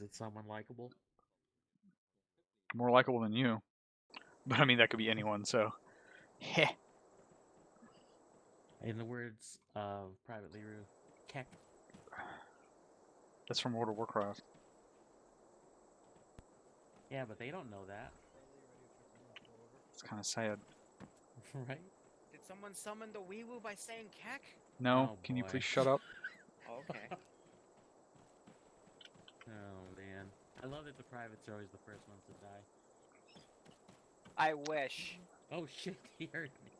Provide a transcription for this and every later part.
Is it someone likable? More likable than you. But I mean, that could be anyone, so. Heh. In the words of Private Leroy, Keck. That's from World of Warcraft. Yeah, but they don't know that. It's kind of sad. Right? Did someone summon the wee-woo by saying Keck? No, Oh, can you boy. please shut up? Oh, okay. Oh, man. I love that the privates are always the first ones to die. I wish. Oh, shit, he heard me.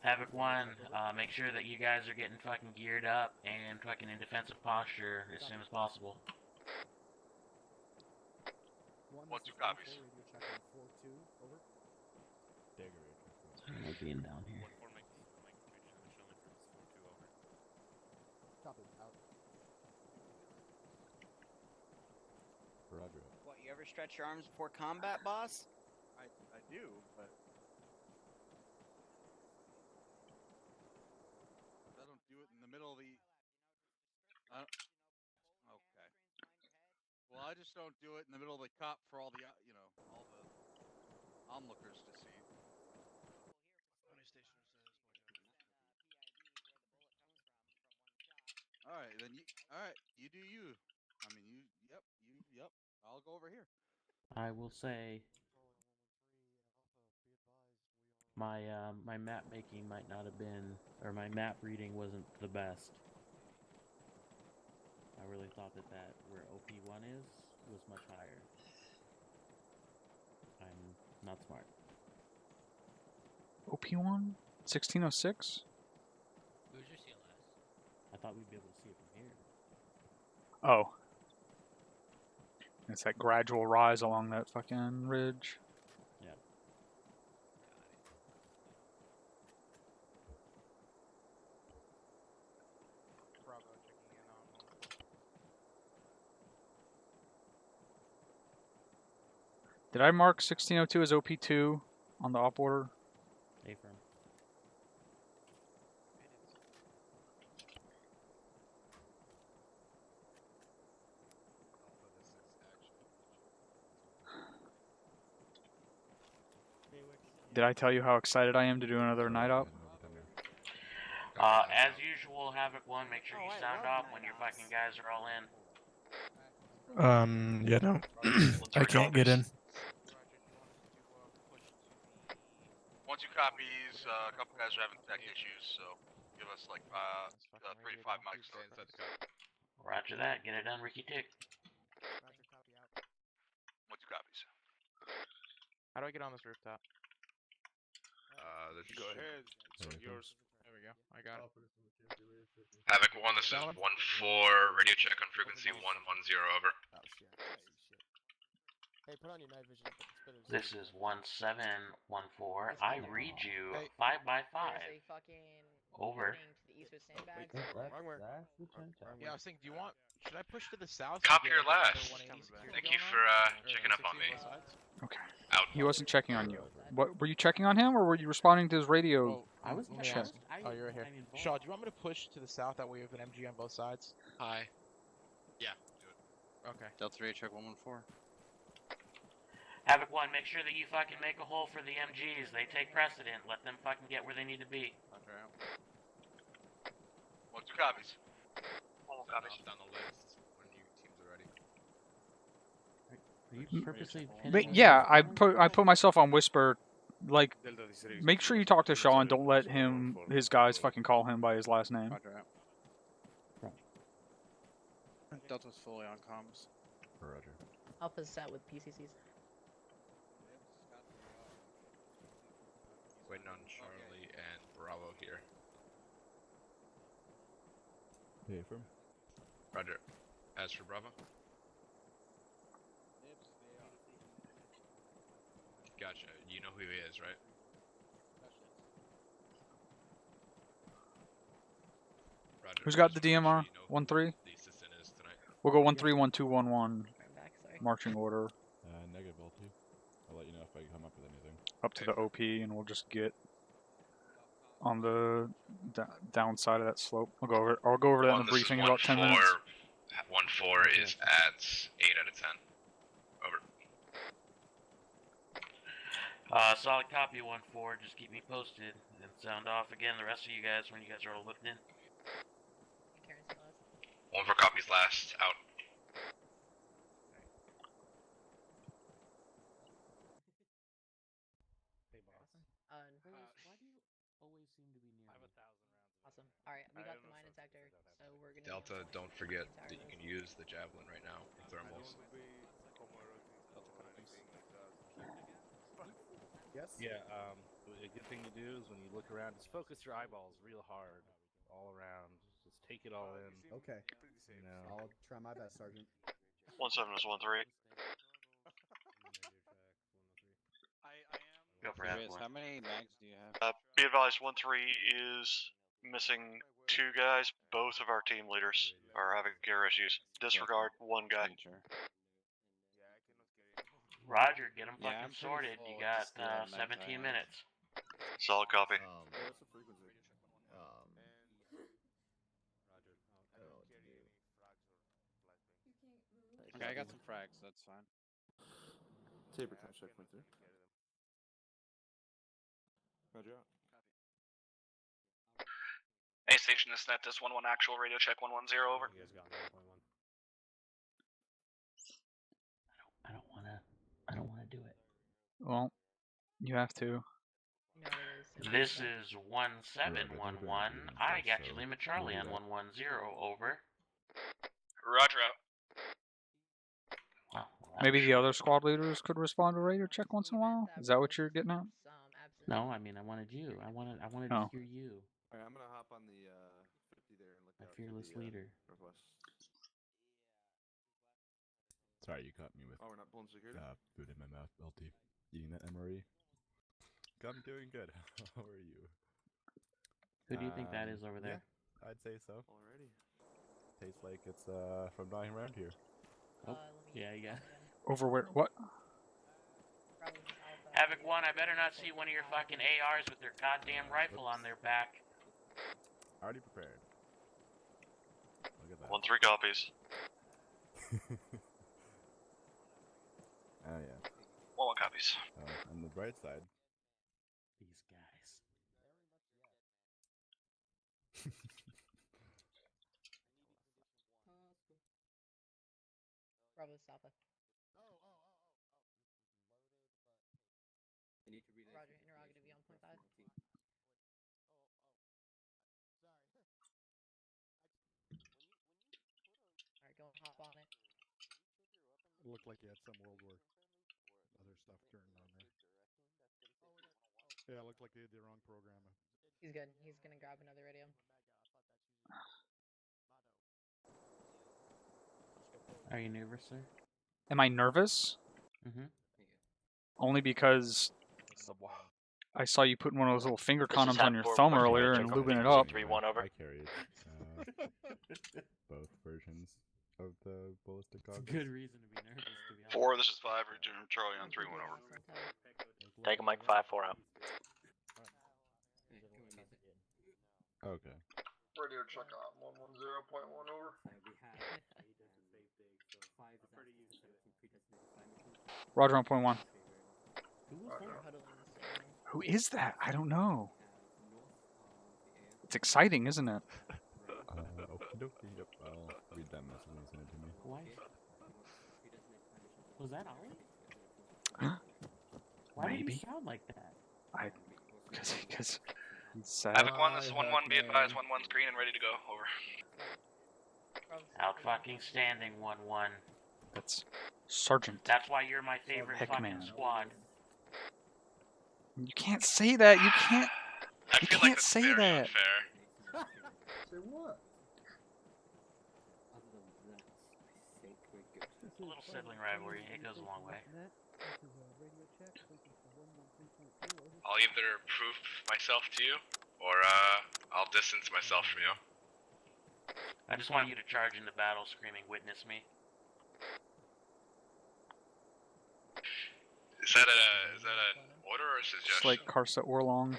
Havoc 1, make sure that you guys are getting fucking geared up and fucking in defensive posture as soon as possible. 1-2 copies. I like being down here. Roger. What, you ever stretch your arms before combat, boss? I do, but I don't do it in the middle of the. Okay. Well, I just don't do it in the middle of the cop for all the all the onlookers to see. All right, then you do you. I mean, yep. I'll go over here. I will say my my map making might not have been, or my map reading wasn't the best. I really thought that where OP1 was much higher. I'm not smart. OP1? 1606? Who's your CLS? I thought we'd be able to see it from here. Oh. It's that gradual rise along that fucking ridge. Yeah. Bravo checking in on 1-4. Did I mark 1602 as OP2 on the op order? A-firm. Did I tell you how excited I am to do another night op? As usual, Havoc 1, make sure you sound off when your fucking guys are all in. Yeah, no. I can't get in. 1-2 copies. A couple guys are having tech issues, so give us like 3 to 5 mics inside the car. Roger that. Get it done, Ricky Tick. 1-2 copies. How do I get on this rooftop? Go ahead. So yours. There we go. I got it. Havoc 1, this is 1-4. Radio check on frequency 110. Over. Oh shit. Hey, put on your night vision. This is 1714. I read you 5x5. Over. Yeah, I was thinking, should I push to the south? Copy your last. Thank you for checking up on me. Okay. Out. He wasn't checking on you. What, were you checking on him, or were you responding to his radio? I was check. Oh, you're right here. Shaw, do you want me to push to the south? That way you have an MG on both sides? Hi. Yeah, do it. Okay. Delta 3, check 114. Havoc 1, make sure that you fucking make a hole for the MGs. They take precedent. Let them fucking get where they need to be. Roger out. 1-2 copies. Copies. Down the list when you teams are ready. Are you purposely But yeah, I put myself on whisper. Like, make sure you talk to Shaw and don't let his guys fucking call him by his last name. Roger out. Delta's fully on comms. Roger. Alpha's set with PCCs. Waiting on Charlie and Bravo here. Hey, firm. Roger. As for Bravo? Gotcha. You know who he is, right? Roger. Who's got the Just wanna DMR? make sure you know 1-3? The assistant is tonight. We'll go 1-3, 1-2, 1-1. Back, sorry. Marching order. Negative LT. I'll let you know if I come up with anything. Up to the OP, and we'll just get on the downside of that slope. I'll go over that in the briefing in about 10 minutes. 1-4 is at 8 out of 10. Over. Solid copy 1-4. Just keep me posted and sound off again. The rest of you guys when you guys are all looked in. 1-4 copies last. Out. Hey, boss. Why do you always seem to be near me? Awesome. Alright, we got the mine detector, so we're gonna Delta, don't forget that you can use the javelin right now for thermals. Yes? Yeah, a good thing to do is when you look around, just focus your eyeballs real hard, all around. Just take it all in. Okay. You know. I'll try my best, Sergeant. 1-7 is 1-3. Go for Riz, F1. how many mags do you have? Be advised, 1-3 is missing 2 guys. Both of our team leaders are having gear issues. Disregard 1 guy. Roger, get them Yeah, fucking I'm pretty sorted. You full, got just the 11 mags I 17 have. minutes. Solid copy. What's the frequency? Okay, I got some frags, that's fine. Taper time check went through. Roger out. A station is net. This 1-1 actual radio check 110 over. You guys got 1.1. I don't wanna do it. Well, you have to. You know what it is. This is 1711. I got you, Lima Charlie on 110. Over. Roger out. Oh, Maybe the other squad leaders could respond to radio check once in a while. Is that what you're getting at? No, I mean I wanted you. I wanted Oh. to hear you. Alright, I'm gonna hop on the 50 there and look My out fearless to the, leader. northwest. Sorry, you caught me with Oh, we're not pulling security? food in my mouth, LT. Eating that MRE. I'm doing good. How are you? Who do you think that is over there? Yeah, I'd say so. Alrighty. Tastes like it's from dying around here. Oh, yeah, yeah. Over where? What? Havoc 1, I better not see one of your fucking ARs with their goddamn rifle on their back. Already prepared. Look at that. 1-3 copies. Oh yeah. 1-1 copies. On the bright side. These guys. Bravo Alpha. Roger, interrogative, you on point 5? Alright, go and hop on it. It looked like you had some World War other stuff turned on there. Yeah, it looked like they had the wrong program. He's good. He's gonna grab another radio. Are you nervous, sir? Am I nervous? Mm-hmm. Only because I saw you putting one of those little finger This is condoms on your Hatford, thumb Western earlier Radio and check lubing it 1 up. 3-1 over. I carried both versions of the ballistic It's a goggles. good reason to be nervous, to be honest. 4, this is 5, return Charlie on 3-1 over. Take a mic 5-4 out. Okay. Radio check on 110.1 over. Roger on point 1. We're huddling this thing. Who is that? I don't know. It's exciting, isn't it? Okie dokie. Yep, I'll read that message when you send it to me. Why? Was that Ollie? Why did Maybe. he sound like that? Because he's sad. Havoc 1, this is 1-1. Be advised, 1-1's green and ready to go. Over. Out fucking standing 1-1. That's Sergeant. That's why you're my favorite fucking Heckman. squad. You can't say that. You can't. I You feel can't like that's say very that. unfair. Say what? A little sibling rivalry, it goes a long way. I'll either prove myself to you, or I'll distance myself from you. I just want you to charge into battle screaming, "Witness me." Is that an order or a Just suggestion? like Carset Warlong.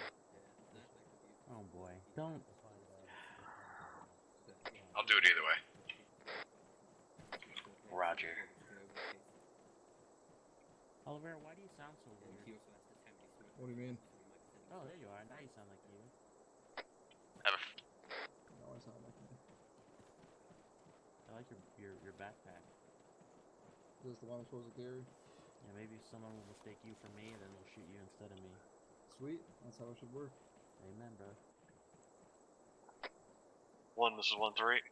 Oh boy. Don't. I'll do it either way. Roger. Oliver, why do you sound so weird? What do you mean? Oh, there you are. Now you sound like you. No, I sound like me. I like your backpack. Is this the one I'm supposed to carry? Yeah, maybe someone will mistake you for me, and then they'll shoot you instead of me. Sweet, that's how it should work. Amen, bro. 1, this is 1-3.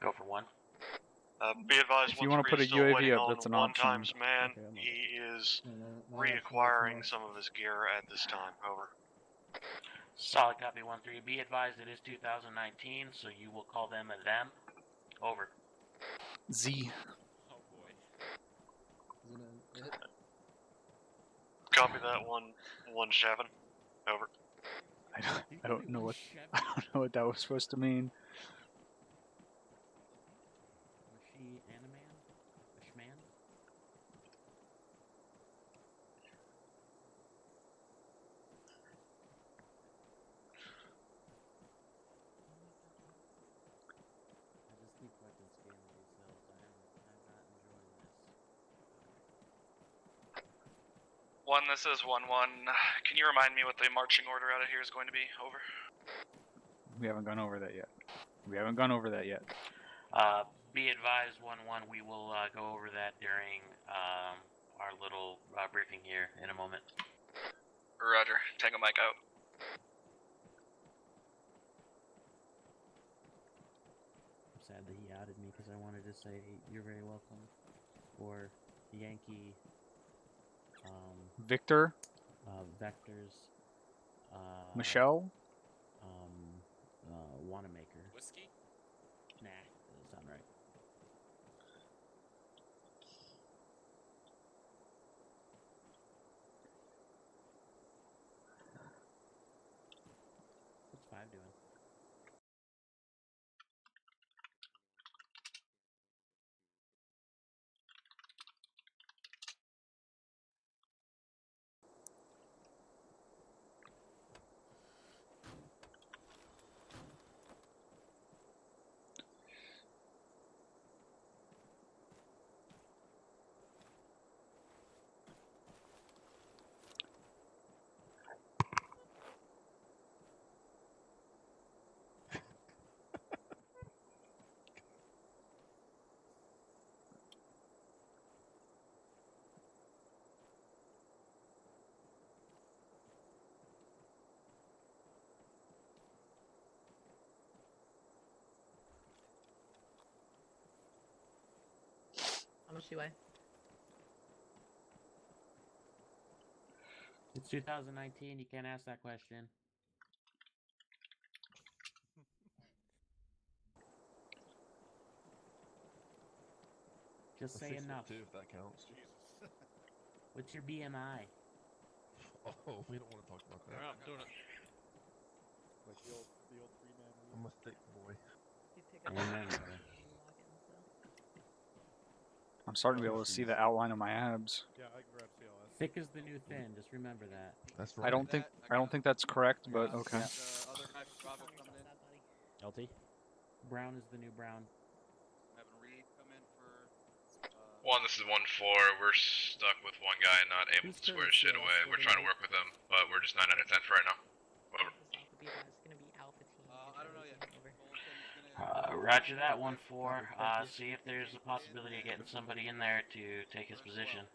Go for 1. Be advised, If you want to put a still UAV waiting up, on that's an one option. times man. Okay, I'm on He is now reacquiring some of his gear at this time. Over. Solid copy 1-3. Be advised it is 2019, so you will call them a them. Over. Z. Oh boy. Isn't it? Copy that 1-7. Over. I don't know what that was supposed to mean. Was she Animan? A shman? I just keep fucking scaling these hills. I'm not enjoying this. 1, this is 1-1. Can you remind me what the marching order out of here is going to be? Over. We haven't gone over that yet. Be advised, 1-1, we will go over that during our little briefing here in a moment. Roger. Tango mic out. I'm sad that he outed me because I wanted to say you're very welcome. Or Yankee. Victor. Vectors. Michelle. Wanamaker. Whiskey? Nah, doesn't sound right. What's 5 doing? How much do you weigh? It's 2019, you can't ask that question. Just say enough. Too, if that counts. What's your BMI? Oh, we don't want to talk about that. Alright, I'm doing it. Like the old 3-man league. I'm a thick boy. You pick up Amen, the bro. lock it and stuff. I'm starting to be able to see the outline of my abs. Yeah, I can grab CLS. Thick is the new thin, just remember that. That's right. I don't think that's correct, but okay. Other guy from Bravo Tell coming yourself in. that, buddy. LT? Brown is the new brown. Having Reed come in for. 1, this is 1-4. We're stuck with one guy not able to square his shit away. We're trying to work with him, but we're just 9 out of 10 for right now. Over. This Alpha Beta is gonna be Alpha Team. I don't know yet. Over. Roger that, 1-4. See if there's a possibility of getting somebody in there to take his position.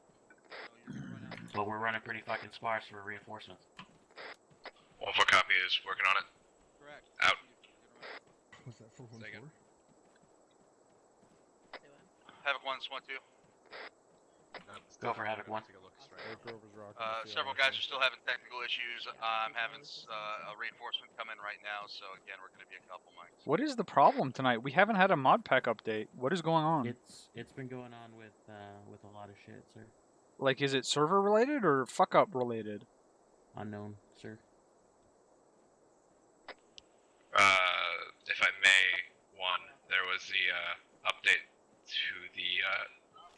But we're running pretty fucking sparse for reinforcements. 1-4 copy is working on it. Correct. Out. Was that 414? Say what? Havoc 1, this 1-2. Go for Havoc 1. Several guys are still having technical issues. I'm having a reinforcement come in right now, so again, we're going to be a couple mics. What is the problem tonight? We haven't had a mod pack update. What is going on? It's been going on with a lot of shit, sir. Like, is it server related or fuck up related? Unknown, sir. If I may, 1, there was the update to the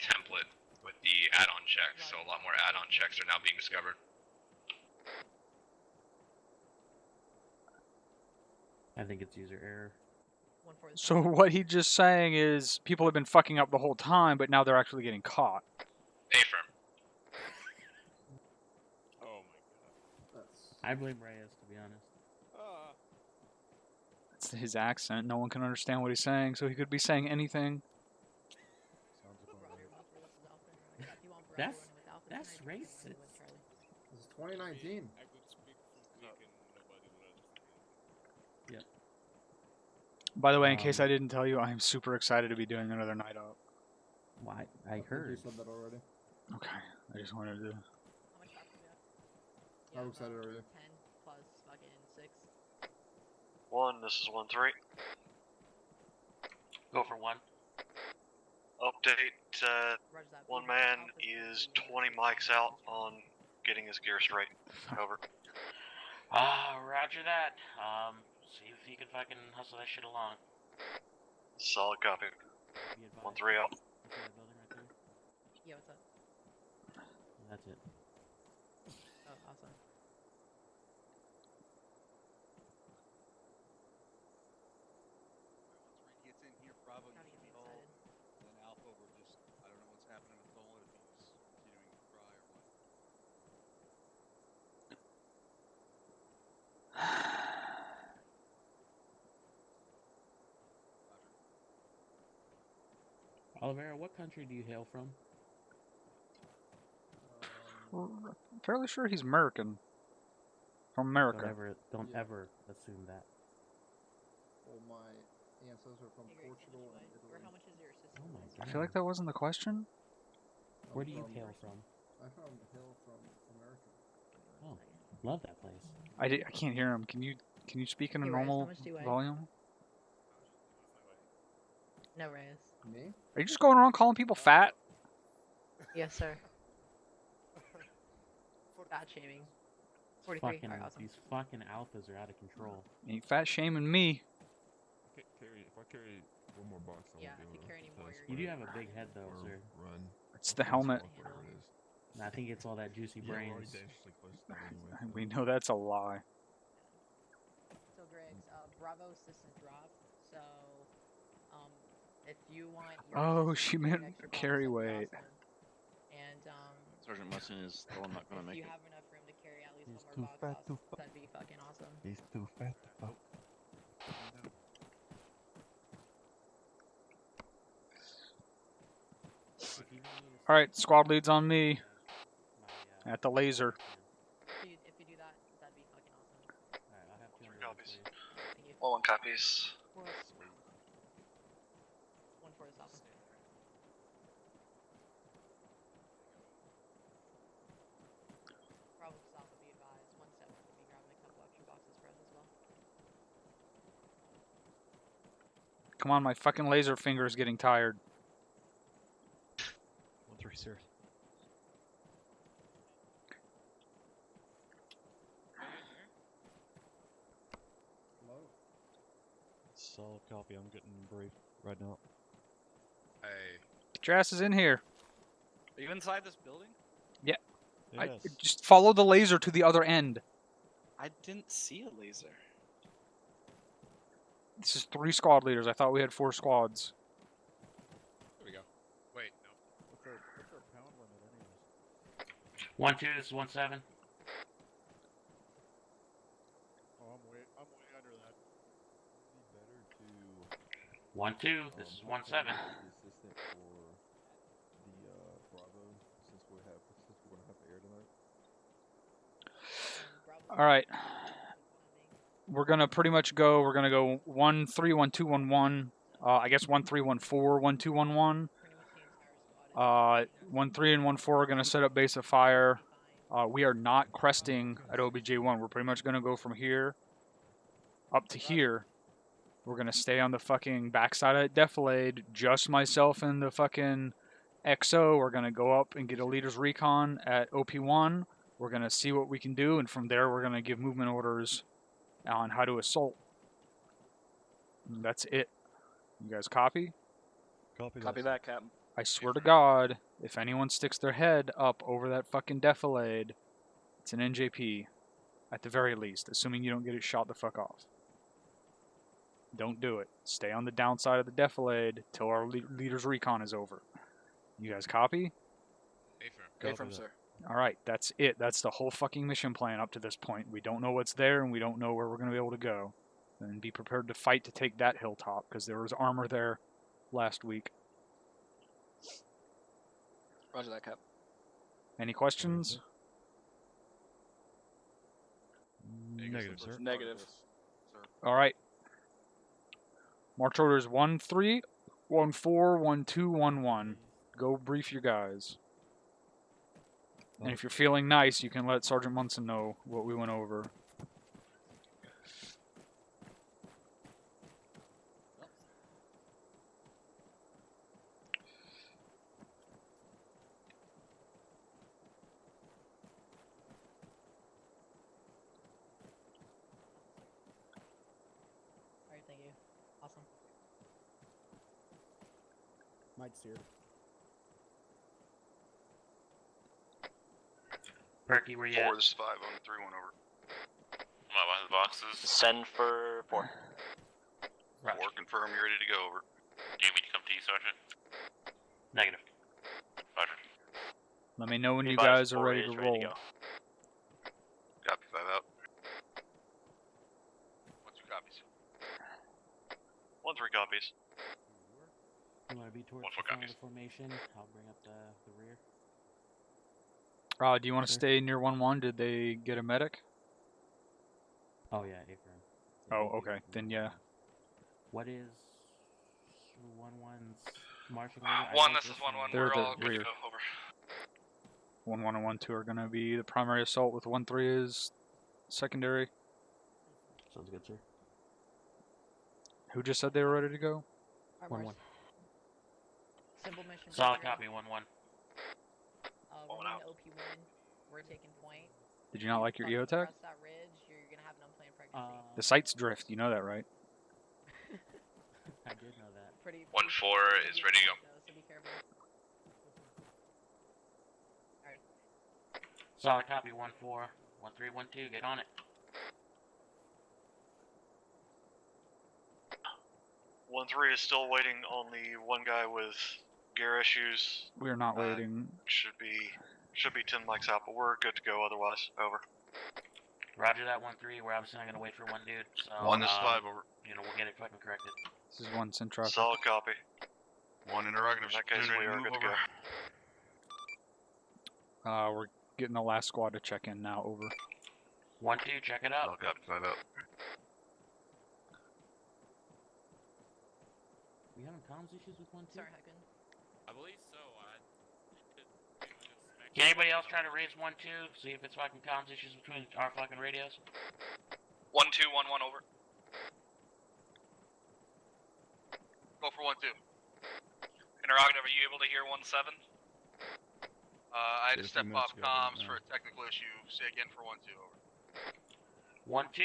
template with the add-on checks, so a lot more add-on checks are now being discovered. I think it's user error. 1-4 the So south. what he's just saying is people have been fucking up the whole time, but now they're actually getting caught. A-firm. Oh my god. I blame Reyes, to be honest. It's his accent. No one can understand what he's saying, so he could be saying anything. Sounds about right. That's racist. This is 2019. I could speak full Greek and nobody would understand. Yep. By the way, in case I didn't tell you, I am super excited to be doing another night out. Why? I think you heard. said that already. Okay, I just wanted to. How much cops we got? How excited are you? 10 plus fucking 6. 1, this is 1-3. Go for 1. Update, Roger that. one Please, man Alpha is 3, 20 mics out on getting his gear straight. Over. Roger that. See if you can fucking hustle that shit along. Solid copy. Be advised. 1-3 out. See that building right there? Yeah, what's up? That's it. Oh, awesome. Once Reed gets in here, Bravo Gotta needs get to me call. excited. Then Alpha, we're just, I don't know what's happening with Dolan, if he's continuing to cry or what. Roger. Olivera, what country do you hail from? I'm fairly sure he's American. From America. Don't ever assume that. Well, my ancestors are from Hey, Greg, Portugal and Or Italy. how much is your assistant? Oh my I god. feel like that wasn't the question. Where do you hail from? I'm hail from America. Oh, love that place. I can't hear him. Can you speak in a Hey, Reyes, how normal much do you weigh? volume? No, Reyes. Me? Are you just going around calling people fat? Yes, sir. Fat shaming. 43. Fucking, Alright, awesome. these fucking alphas are out of control. Ain't fat shaming me. If I carry one more box, I Yeah, won't if be you able carry to any more, test You do you're have a big head though, or sir. run. It's the helmet. Whatever it is. And I think it's all that juicy Yeah, we're already brains. dangerously close to that anyway. We know that's a lie. So, Griggs, Bravo assistant drop. So, if you want your Oh, assistant she to carry meant an extra box, carry that's weight. awesome. And, Sergeant Musson is the one not gonna if make you it. have enough room to carry at least He's one too more box, fat to fuck. that'd be fucking awesome. He's too fat to fuck. All right, squad leads on me at the laser. If you do that, that'd be fucking awesome. Alright, I'll have 200 3 copies. Thank you. 1 copies. 1 for the south. Bravo south will be advised. 1-7 will be grabbing a couple extra boxes for us as well. Come on, my fucking laser finger is getting tired. 1-3, sir. Hello? Solid copy. I'm getting briefed right now. Hey, Get your asses in here. are you inside this building? Just follow the laser to the other end. I didn't see a laser. This is 3 squad leaders. I thought we had 4 squads. There we go. Wait, no. What's our pound limit anyways? 1-2, this is 1-7. Oh, I'm way under that. It'd be better to 1-2, this is 1-7. the assistant for the Bravo since we're gonna have air tonight. All right. We're gonna pretty much go. We're gonna go 1-3, 1-2, 1-1. I guess 1-3, 1-4, 1-2, 1-1. 1-3 and 1-4 are gonna set up base of fire. We are not cresting at OBJ1. We're pretty much gonna go from here up to here. We're gonna stay on the fucking backside of Defilade. Just myself and the fucking XO. We're gonna go up and get a leader's recon at OP1. We're gonna see what we can do, and from there we're gonna give movement orders on how to assault. And that's it. You guys copy? Copy that, Captain. I swear to God, if anyone sticks their head up over that fucking Defilade, it's an NJP, at the very least, assuming you don't get it shot the fuck off. Don't do it. Stay on the downside of the defilade till our leader's recon is over. You guys copy? Affirm, sir. All right, that's it. That's the whole fucking mission plan up to this point. We don't know what's there, and we don't know where we're going to be able to go. And be prepared to fight to take that hilltop, because there was armor there last week. Roger that, Cap. Any questions? Negative, sir. Negative. All right. March orders 1-3, 1-4, 1-2, 1-1. Go brief your guys. And if you're feeling nice, you can let Sergeant Munson know what we went over. Alright, thank you. Awesome. Mike's here. Perky, where you 4, at? this is 5, on 3-1 over. I'm out behind the boxes. Send for 4. Roger. 4, confirm you're ready to go, over. Do you need me to come to you, Sergeant? Negative. Roger. Let me know when you Advise guys are 4 ready is to roll. go. Copy, 5 out. 1-2 copies. 1-3 copies. You want to be towards 1-4 the front of copies. the formation? I'll bring up the rear. Do you want to stay near 1-1? Did they get a medic? Oh yeah, Affirm. Oh, okay. Then yeah. What is 1-1's marching order? I 1, know this is this 1-1. They're We're the all good to rear. go, over. 1-1 and 1-2 are going to be the primary assault, with 1-3 is secondary. Sounds good, sir. Who just said they were ready to go? 1-1. Simple mission. Solid zero. copy, 1-1. We're moving to OP1. We're taking point. Did you not like your Fucking EOTech? across that ridge, you're gonna have an unplanned pregnancy. The sights drift, you know that, right? I did know that. Pretty 1-4 is ready to go. so be careful. Alright. Solid copy, 1-4. 1-3, 1-2, get on it. 1-3 is still waiting on the one guy with gear issues. We are not waiting. Should be 10 mics out, but we're good to go otherwise. Over. Roger that, 1-3. We're obviously not going to wait for one dude, so... 1, this is 5, over. You know, we'll get it fucking corrected. This is 1 send traffic. Solid copy. 1 interrogative. In that case, we are good to go. We're getting the last squad to check in now, over. 1-2, check it out. Solid copy, 5 out. We having comms issues with 1-2? Sorry, Huckman. I believe so. Can anybody else try to raise 1-2? See if it's fucking comms issues between our fucking radios? 1-2, 1-1, over. Go for 1-2. Interrogative, are you able to hear 1-7? I had to Just a step few off minutes ago, comms no. for a technical issue. Say again for 1-2, over. 1-2,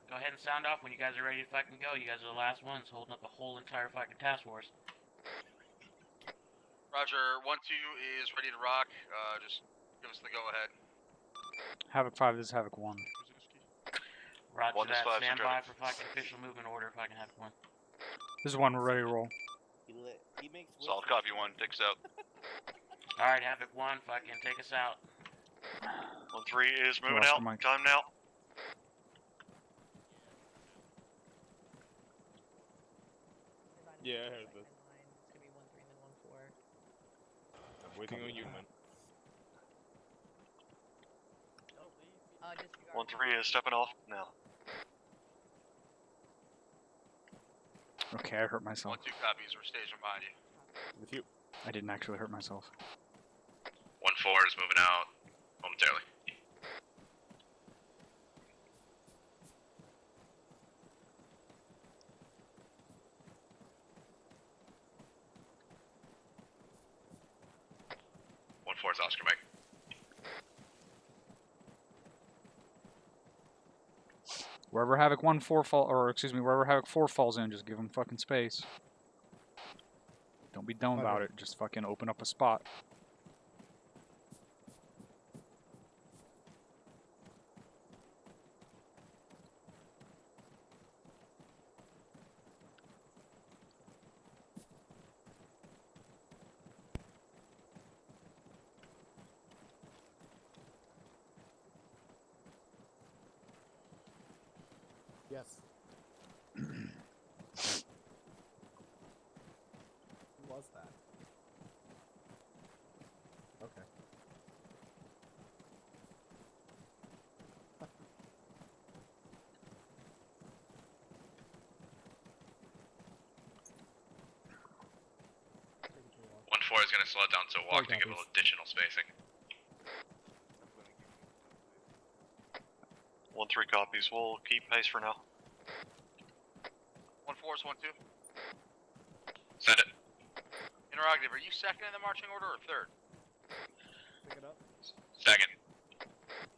go ahead and sound off when you guys are ready to fucking go. You guys are the last ones holding up the whole entire fucking task force. Roger, 1-2 is ready to rock. Just give us the go-ahead. Havoc 5, this is Havoc 1. Roger 1 is that, 5, stand sir, by traffic. for fucking official movement order if I can have one. This is 1, we're ready to roll. He makes Solid copy, 1. Takes out. Alright, Havoc 1, fucking take us out. 1-3 is moving Lost out. the mic. Time now. Yeah, I heard that. It's gonna be 1-3 and then 1-4. I'm waiting on you, man. Disregard. 1-3 is stepping off now. Okay, I hurt myself. 1-2 copies. We're stationed behind you. With you. I didn't actually hurt myself. 1-4 is moving out momentarily. Is Oscar Mike. Wherever Havoc 1-4 wherever Havoc 4 falls in, just give him fucking space. Don't be dumb about it. Just fucking open up a spot. Yes. Who was that? Okay. 1-4 is going to slow it down to a walk to give a little additional spacing. 1-3 copies. We'll keep pace for now. 1-4 is 1-2. Send it. Interrogative, are you second in the marching order or third? Pick it up. Second.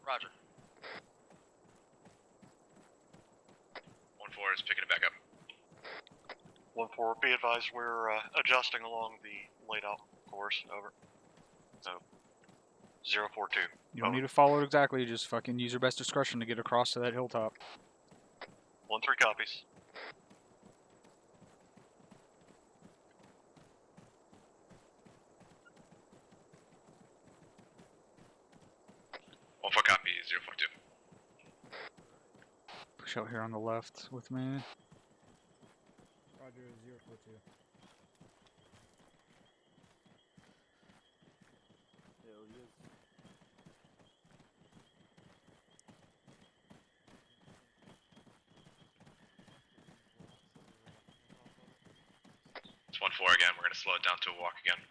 Roger. 1-4 is picking it back up. 1-4, be advised we're adjusting along the laid out course. Over. So, 042. You don't need to follow it exactly, just fucking use your best discretion to get across to that hilltop. 1-3 copies. One 4 copy, 042. Push out here on the left with me. Roger, 042. It's 1-4 again. We're going to slow it down to a walk again.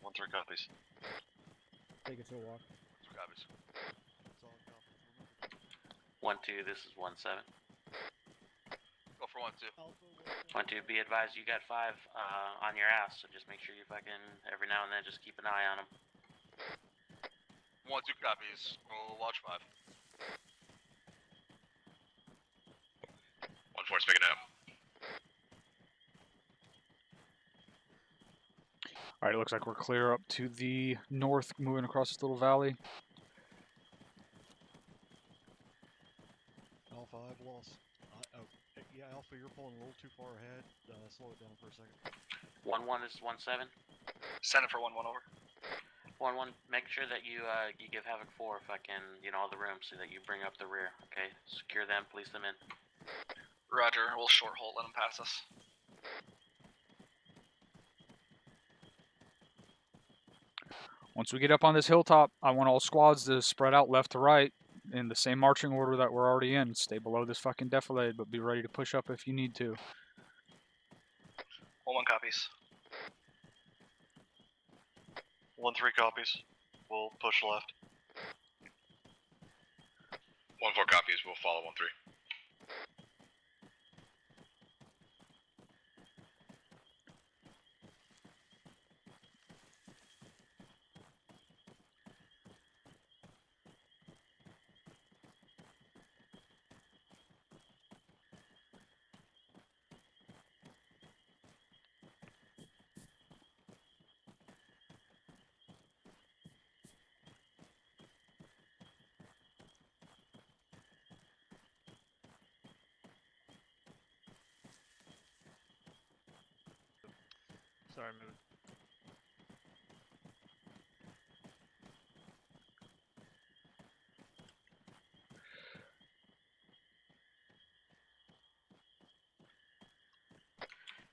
1-3 copies. Take it to a walk. 2 copies. 1-2, this is 1-7. Go for 1-2. 1-2, be advised you got 5 on your ass, so just make sure you fucking, every now and then, just keep an eye on them. 1-2 copies. We'll watch 5. 1-4's picking it up. Alright, it looks like we're clear up to the north, moving across this little valley. Alpha, I've lost. Yeah, Alpha, you're pulling a little too far ahead. Slow it down for a second. 1-1, this is 1-7. Send it for 1-1 over. 1-1, make sure that you you give Havoc 4 fucking, all the room so that you bring up the rear, okay? Secure them, police them in. Roger, we'll short hold, let them pass us. Once we get up on this hilltop, I want all squads to spread out left to right in the same marching order that we're already in. Stay below this fucking defilade, but be ready to push up if you need to. 1-1 copies. 1-3 copies. We'll push left. 1-4 copies. We'll follow 1-3. Sorry, moving.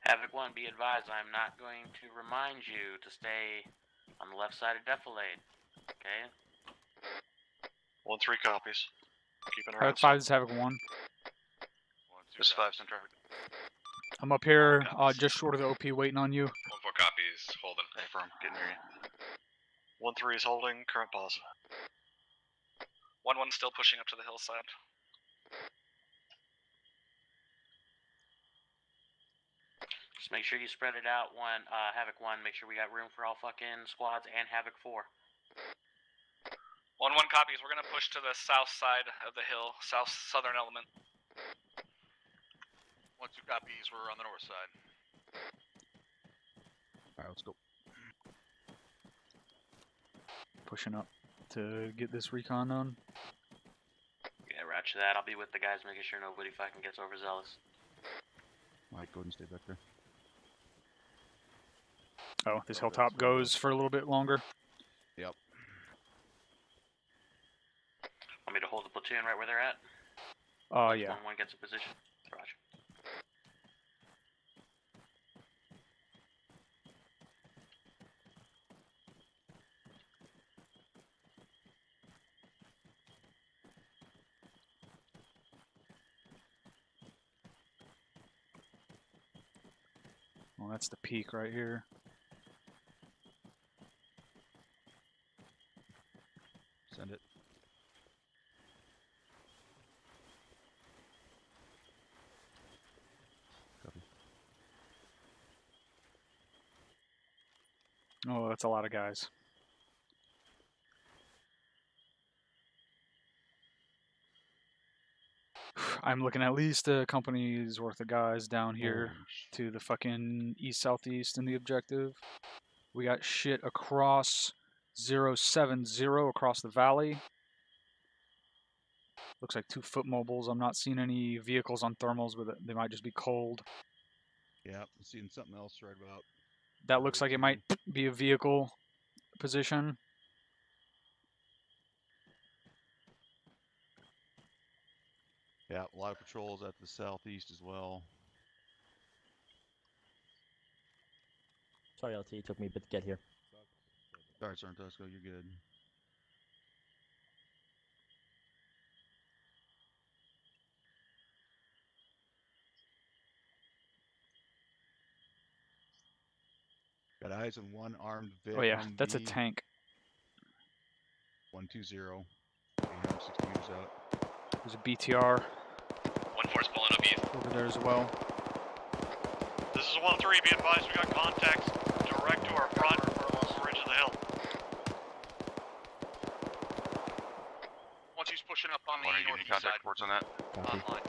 Havoc 1, be advised, I'm not going to remind you to stay on the left side of defilade, okay? 1-3 copies. Keeping our Havoc 5 is Havoc 1. This 5's in traffic. I'm up here just short of the OP waiting on you. 1-4 copies. Holding. Affirm. Getting near you. 1-3 is holding. Current pause. 1-1 still pushing up to the hillside. Just make sure you spread it out. Havoc 1, make sure we got room for all fucking squads and Havoc 4. 1-1 copies. We're gonna push to the south side of the hill, southern element. 1-2 copies. We're on the north side. Alright, let's go. Pushing up to get this recon on. Yeah, roger that. I'll be with the guys making sure nobody fucking gets overzealous. Alright, go ahead and stay back there. Oh, this hilltop goes for a little bit longer. Yep. Want me to hold the platoon right where they're at? Yeah. One gets a position. Roger. Well, that's the peak right here. Send it. Copy. Oh, that's a lot of guys. I'm looking at least a company's worth of guys down here to the fucking east-southeast in the objective. We got shit across 070 across the valley. Looks like 2 foot mobiles. I'm not seeing any vehicles on thermals, but they might just be cold. Yeah, I'm seeing something else right about. That looks like it might be a vehicle position. Yeah, a lot of patrols at the southeast as well. Sorry, LT, it took me a bit to get here. Alright, Sergeant Tosco, you're good. Got eyes on one armed Oh yeah, that's a tank. 120. 860 meters out. There's a BTR. 1-4's pulling up east. Over there as well. This is 1-3, be advised we got contacts direct to our front, across the ridge of the hill. Once he's pushing up on the Are you northeast contact side. reports on that? Online.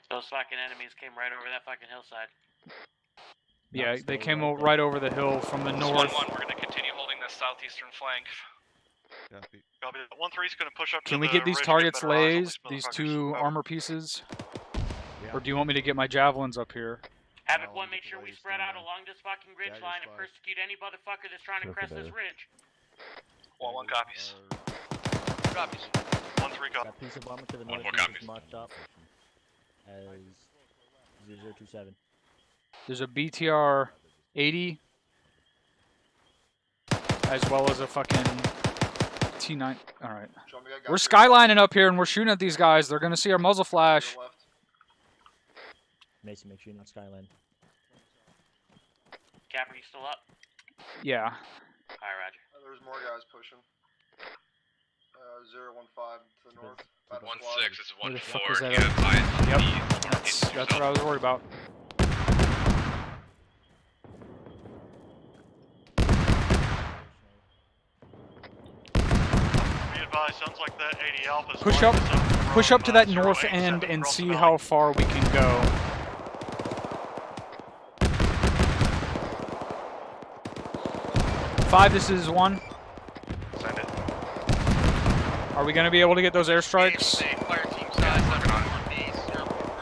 Those fucking enemies came right over that fucking hillside. Yeah, they came right over the hill from the north. 1-1, we're gonna continue holding the southeastern flank. Copy. Copy. 1-3's gonna push up to Can we the get these ridge, targets better eyes on lays? These motherfuckers. 2 Over. armor pieces? Yeah. Or do you want me to get my javelins up here? Havoc 1, make sure we spread out along this fucking ridge line and persecute any motherfucker that's trying to crest this ridge. 1-1 copies. Copies. 1-3 copy. That piece of armor to the One north more is copy. marked up as 0027. There's a BTR 80 as well as a fucking T9. All right. We're skylining up here and we're shooting at these guys. They're going to see our muzzle flash. Mason, make sure you're not skyline. Cap, are you still up? Yeah. Alright, roger. There's more guys pushing. 015 to the north. 1-6 is Where the 1-4. fuck is that You have eyes on Yep. the That's what I was worried about. Be advised, sounds like that 80 Alpha is Push up to that 087 north end and across the see valley. how far we can go. Five, this is 1. Send it. Are we going to be able to get those airstrikes?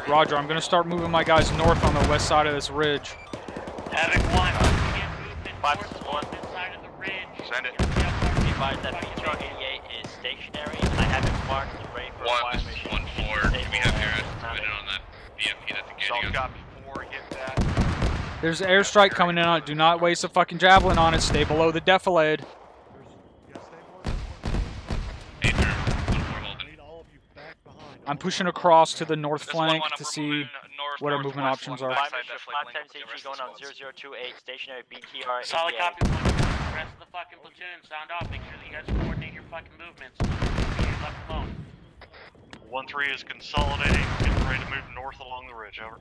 Roger, I'm going to start moving my guys north on the west side of this ridge. Havoc 1, begin movement north along this side of the ridge. Send it. Be advised that BTR 88 is stationary, and I have it marked and ready for This is 1-4. Do we have your estimate on that BMP that's engaging us? Copy 4, get that. There's an airstrike coming in on it. Do not waste a fucking javelin on it. Stay below the defilade. I'm pushing across to the north flank to see what our movement options are. going on 0028, stationary BTR 88. Solid copy. Rest of the fucking platoon, sound off. Make sure that you guys coordinate your fucking movements. You're left alone. 1-3 is consolidating, getting ready to move north along the ridge. Over.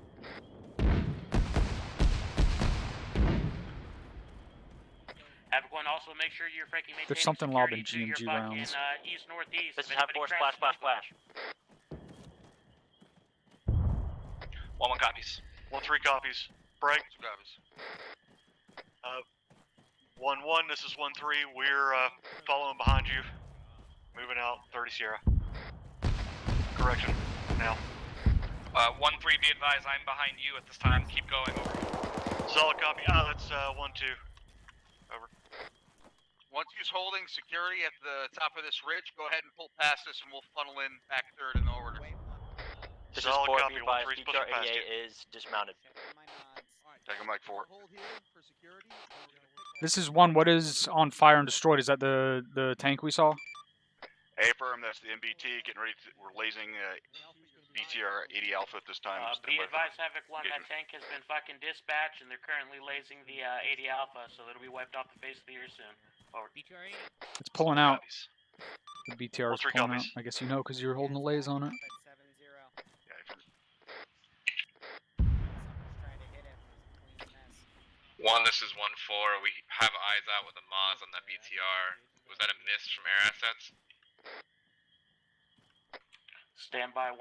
Havoc 1, also make sure you're freaking maintaining There's something security lobbing to your GMG fucking, rounds. east-northeast. This is If Havoc anybody 4, crashes, splash, splash, splash. 1-1 copies. 1-3 copies. Break. 2 copies. 1-1, this is 1-3. We're following behind you. Moving out 30 Sierra. Correction. Now. 1-3, be advised, I'm behind you at this time. Keep going. Over. Solid copy. That's 1-2. Over. Once he's holding security at the top of this ridge, go ahead and pull past us and we'll funnel in back third in the order. This is Solid 4, copy, be advised, 1-3's pushing past you. BTR-88 is dismounted. Taking Mike 4. This is one. What is on fire and destroyed? Is that the tank we saw? Affirm, that's the MBT. Getting ready. We're lasing BTR 80 Alpha at this time. Be advised, Havoc 1, that tank has been fucking dispatched, and they're currently lasing the 80 Alpha, so it'll be wiped off the face of the earth soon. Over. BTR 80. It's pulling out. The BTR is 3 pulling out. copies. I guess you know because you're holding the lays on it. One, this is 1-4. We have eyes out with the Moz on that BTR. Was that a miss from air assets? Stand by 1-4.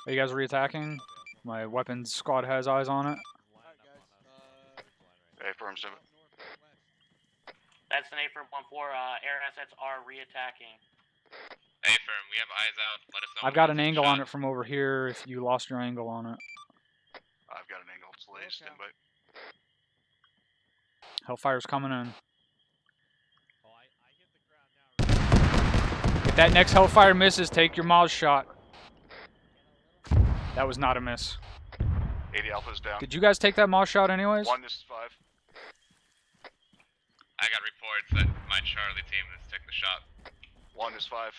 Are you guys reattacking? My weapons squad has eyes on it. Affirm, 7. That's an A-firm 1-4. Air assets are reattacking. A-firm, we have eyes out. Let us know. I've got an angle on it from over here if you lost your angle on it. I've got an angle. It's lased. Stand by. Hellfire's coming in. If that next Hellfire misses, take your Moz shot. That was not a miss. 80 Alpha's down. Did you guys take that Moz shot anyways? 1, this is 5. I got reports that my Charlie team is taking the shot. 1 is 5.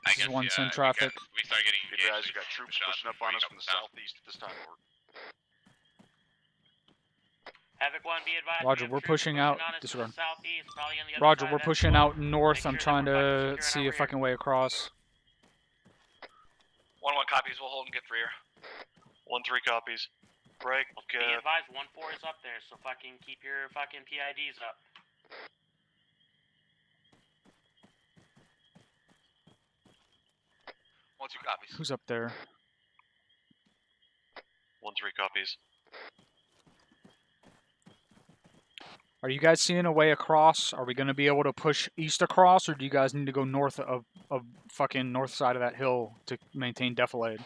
This is 1 send traffic. We start getting engaged. Guys, you got troops pushing up on us from the southeast at this time. Havoc 1, be advised. Roger, we're pushing out. On us Disregard. to the southeast, probably on the other Roger, side we're of that pushing slope. out north. I'm Make sure trying that we're to fucking see securing a fucking way across. 1-1 copies, we'll hold and get rear. 1-3 copies. Break, Be advised, 1-4 is up there, so fucking keep your fucking PIDs up. One, 2 copies. Who's up there? 1-3 copies. Are you guys seeing a way across? Are we going to be able to push east across, or do you guys need to go north of fucking north side of that hill to maintain defilade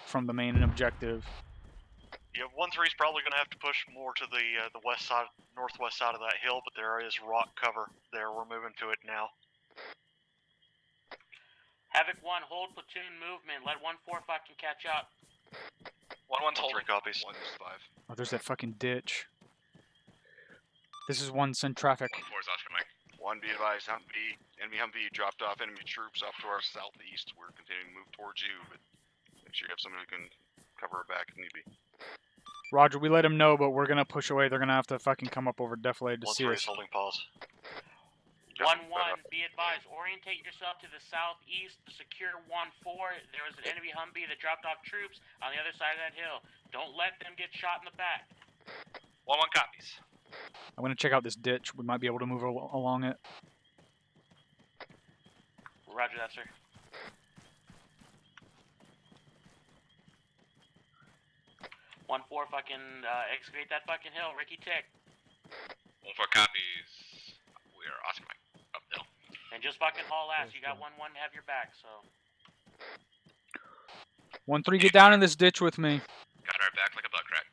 from the main objective? Yeah, 1-3's probably going to have to push more to the west side, northwest side of that hill, but there is rock cover there. We're moving to it now. Havoc 1, hold platoon movement. Let 1-4 fucking catch up. 1-1's holding. 3 copies. 1 is 5. Oh, there's that fucking ditch. This is 1 send traffic. 1-4's Oscar Mike. 1, be advised, enemy Humvee dropped off enemy troops off to our southeast. We're continuing to move towards you, but make sure you have somebody who can cover our back if need be. Roger, we let him know, but we're going to push away. They're going to have to fucking come up over defilade to see 1-3 us. is holding pause. 1-1, be advised, orientate yourself to the southeast to secure 1-4. There was an enemy Humvee that dropped off troops on the other side of that hill. Don't let them get shot in the back. 1-1 copies. I'm going to check out this ditch. We might be able to move along it. Roger that, sir. One four, fucking excavate that fucking hill, Ricky Tick. 1-4 copies. We are Oscar Mike. Uphill. And just fucking haul ass. You got 1-1 to have your back, so. 1-3, get down in this ditch with me. Got our back like a butt crack.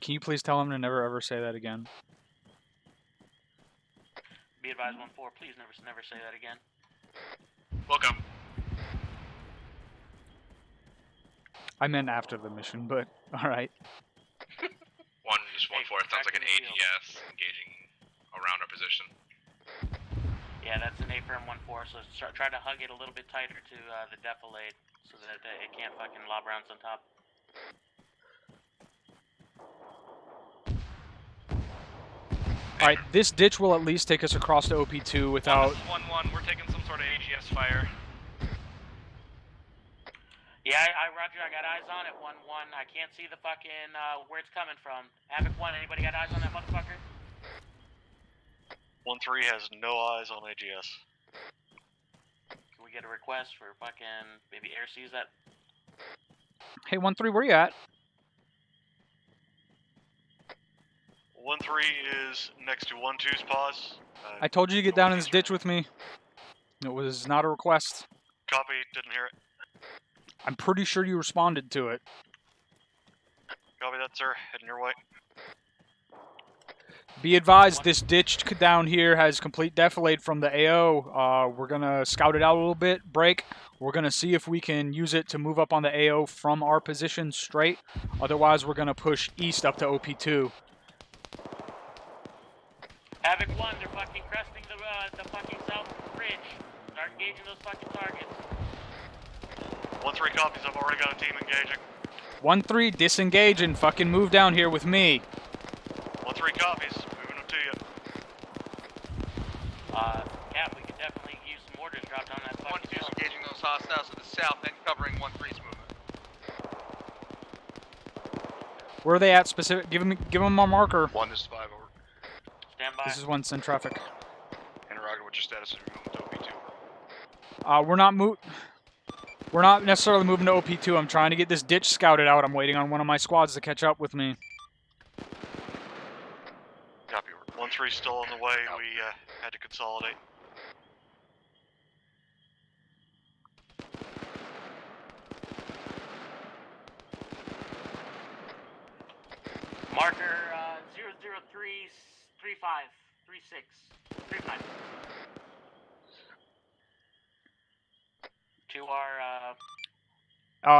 Can you please tell him to never ever say that again? Be advised, 1-4, please never say that again. Welcome. I meant after the mission, but alright. 1-4, it sounds like an AGS engaging around our position. Yeah, that's an A-firm 1-4, so try to hug it a little bit tighter to the defilade so that it can't fucking lob rounds on top. Alright, this ditch will at least take us across to OP2 without... 1-1, we're taking some sort of AGS fire. Yeah, Roger, I got eyes on it, 1-1. I can't see the fucking, where it's coming from. Havoc 1, anybody got eyes on that motherfucker? 1-3 has no eyes on AGS. Can we get a request for fucking, maybe air seas that? Hey, 1-3, where you at? 1-3 is next to 1-2's pause. I told you to get down in this ditch with me. It was not a request. Copy, didn't hear it. I'm pretty sure you responded to it. Copy that, sir. Heading your way. Be advised, this ditch down here has complete defilade from the AO. We're gonna scout it out a little bit, break. We're gonna see if we can use it to move up on the AO from our position straight. Otherwise, we're gonna push east up to OP2. Havoc 1, they're fucking cresting the fucking south ridge. Start engaging those fucking targets. 1-3 copies. I've already got a team engaging. 1-3, disengage and fucking move down here with me. 1-3 copies. Moving them to you. Cap, we could definitely use some mortars dropped on that fucking 1-2's engaging those hostiles to the south and covering 1-3's movement. Where are they at specific? Give them a marker. 1 is 5 over. Stand by. This is 1 send traffic. Interrogator, what's your status of your movement to OP2? We're not necessarily moving to OP2. I'm trying to get this ditch scouted out. I'm waiting on one of my squads to catch up with me. Copy. 1-3 still on the way. We had to consolidate. Marker 003353635. To our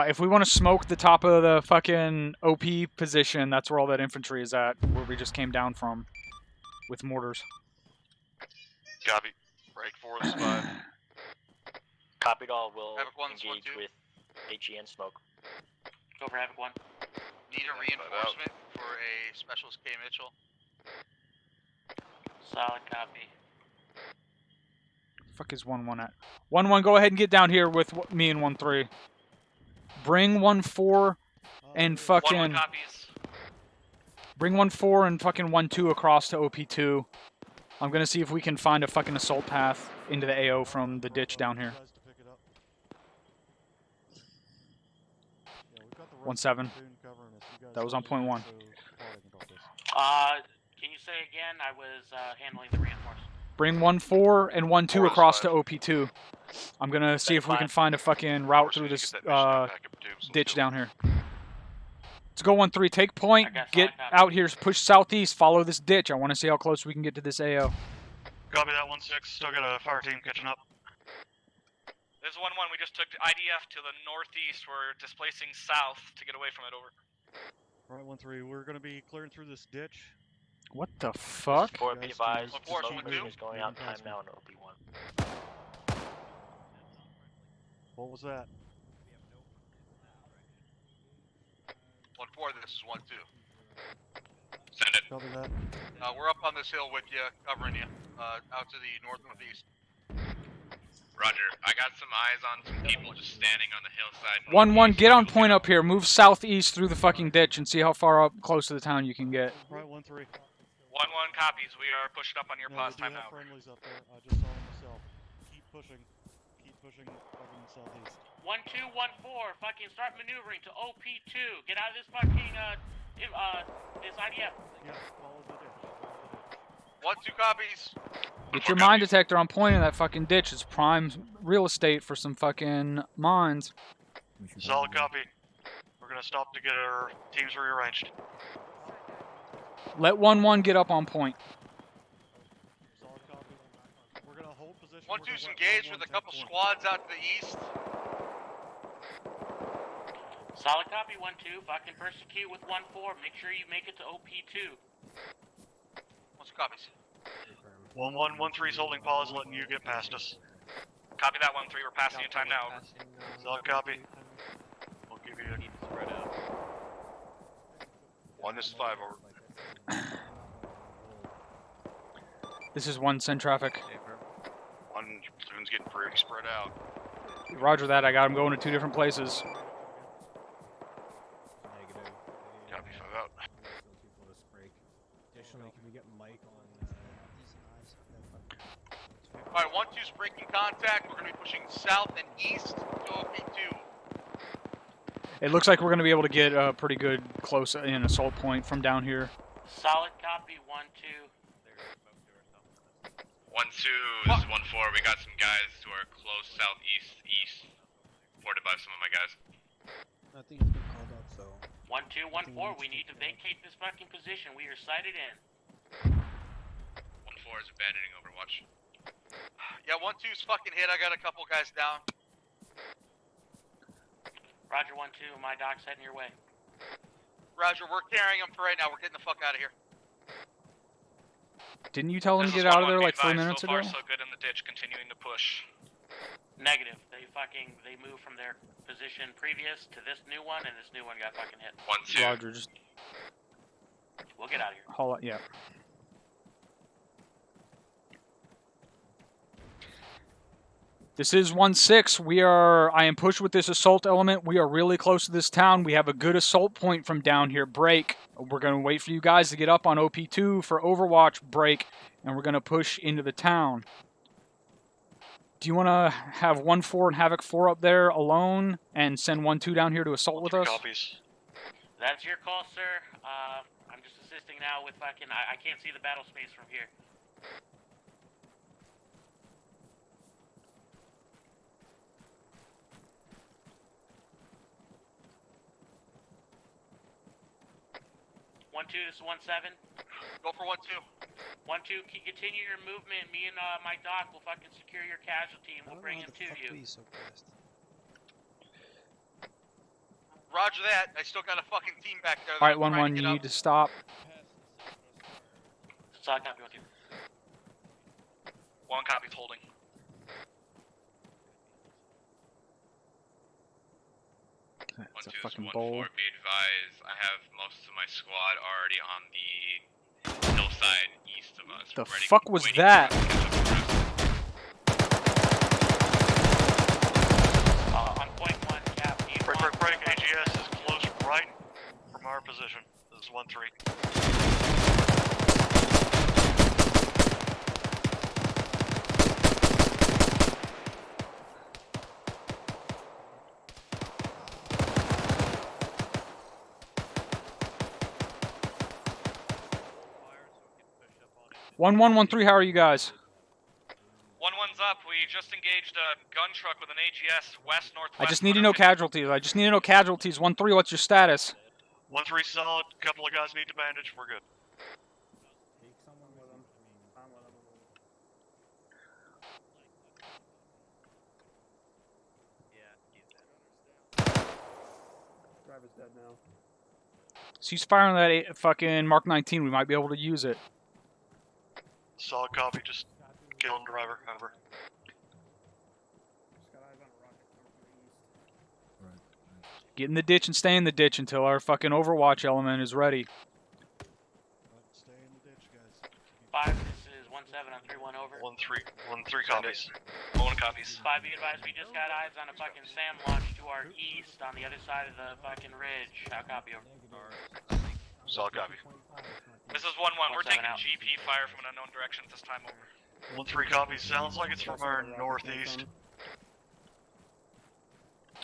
If we want to smoke the top of the fucking OP position, that's where all that infantry is at, where we just came down from with mortars. Copy. Break 4 is 5. Copied all. Will Havoc 1's engage 1-2. with HE and smoke. Go for Havoc 1. Need a reinforcement for a specialist K. Mitchell. Solid copy. Fuck is 1-1 at? 1-1, go ahead and get down here with me and 1-3. Bring 1-4 and fucking... 1-1 copies. Bring 1-4 and fucking 1-2 across to OP2. I'm gonna see if we can find a fucking assault path into the AO from the ditch down here. 1-7. That was on point 1. Can you say again? I was handling the reinforce. Bring 1-4 and 1-2 across to OP2. I'm gonna see if we can find a fucking route through this ditch down here. Let's go 1-3. Take point. Get out here. Push southeast. Follow this ditch. I want to see how close we can get to this AO. Copy that 1-6. Still got a fire team catching up. There's 1-1. We just took IDF to the northeast. We're displacing south to get away from it. Over. Alright, 1-3. We're going to be clearing through this ditch. What the fuck? Support be advised. 1-4, Smoke is going out time now in OP1. What was that? 1-4, this is 1-2. Send it. Copy that. We're up on this hill with you, covering you, out to the north-northeast. Roger. I got some eyes on some people just standing on the hillside. 1-1, get on point up here. Move southeast through the fucking ditch and see how far up close to the town you can get. Right, 1-3. 1-1 copies. We are pushing up on your No, pause we do time have now. friendlies up there. I just saw them myself. Keep pushing. Keep pushing fucking southeast. 1-2-1-4. Fucking start maneuvering to OP2. Get out of this fucking this IDF. Yeah, follow the ditch. 1-2 copies. Get your mine detector on point in that fucking ditch. It's prime real estate for some fucking mines. Solid copy. We're gonna stop to get our teams rearranged. Let 1-1 get up on point. Solid copy. We're gonna hold position. 1-2's engaged with a couple squads out to the east. Solid copy. 1-2. Fucking persecute with 1-4. Make sure you make it to OP2. 1-2 copies. 1-1, 1-3's holding pause, letting you get past us. Copy that 1-3. We're passing you time now. Over. Solid copy. We'll give you a spread out. 1 is 5 over. This is 1 send traffic. 1 platoon's getting pretty spread out. Roger that. I got him going to 2 different places. Copy 5 out. Additionally, can we get Mike on Alright, 1-2's breaking contact. We're going to be pushing south and east to OP2. It looks like we're going to be able to get a pretty good close in assault point from down here. Solid copy. 1-2. 1-2, this is 1-4. We got some guys who are close southeast, east, reported by some of my guys. I think it's been called out, so... 1-2-1-4, we need to vacate this fucking position. We are sighted in. 1-4 is abandoning Overwatch. Yeah, 1-2's fucking hit. I got a couple guys down. Roger, 1-2, my doc's heading your way. Roger, we're carrying them for right now. We're getting the fuck out of here. Didn't you tell them to This get is out of 1-1, there be like 3 advised, minutes so far, ago? so good in the ditch, continuing to push. Negative. They moved from their position previous to this new one, and this new one got fucking hit. 1-2. Roger, just We'll get out of here. haul it. Yeah. This is 1-6. I am pushed with this assault element. We are really close to this town. We have a good assault point from down here. Break. We're going to wait for you guys to get up on OP2 for Overwatch. Break. And we're going to push into the town. Do you want to have 1-4 and Havoc 4 up there alone and send 1-2 down here to assault with us? Copies. That's your call, sir. I'm just assisting now with fucking... I can't see the battle space from here. This is 1-7. Go for 1-2. 1-2, continue your movement. Me and my doc will fucking secure your casualty and we'll bring him to you. Roger that. I still got a fucking team back there. Alright, 1-1, you need to stop. Solid copy, 1-2. 1 copy's holding. It's a 1-2 is fucking 1-4. bowl. Be advised, I have most of my squad already on the hillside east of us. The ready, fuck was waiting that? for us to catch up with the rest. On point 1, Cap. Break. AGS is close right from our position. This is 1-3. One, 1-3, how are you guys? 1-1's up. We just engaged a gun truck with an AGS west-northwest. I just need to know casualties. 1-3, what's your status? 1-3 solid. Couple of guys need to bandage. We're good. Driver's dead now. Cease firing that fucking Mark 19. We might be able to use it. Solid copy. Just killing driver. Over. Get in the ditch and stay in the ditch until our fucking Overwatch element is ready. Stay in the ditch, guys. 5, this is 1-7 on 3-1 over. 1-3 copies. 1 copies. 5, be advised, we just got eyes on a fucking SAM launch to our east on the other side of the fucking ridge. How copy over? Solid copy. This is 1-1. We're 1-7 taking out. GP fire from an unknown direction this time over. 1-3 copies. Sounds like it's from our northeast.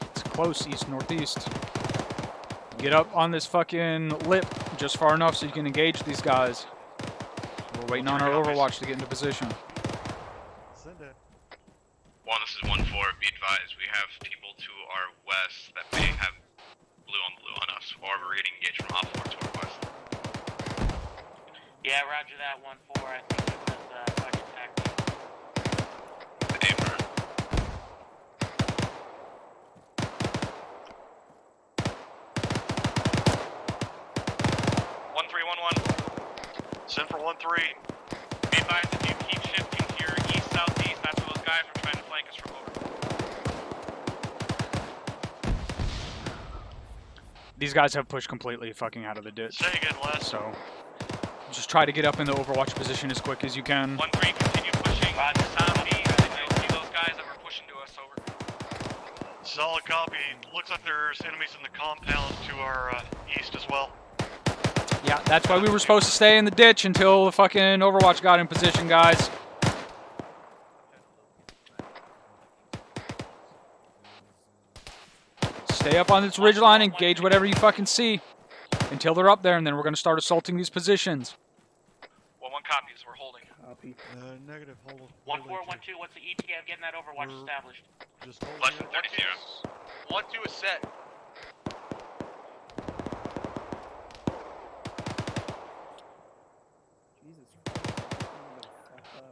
It's close, east-northeast. Get up on this fucking lip just far enough so you can engage these guys. We're waiting on our Overwatch to get into position. Send it. 1, this is 1-4. Be advised, we have people to our west that may have blue on us, or we're getting engaged from off 4 to our west. Yeah, roger that, 1-4. I think it was fucking tactic. Aim. 1-3-1-1. Send for 1-3. Be advised, if you keep shifting to your east-southeast, that's where those guys are trying to flank us from over. These guys have pushed completely fucking out of the ditch. Say again, Les. So, just try to get up in the Overwatch position as quick as you can. 1-3, continue pushing. Roger, Southeast, and you'll see those guys that were pushing to us over. Solid copy. Looks like there's enemies in the compound to our east as well. Yeah, that's why we were supposed to stay in the ditch until the fucking Overwatch got in position, guys. Stay up on this ridgeline, engage whatever you fucking see until they're up there, and then we're going to start assaulting these positions. 1-1 copies, we're holding. Copy. Negative. Hold. 1-4, 1-2, what's the ETA of getting that Overwatch established? Just hold. Less than 30-0. 1-2 is set.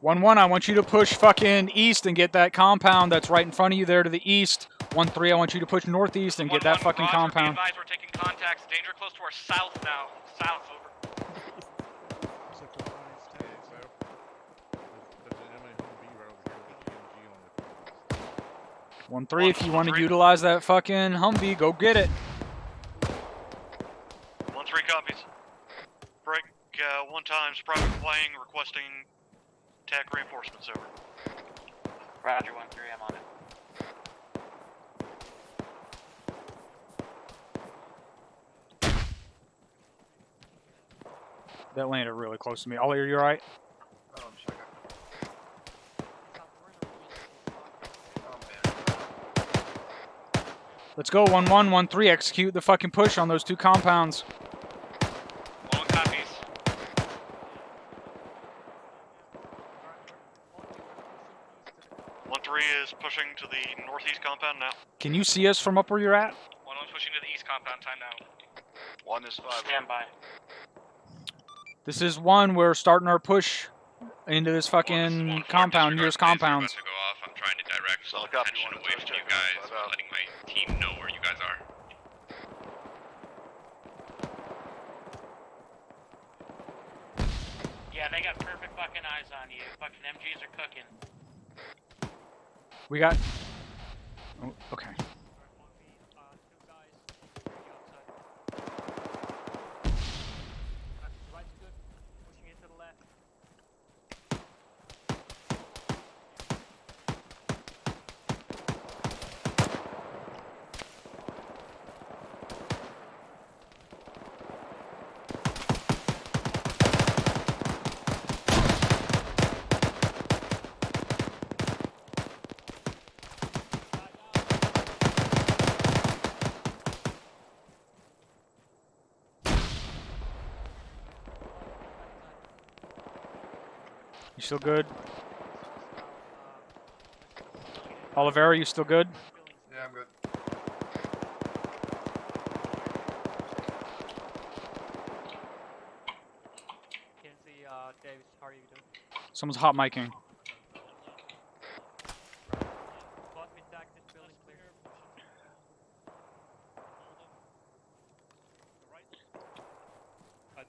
1-1, I want you to push fucking east and get that compound that's right in front of you there to the east. 1-3, I want you to push northeast and get that fucking Roger, compound. Be advised, we're taking contacts. Danger close to our south now. South, over. 1-3, if you want to utilize that fucking Humvee, go get it. 1-3 copies. Break 1 times, private flying, requesting TAC reinforcements, over. Roger, 1-3, I'm on it. That landed really close to me. Ollie, are you alright? Let's go, 1-1, 1-3, execute the fucking push on those 2 compounds. All copies. Is pushing to the northeast compound now. Can you see us from up where you're at? 1-1 pushing to the east compound, time now. 1 is 5. Stand by. This is 1, we're starting our push into this fucking compound, nearest compounds. To go off. I'm trying to direct attention away from you guys while letting my team know where you guys are. Yeah, they got perfect fucking eyes on you. Fucking MGs are cooking. We got... Oh, okay. You still good? Olivera, you still good? Yeah, I'm good. Kinsey, Davis, how are you doing? Someone's hot micing.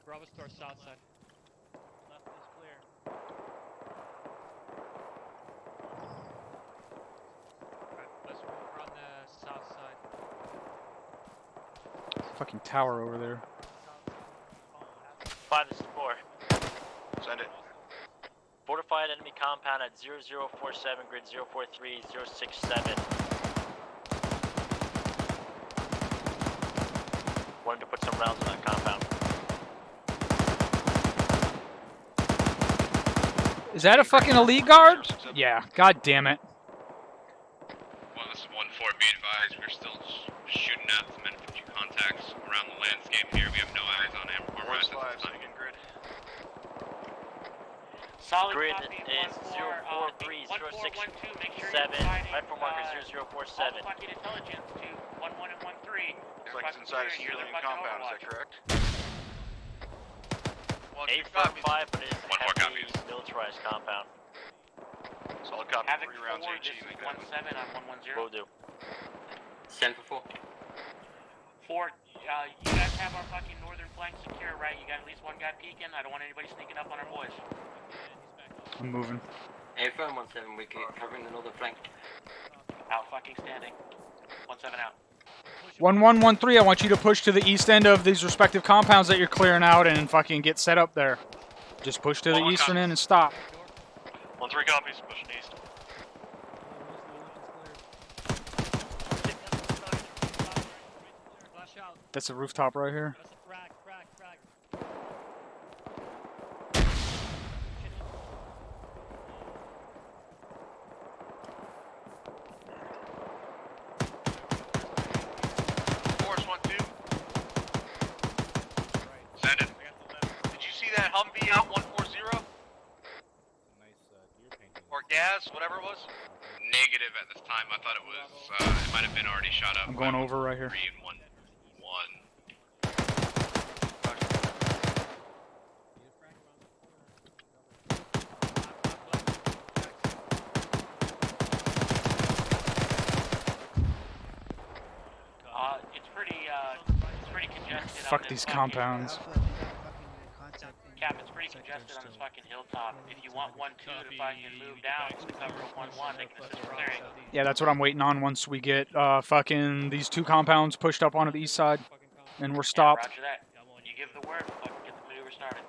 Bravo to our south side. Left is clear. Alright, let's move on the south side. Fucking tower over there. 5, this is 4. Send it. Fortified enemy compound at 0047, grid 043, 067. Wanted to put some rounds on that compound. Is that a fucking elite guard? Yeah, god damn it. Well, this is 1-4, be advised, we're still shooting at some infantry contacts around the landscape here. We have no eyes on ArmA at this time. Solid Grid copy, is 043-067, rifle marker 0047. All fucking intelligence to 1-1 and 1-3. Looks like it's inside a civilian compound, is that correct? 845, but it is a heavily militarized compound. Solid copy, Havoc 3 rounds 4, HE. this is 1-7 on 110. Will do. Send for 4, 4. you guys have our fucking northern flank secure, right? You got at least 1 guy peeking. I don't want anybody sneaking up on our boys. I'm moving. Affirm 1-7, we're covering the northern flank. Out fucking standing. 1-7 out. 1-1, 1-3, I want you to push to the east end of these respective compounds that you're clearing out and fucking get set up there. Just push to the eastern end and stop. 1-3 copies, pushing east. That's a rooftop right here. Send it. Did you see that Humvee out 140? Or gas, whatever it was? Negative at this time. I thought it was, it might have been already shot up. I'm going over right here. 3 and 1. It's pretty congested. Fuck on these this compounds. Cap, it's pretty congested on this fucking hilltop. If you want 1-2 to fucking move down to the cover of 1-1, they can assist with clearing. Yeah, that's what I'm waiting on once we get fucking these 2 compounds pushed up onto the east side. And we're stopped. Roger that. You give the word, we'll fucking get the maneuver started.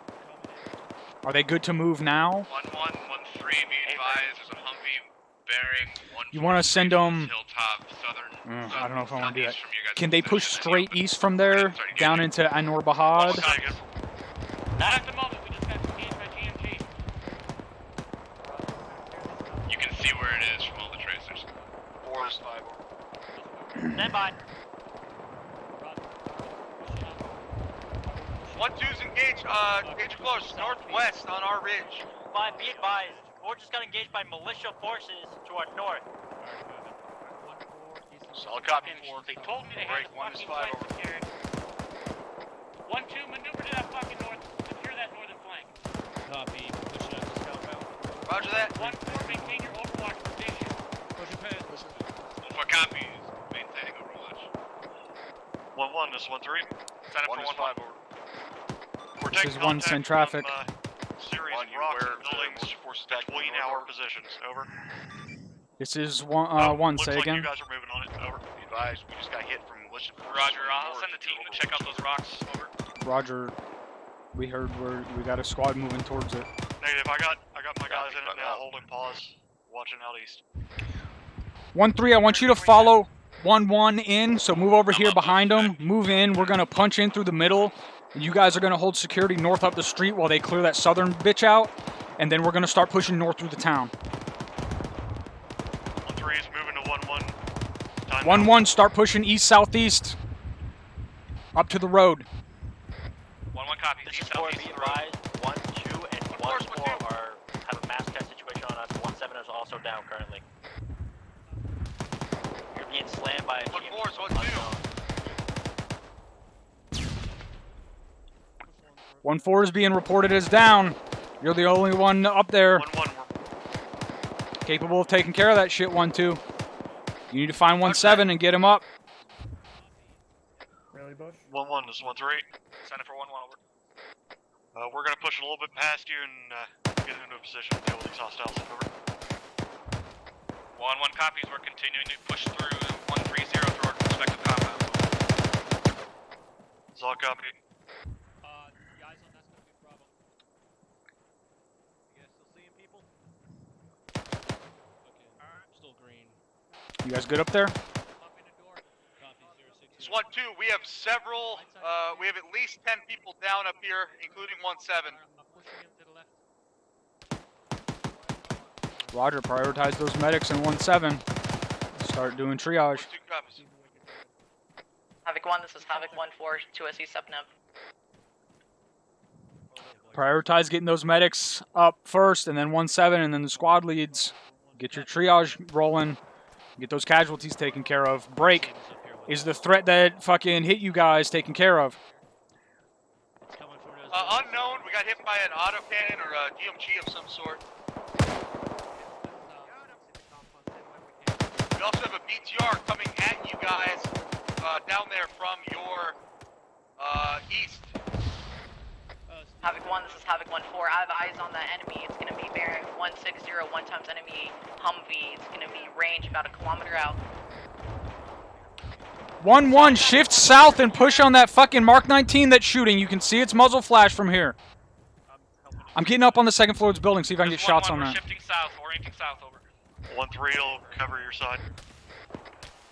Are they good to move now? 1-1, 1-3, be advised, there's a Humvee bearing 1-4. You want to send them... Hilltop, southern, I don't know if I want to do that. from you guys. Can they push straight east from there, down into Anor Bahad? Not at the moment, we just got engaged by GMG. You can see where it is from all the tracers. 4 is 5. Stand by. 1-2's engaged, engage close, northwest on our ridge. 5, be advised. 4 just got engaged by militia forces to our north. Solid copy. They told me they had the fucking flank secured. 1-2, maneuver to that fucking north. Secure that northern flank. Copy. Pushing out this compound. Roger that. 1-4, maintain your overwatch position. Pushing past. 1-4 copies, maintaining overwatch. 1-1, this is 1-3. Sign up for 1-5 over. We're This taking is 1 send traffic. Serious rocks and buildings between our positions. Over. This is 1, say Looks again. like you guys are moving on it. Over. Be advised, we just got hit from militia forces. Roger, I'll send a team to check out those rocks. Over. Roger. We heard we got a squad moving towards it. Negative, I got my guys in it now, holding pause, watching out east. 1-3, I want you to follow 1-1 in, so move over here behind them. Move in. We're going to punch in through the middle. And you guys are going to hold security north up the street while they clear that southern bitch out. And then we're going to start pushing north through the town. 1-3 is moving to 1-1. 1-1, start pushing east-southeast. Up to the road. 1-1 copy. This is 4, be advised. 1-2 and 1-4 have a mass test situation on us. 1-7 is also down currently. You're being slammed by a 1-4 is 1-2. 1-4 is being reported as down. You're the only one up there. 1-1, capable of taking care of that shit. 1-2. You need to find 1-7 and get him up. 1-1, this is 1-3. Sign up for 1-1 over. We're gonna push a little bit past you and get into a position to deal with these hostiles. Over. 1-1 copies. We're continuing to push through 130 through our respective compounds. Solid copy. Guys on that's gonna be a problem. You guys still seeing people? Okay. Still green. You guys good up there? It's 1-2. We have several. We have at least 10 people down up here, including 1-7. Roger, prioritize those medics in 1-7. Start doing triage. 2 copies. Havoc 1, this is Havoc 1-4, 2SE Sepnep. Prioritize getting those medics up first, and then 1-7, and then the squad leads. Get your triage rolling. Get those casualties taken care of. Break. Is the threat that fucking hit you guys taken care of? Unknown. We got hit by an autocannon or a DMG of some sort. We also have a BTR coming at you guys down there from your east. Havoc 1, this is Havoc 1-4. I have eyes on that enemy. It's going to be bearing 160, 1 times enemy Humvee. It's going to be range about a kilometer out. 1-1, shift south and push on that fucking Mark 19 that's shooting. You can see its muzzle flash from here. I'm getting up on the second floor of this building, see if I can get shots on that. Shifting south, orienting south, over. 1-3 will cover your side.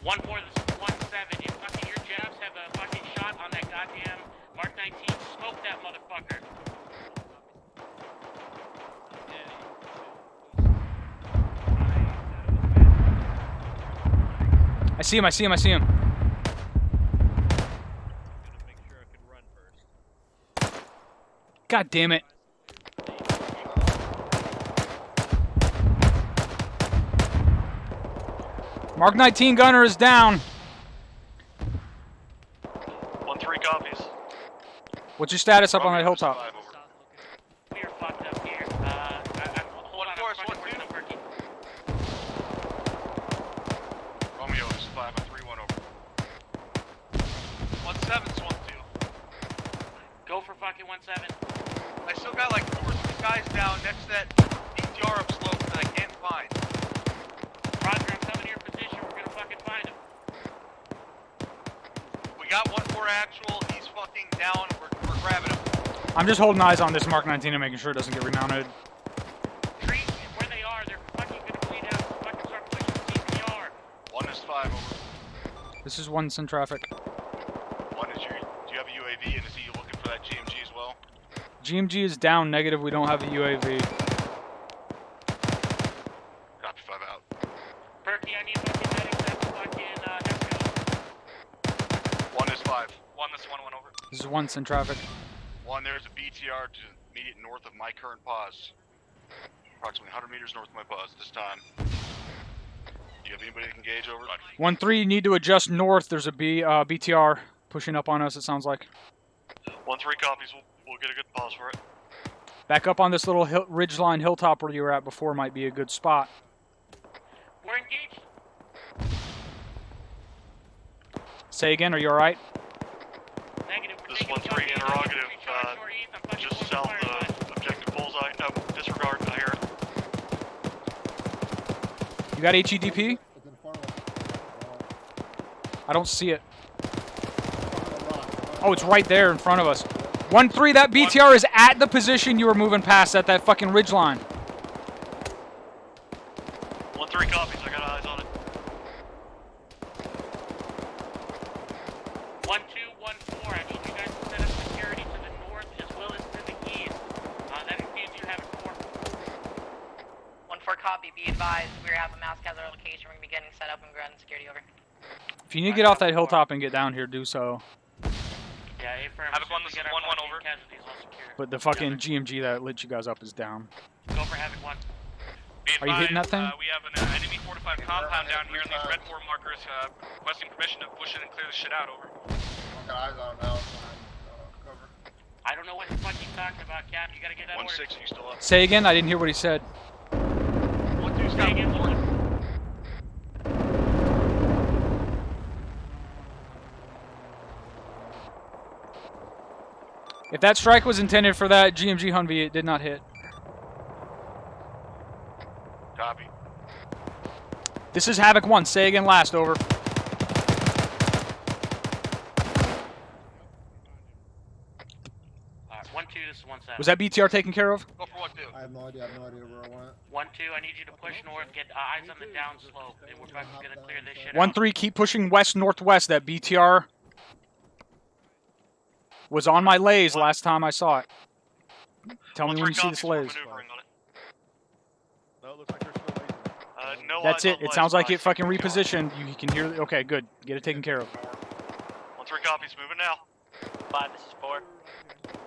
1-4, this is 1-7. If fucking your jabs have a fucking shot on that goddamn Mark 19, smoke that motherfucker. I see him, I see him, I see him. God damn it. Mark 19 gunner is down. 1-3 copies. What's your status up on that hilltop? We are fucked up here. Hold on, I'm fucking working on Perky. Romeo is 5 on 3-1 over. 1-7. I still got like 4 or 3 guys down next to that DTR upslope that I can't find. Roger, I'm coming to your position. We're gonna fucking find him. We got 1-4 actual. He's fucking down. We're grabbing him. I'm just holding eyes on this Mark 19 and making sure it doesn't get remounted. Treat where they are. They're fucking gonna bleed out. Fucking start pushing CPR. 1 is 5 over. This is 1 in traffic. 1 is your. Do you have a UAV, and is he looking for that GMG as well? GMG is down, negative. We don't have a UAV. Copy 5 out. Perky, I need fucking medics at the fucking airfield. 1 is 5. 1, this 1 over. This is 1 in traffic. 1, there's a BTR to immediate north of my current pause. Approximately 100 meters north of my pause at this time. Do you have anybody that can engage over? 1-3, you need to adjust north. There's a BTR pushing up on us, it sounds like. 1-3 copies. We'll get a good pause for it. Back up on this little ridgeline hilltop where you were at before might be a good spot. We're engaged. Say again, are you alright? Negative. This 1-3 interrogative. Just south of objective bullseye. No, disregard. I hear it. You got HEDP? I don't see it. Oh, it's right there in front of us. 1-3, that BTR is at the position you were moving past at that fucking ridge line. 1-3 copies. I got eyes on it. 1-2-1-4. I need you guys to set up security to the north as well as to the east. That includes you having 4. 1-4 copy, be advised. We have a mass gather location. We're going to be getting set up and grounding security over. If you need to get off that hilltop and get down here, do so. Yeah, A-firm. Havoc 1, this is 1-1 over. Casualties all secure. But the fucking GMG that lit you guys up is down. Go for Havoc 1. Are you hitting that thing? We have an enemy fortified compound down here, and these red 4 markers requesting permission to push in and clear the shit out. Over. Got eyes on him now. Cover. I don't know what the fuck he's talking about, Cap. You gotta get that 1-6, order. you still up? Say again, I didn't hear what he said. 1-2's got 1. If that strike was intended for that GMG Humvee, it did not hit. Copy. This is Havoc 1. Say again last, over. 1-2, this is 1-7. Was that BTR taken care of? Go for 1-2. I have no idea where I went. 1-2, I need you to push north, get eyes on the downslope, and we're fucking gonna clear this shit 1-3, keep pushing west-northwest. That BTR was on my lays last time I saw it. Tell me when you see this lays. No, it looks like they're still waiting. No That's eyes it. on It sounds like it fucking BTR. repositioned. You can hear. Okay, good. Get it taken care of. 1-3 copies. Moving now. 5, this is 4.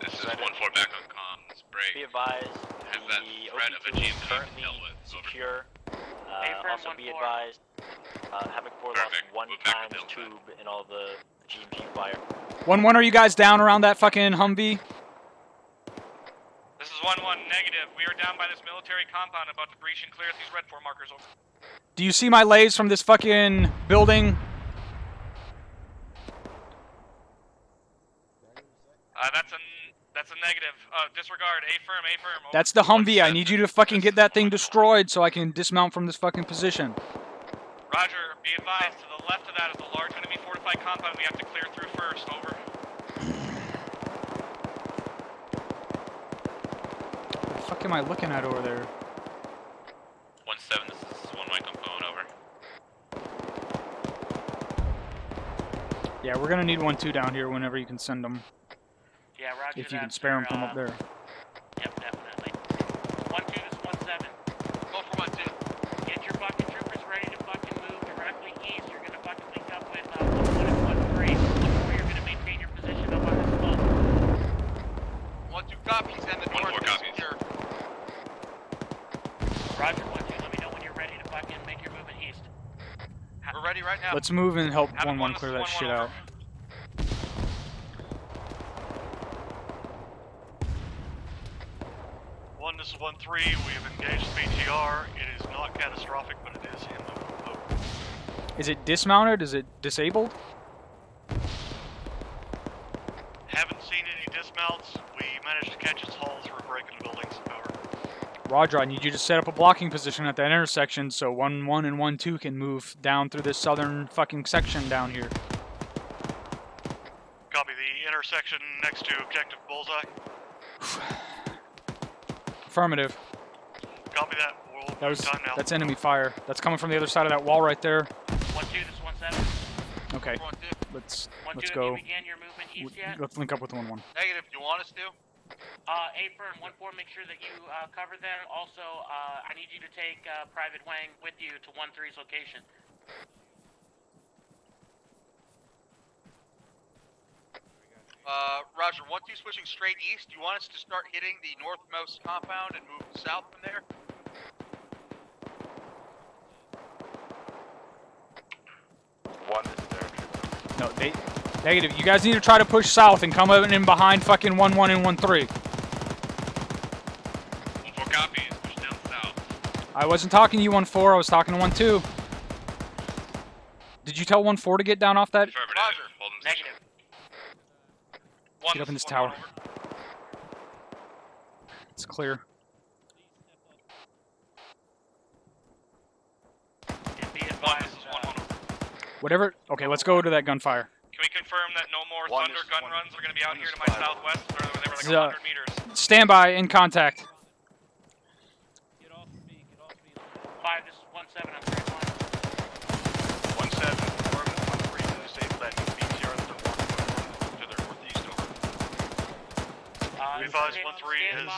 This is 1-4 back on comms. Break. Be advised, Has that the threat of a OP2 is GMG currently dealt with? secure. Affirm Also be 1-4. advised, Havoc 4 lost Perfect. 1 Move back times to Delta. tube in all the GMG fire. 1-1, are you guys down around that fucking Humvee? This is 1-1 negative. We are down by this military compound about to breach and clear these red 4 markers. Over. Do you see my lays from this fucking building? That's a negative. Disregard. A-firm. Over. That's the Humvee. I need you to fucking get that thing destroyed so I can dismount from this fucking position. Roger. Be advised. To the left of that is a large enemy fortified compound we have to clear through first. Over. What the fuck am I looking at over there? 1-7, this is 1 Mike on phone, over. Yeah, we're gonna need 1-2 down here whenever you can send them. Yeah, roger If you can that, spare them sir. from up there. Yep, definitely. 1-2, this is 1-7. Go for 1-2. Get your fucking troopers ready to fucking move directly east. You're gonna fucking link up with 1-1 and 1-3. 1-4, you're gonna maintain your position up on this slope. 1-2 copies and the 1-4 north is copies. secure. Roger, 1-2, let me know when you're ready to fucking make your movement east. We're ready right now. Let's move and help Havoc 1-1 this clear is that 1-1 shit over. out. This is 1-3. We have engaged BTR. It is not catastrophic, but it is in the boat. Is it dismounted? Is it disabled? Haven't seen any dismounts. We managed to catch its hull through a break in the buildings. Over. Roger, I need you to set up a blocking position at that intersection so 1-1 and 1-2 can move down through this southern fucking section down here. Copy the intersection next to objective bullseye. Affirmative. Copy that. We'll That was, time now. that's enemy fire. That's coming from the other side of that wall right there. 1-2, this is 1-7. Okay, let's 1-2, go. have you began your movement east yet? Let's link up with 1-1. Negative. Do you want us to? A firm, 1-4, make sure that you cover them. Also, I need you to take Private Wang with you to 1-3's location. Roger. 1-2 switching straight east. Do you want us to start hitting the northmost compound and move south from there? No, they... Negative. You guys need to try to push south and come in behind fucking 1-1 and 1-3. 1-4 copies. Push down south. I wasn't talking to you 1-4. I was talking to 1-2. Did you tell 1-4 to get down off that? Affirmative. Hold him Negative. Get up in this tower. It's clear. Be advised. Whatever. Okay, let's go to that gunfire. Can we confirm that no more Thunder gun runs are going to be out here to my southwest? Or they were like 100 meters? Stand by, in contact. 5, this is 1-7 on 3 line. 1-7, confirm that 1-3 to disable that BTR to their northeast. Over. We advise 1-3 is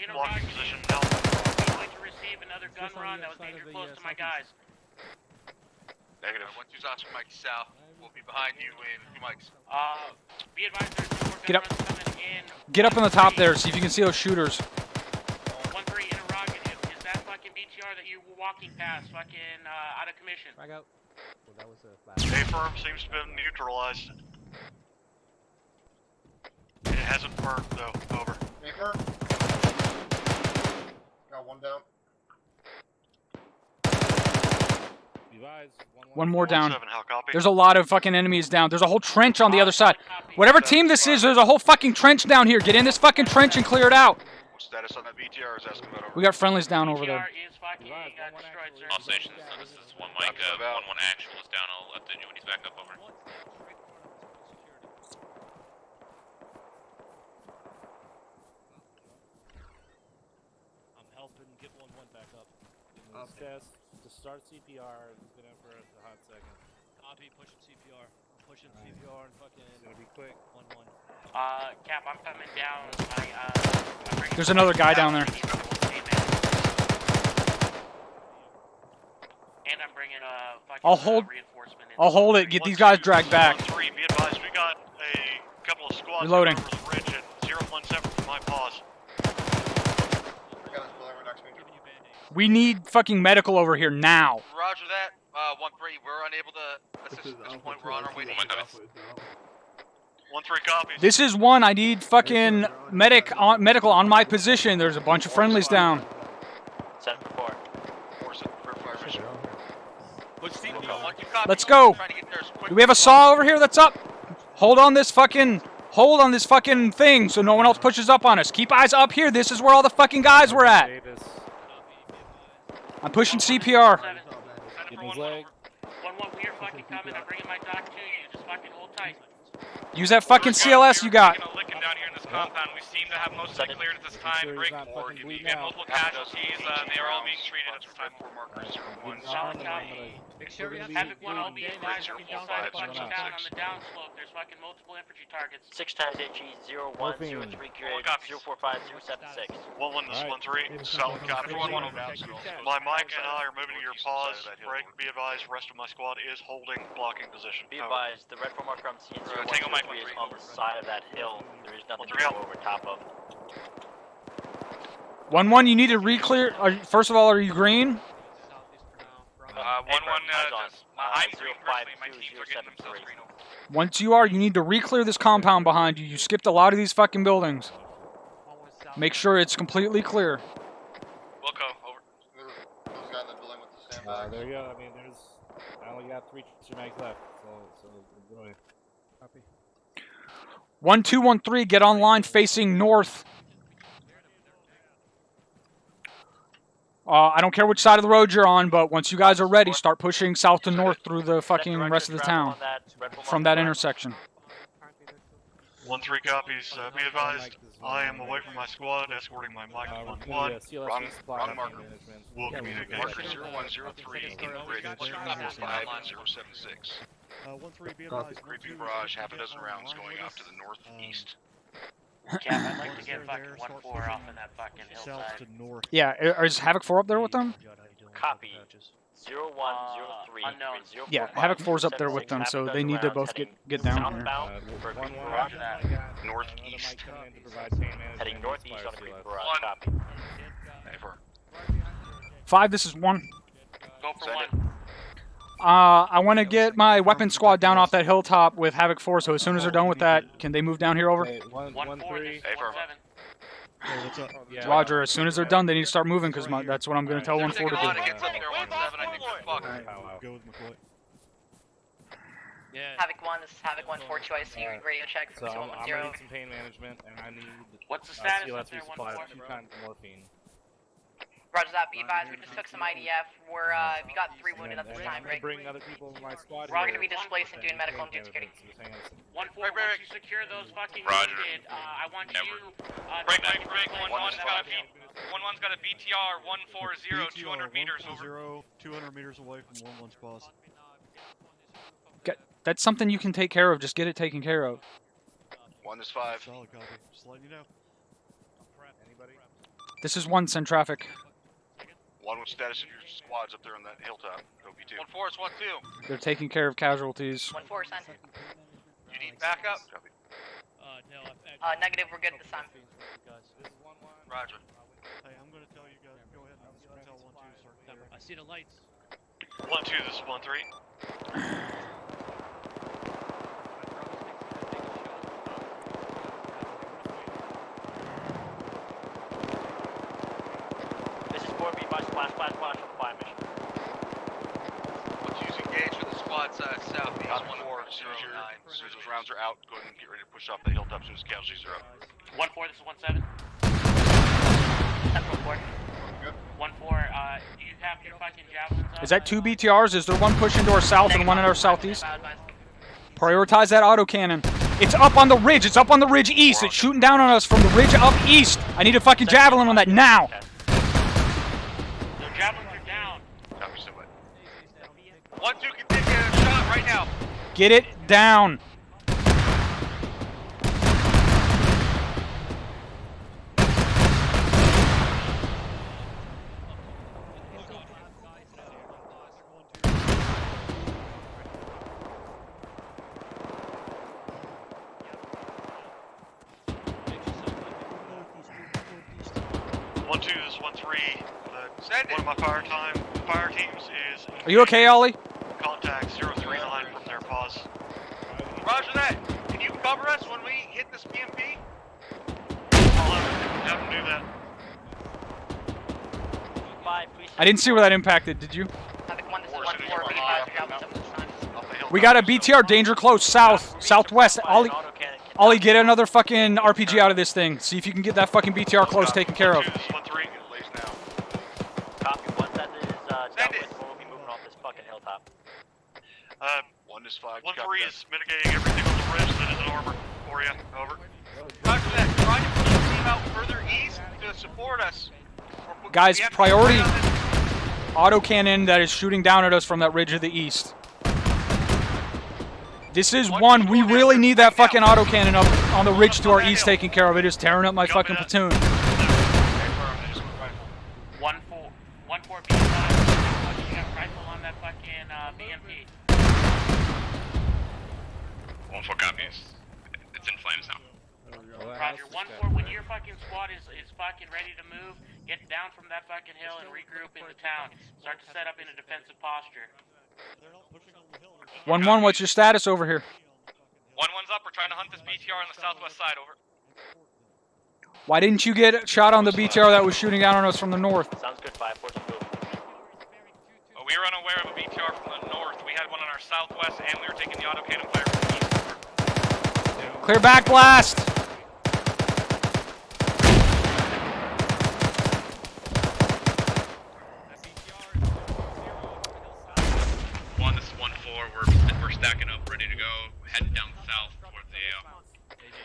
in a blocking position now. I'm going to receive another gun run that was danger close to my guys. Negative. 1-2's Oscar Mike south. We'll be behind you in 2 mics. Be advised there's 2 more Get gun up. runs coming in. Get up on the top there, see if you can see those shooters. 1-3 interrogative. Is that fucking BTR that you were walking past fucking out of commission? Frag out. Well, that was a A-firm seems to have been neutralized. It hasn't burned though. Over. Paper. Got one down. One more down. 1-7, how copy? There's a lot of fucking enemies down. There's a whole trench on the other side. Whatever team this is, there's a whole fucking trench down here. Get in this fucking trench and clear it out. What's status on that BTR? Is asking about over. We got friendlies down over there. Is fucking destroyed, sir. All stations, this is 1 mic. 1-1 actual is down. I'll let the Hoodies back up. Over. I'm helping get 1-1 back up. Test to start CPR. It's gonna for a hot second. Copy, pushing CPR. I'm pushing CPR and fucking. It's gonna be quick. 1-1. Cap, I'm coming down. I'm bringing There's another guy down there. And I'm bringing fucking I'll hold. reinforcement in. I'll hold it. Get these guys dragged back. 1-3, be advised, we got a couple of squads Reloading. over the ridge at 017 from my pause. We need fucking medical over here now. Roger that. 1-3, we're unable to assist at this point. We're on our way to you. 1-3 copies. This is 1. I need fucking medical on my position. There's a bunch of friendlies down. Send report. Let's go. Do we have a saw over here that's up? Hold on this fucking thing so no one else pushes up on us. Keep eyes up here. This is where all the fucking guys were at. I'm pushing CPR. Get his leg. 1-1, we are fucking coming. I'm bringing my doc to you. Just fucking hold tight. Use that fucking CLS you got. Looking down here in this compound, we seem to have most of it cleared at this time. Break forward. We have multiple casualties. They are all being treated at this time. Solid copy. Havoc 1, I'll be advised. We're inside fucking town on the downslope. There's fucking multiple infantry targets. 6 times HE 0103 grid 045076. 1-1, this is 1-3. Solid copy. My mic and I are moving to your pause. Break, be advised, rest of my squad is holding blocking position. Be advised, the red form marker I'm seeing 0123 is on the side of that hill. There is nothing to go over top of. 1-1, you need to re-clear. First of all, are you green? 1-1, I'm green personally. My teams are getting themselves green over. Once you are, you need to re-clear this compound behind you. You skipped a lot of these fucking buildings. Make sure it's completely clear. Wilco, over. Those guys in the building with the sandbags. There you go. I mean, I only got 3 mags left, so enjoy. Copy. 1213, get online facing north. I don't care which side of the road you're on, but once you guys are ready, start pushing south to north through the fucking rest of the town from that intersection. 1-3 copies. Be advised, I am away from my squad, escorting my mic to 1-1. Wrong marker. We'll communicate. Marker 0103 in bridge 5076. 1-3, be advised. Creeping barrage, half a dozen rounds going off to the northeast. Cap, I'd like to get fucking 1-4 off in that fucking hillside. South to north. Yeah, is Havoc 4 up there with them? Copy. 0103. Unknown. Yeah, Havoc 4's up there with them, so they need to both get down here. Roger that. Northeast. Heading northeast on a creeping barrage. Copy. 5, this is 1. Go for Send 1. I want to get my weapon squad down off that hilltop with Havoc 4, so as soon as they're done with that, can they move down here over? 1-4. What's up? Roger, as soon as they're done, they need to start moving, because that's what I'm going to tell 1-4 to do. Go with McCoy. Yeah. Havoc 1, this is Havoc 1-4 choice. You radio check So for I'm gonna 010. need some pain management, and I need What's the status CLS up there, supplies 1-4? 2 kinds of morphine. Roger that, be advised, we just took some IDF. We got 3 wounded at this time, I'm gonna right? bring other people in my squad. We're all gonna be displaced and doing medical and doing security. 1-4, once you secure those fucking Roger. wounded, I want you Break. 1-1's got a BTR 140, 200 meters over. 200 meters away from 1-1's pause. That's something you can take care of. Just get it taken care of. 1 is 5. Solid copy. Just letting you know. Anybody? This is 1, send traffic. 1 with status of your squads up there on that hilltop. OP2. 1-4 is 1-2. They're taking care of casualties. 1-4, send. You need backup? Copy. No, Negative, we're good this time. Roger. Hey, I'm gonna tell you guys. Go ahead and tell 1-2 start clear. I see the lights. 1-2, this is 1-3. This is 4B by splash on fire mission. Let's use engage with the squad side southeast 1-4, as soon as those rounds are out, go ahead and get ready to push off the hilltop as soon as casualties are up. 1-4, this is 1-7. Central 4. 1-4, do you have your fucking javelins up? Is that 2 BTRs? Is there one pushing to our south and one in our southeast? Prioritize that autocannon. It's up on the ridge. It's up on the ridge east. It's shooting down on us from the ridge up east. I need a fucking javelin on that now. The javelins are down. Copy, so what? 1-2 can take a shot right now. Get it down. This is 1-3. One of my fire teams is. Are you okay, Ollie? Contact 039 from their pause. Roger that. Can you cover us when we hit this PMP? I'll have them do that. 5, I didn't see where that impacted. Did you? Havoc 1, this is 1-4, be advised, your javelins up this time. We got a BTR danger close south, southwest. Ollie, get another fucking RPG out of this thing. See if you can get that fucking BTR close taken care of. 1-3. Copy. Once that is dealt with, we'll be moving off this fucking hilltop. 1 is 5. 1-3 is mitigating everything on the ridge that is an armor for you. Over. Roger that. Try to push the team out further east to support us. Guys, priority autocannon that is shooting down at us from that ridge to the east. This is 1. We really need that fucking autocannon up on the ridge to our east taken care of. It is tearing up my fucking platoon. 1-4, be advised. You got rifle on that fucking BMP. 1-4 copies. It's in flames now. Roger. 1-4, when your fucking squad is fucking ready to move, get down from that fucking hill and regroup into town. Start to set up in a defensive posture. 1-1, what's your status over here? 1-1's up. We're trying to hunt this BTR on the southwest side. Over. Why didn't you get shot on the BTR that was shooting down on us from the north? Sounds good, 5-4. We were unaware of a BTR from the north. We had one on our southwest, and we were taking the autocannon fire from the east. Clear back blast! head down south towards the AO.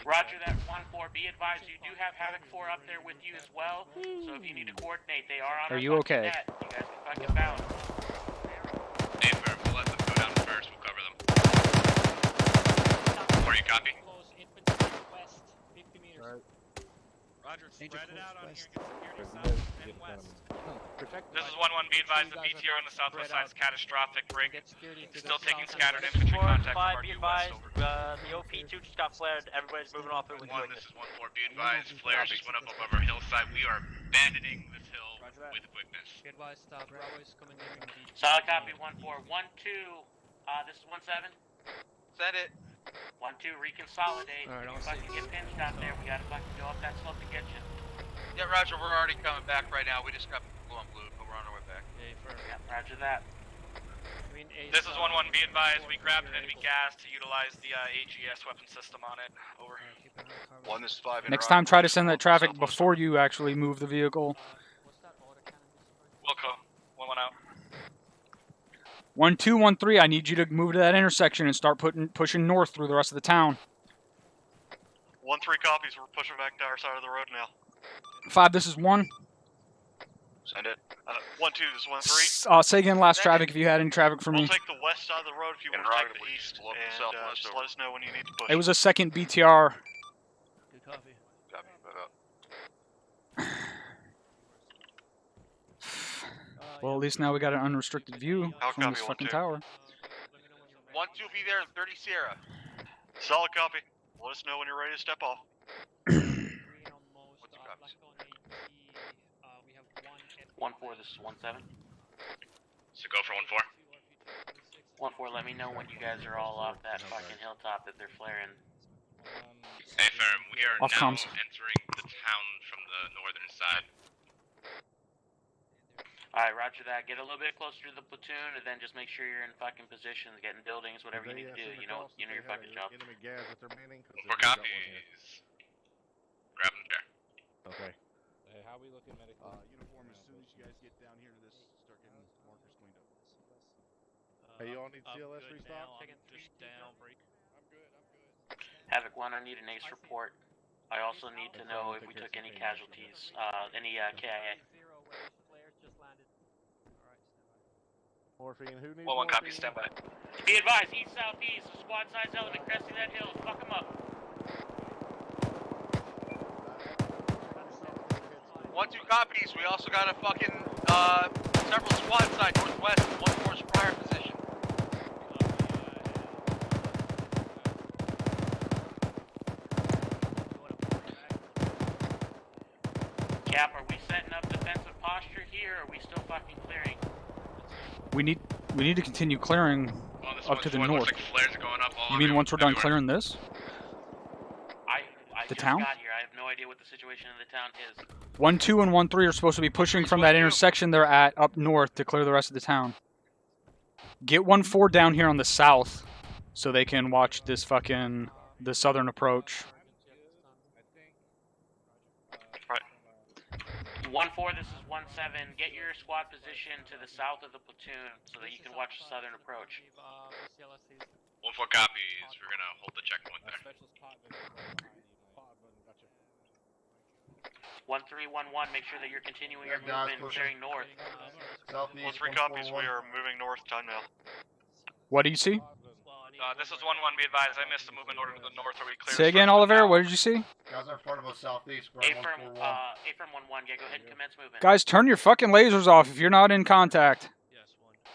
Roger that, 1-4. Be advised, you do have Havoc 4 up there with you as well. So if you need to coordinate, they are on Are our you fucking okay? net. You guys can fucking bounce. Hey, firm, we'll let them go down first. We'll cover them. Or you copy? Close infantry west, 50 meters. Roger, spread it out on here. Get security West. south and west. This is 1-1. Be advised, the BTR on the southwest side is catastrophic. Break. Get security to Still the taking south and scattered west. infantry 4 contact from 5, our be due west. advised, Over. the OP2 just got flared. Everybody's moving off it with 1, this is 1-4. Be advised, flares just went up above our hillside. We are abandoning this hill with quickness. Be advised, Bravo is coming near the beach. Solid copy, 1-4. 1-2, this is 1-7. Send it. 1-2, reconsolidate. Alright, You I'll fucking see. get pinched out there. We gotta fucking go up that slope to get you. Yeah, Roger, we're already coming back right now. We just got blue on blue, but we're on our way back. Yeah, firm. Yeah, roger that. I mean, This is 1-1. Be advised, we grabbed an enemy gas to utilize the AGS weapon system on it. Over. 1, this is 5. Next time, try to send that traffic before you actually move the vehicle. What's that autocannon destroyed? Wilco. 1-1 out. 1-2, 1-3. I need you to move to that intersection and start pushing north through the rest of the town. 1-3 copies. We're pushing back to our side of the road now. 5, this is 1. Send it. 1-2, this is 1-3. Say again last traffic if you had any traffic for We'll me. take the west side of the road if you want to take the east, Blow up the and southwest just over. let us know when you need to push. It was a second BTR. Good copy. Copy. Move out. Well, at least now we got an unrestricted view How from copy, this fucking 1-2? tower. 1-2, be there in 30 Sierra. Solid copy. Let us know when you're ready to step off. What's your copies? 1-4, this is 1-7. So go for 1-4. 1-4, let me know when you guys are all off that fucking hilltop that they're flaring. Hey, firm, we are Off now comms. entering the town from the northern side. Alright, roger that. Get a little bit closer to the platoon, and then just make sure you're in fucking positions, getting buildings, whatever you need to do. You know your fucking job. 4 copies. Grab them there. Okay. Hey, how we looking medically? Uniform, as soon as you guys get down here to this, start getting markers cleaned up. Hey, you all need CLS restock? Just down, break. Havoc 1, I need an ace report. I also need to know if we took any casualties, any KIA. Morphine, who needs 1-1 copy. morphine? Stand by. Be advised, east-southeast, the squad size element cresting that hill. Fuck them up. 1-2 copies. We also got a fucking several squad side northwest. 1-4's prior position. Cap, are we setting up defensive posture here, or are we still fucking clearing? We need to continue clearing Oh, this up to the 1-4 north. looks like flares are going up all You mean once we're done everywhere. clearing this? I The just town? got here. I have no idea what the situation in the town is. 1-2 and 1-3 are supposed to be pushing from that intersection they're at up north to clear the rest of the town. Get 1-4 down here on the south so they can watch this fucking the southern approach. 1-4, this is 1-7. Get your squad position to the south of the platoon so that you can watch the southern approach. 1-4 copies. We're gonna hold the checkpoint there. 1-3, 1-1. Make sure that you're continuing your Yeah, guys, movement, pushing. clearing north. Southeast. 1-3 copies. We are moving north. Time now. What do you see? This is 1-1. Be advised, I missed the movement order to the north. Are we clear? Say again, Oliver. What did you see? Guys are part of us southeast. We're A at firm 1-1. Yeah, go ahead and commence movement. Guys, turn your fucking lasers off if you're not in contact.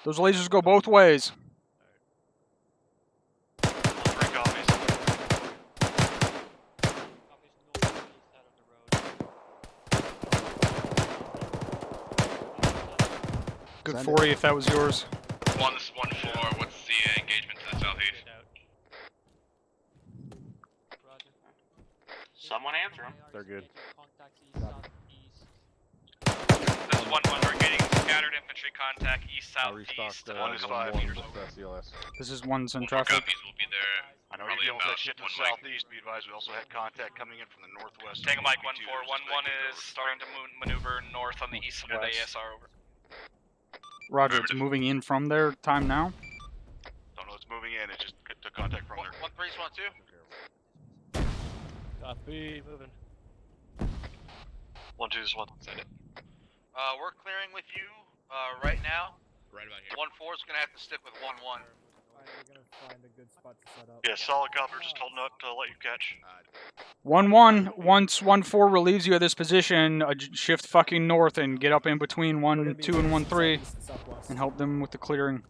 Those lasers go both ways. 3 copies. Good 40 if that was yours. 1, this is 1-4. What's the engagement to the southeast? Someone answer him. They're good. This is 1-1. We're getting scattered infantry contact east-southeast. 1-5 meters. CLS. This is 1's in 1-4 traffic. copies. We'll be there. I know Probably you're dealing with about that shit to the 1 mic. southeast. Be advised, we also had contact coming in from the northwest. Tango Mike on 1-4. B2, 1-1 is starting to maneuver north on the east side of the ASR. Over. Roger, it's moving in from their time now. Don't know it's moving in. It just took contact from there. 1-3 this one too. Copy, moving. 1-2, this one. Send it. We're clearing with you right now. Right about here. 1-4 is gonna have to stick with 1-1. We're gonna find a good spot to set up. Yeah, solid copy. We're just holding up to let you catch. 1-1. Once 1-4 relieves you of this position, shift fucking north and get up in between 1-2 and 1-3 and help them with the clearing.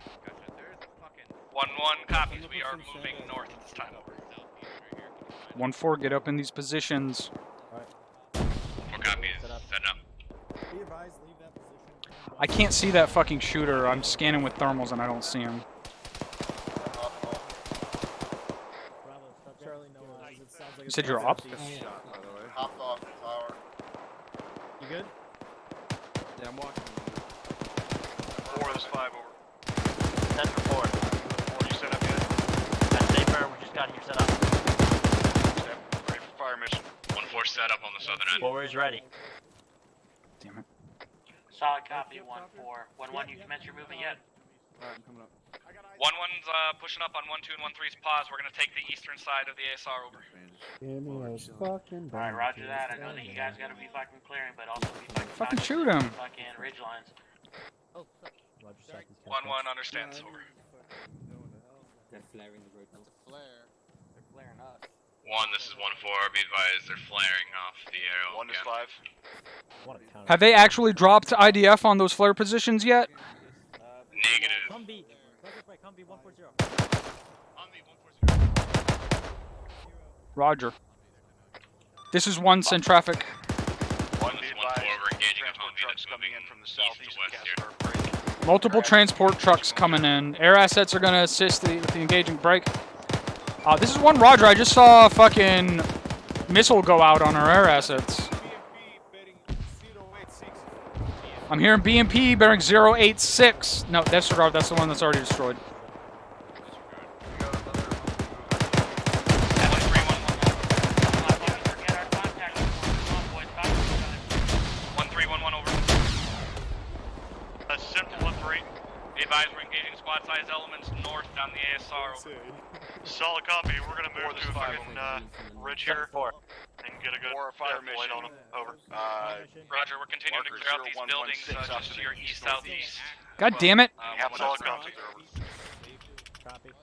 1-1 copies. We are moving north this time. 1-4, get up in these positions. 4 copies. Setting up. Be advised, leave that position. I can't see that fucking shooter. I'm scanning with thermals and I don't see him. Charlie, no eyes. It sounds like You said you're up? Shot, by the way. Hopped off the tower. You good? Yeah, I'm walking. 4, this 5 over. That's for 4. 4, you set up yet? That's safer. We just got here set up. Step. Ready for fire mission. 1-4 set up on the southern end. Forward is ready. Damn it. Solid copy, 1-4. 1-1, you commence your movement yet? Alright, I'm coming up. 1-1's pushing up on 1-2 and 1-3's pause. We're gonna take the eastern side of the ASR over. Give me those fucking Alright, roger that. I know that you guys gotta be fucking clearing, but also be Fucking shoot him. fucking ridge lines. Oh, Roger, second. 1-1 understands. Over. They're flaring the road. Flare. They're flaring us. 1, this is 1-4. Be advised, they're flaring off the aerial. 1 is again. 5. Have they actually dropped IDF on those flare positions yet? Negative. Humvee. Humvee 140. Roger. This is 1, send traffic. 1 be advised. We're engaging a Transport Humvee trucks that's coming moving in from the east to southeast west of here. Casper Break. Multiple transport trucks coming in. Air assets are going to assist with the engaging break. This is 1, Roger. I just saw a fucking missile go out on our air assets. I'm hearing BMP bearing 086. No, disregard. That's the one that's already destroyed. Advise we're engaging squad size elements north down the ASR. Over. Solid copy. We're gonna move to a fucking ridge here 4. and get a good 4 fire point mission. on them. Over. Roger, we're continuing to Marker clear out these 0116 buildings just to your southeast. east southeast. God damn it. Solid copy. Copy.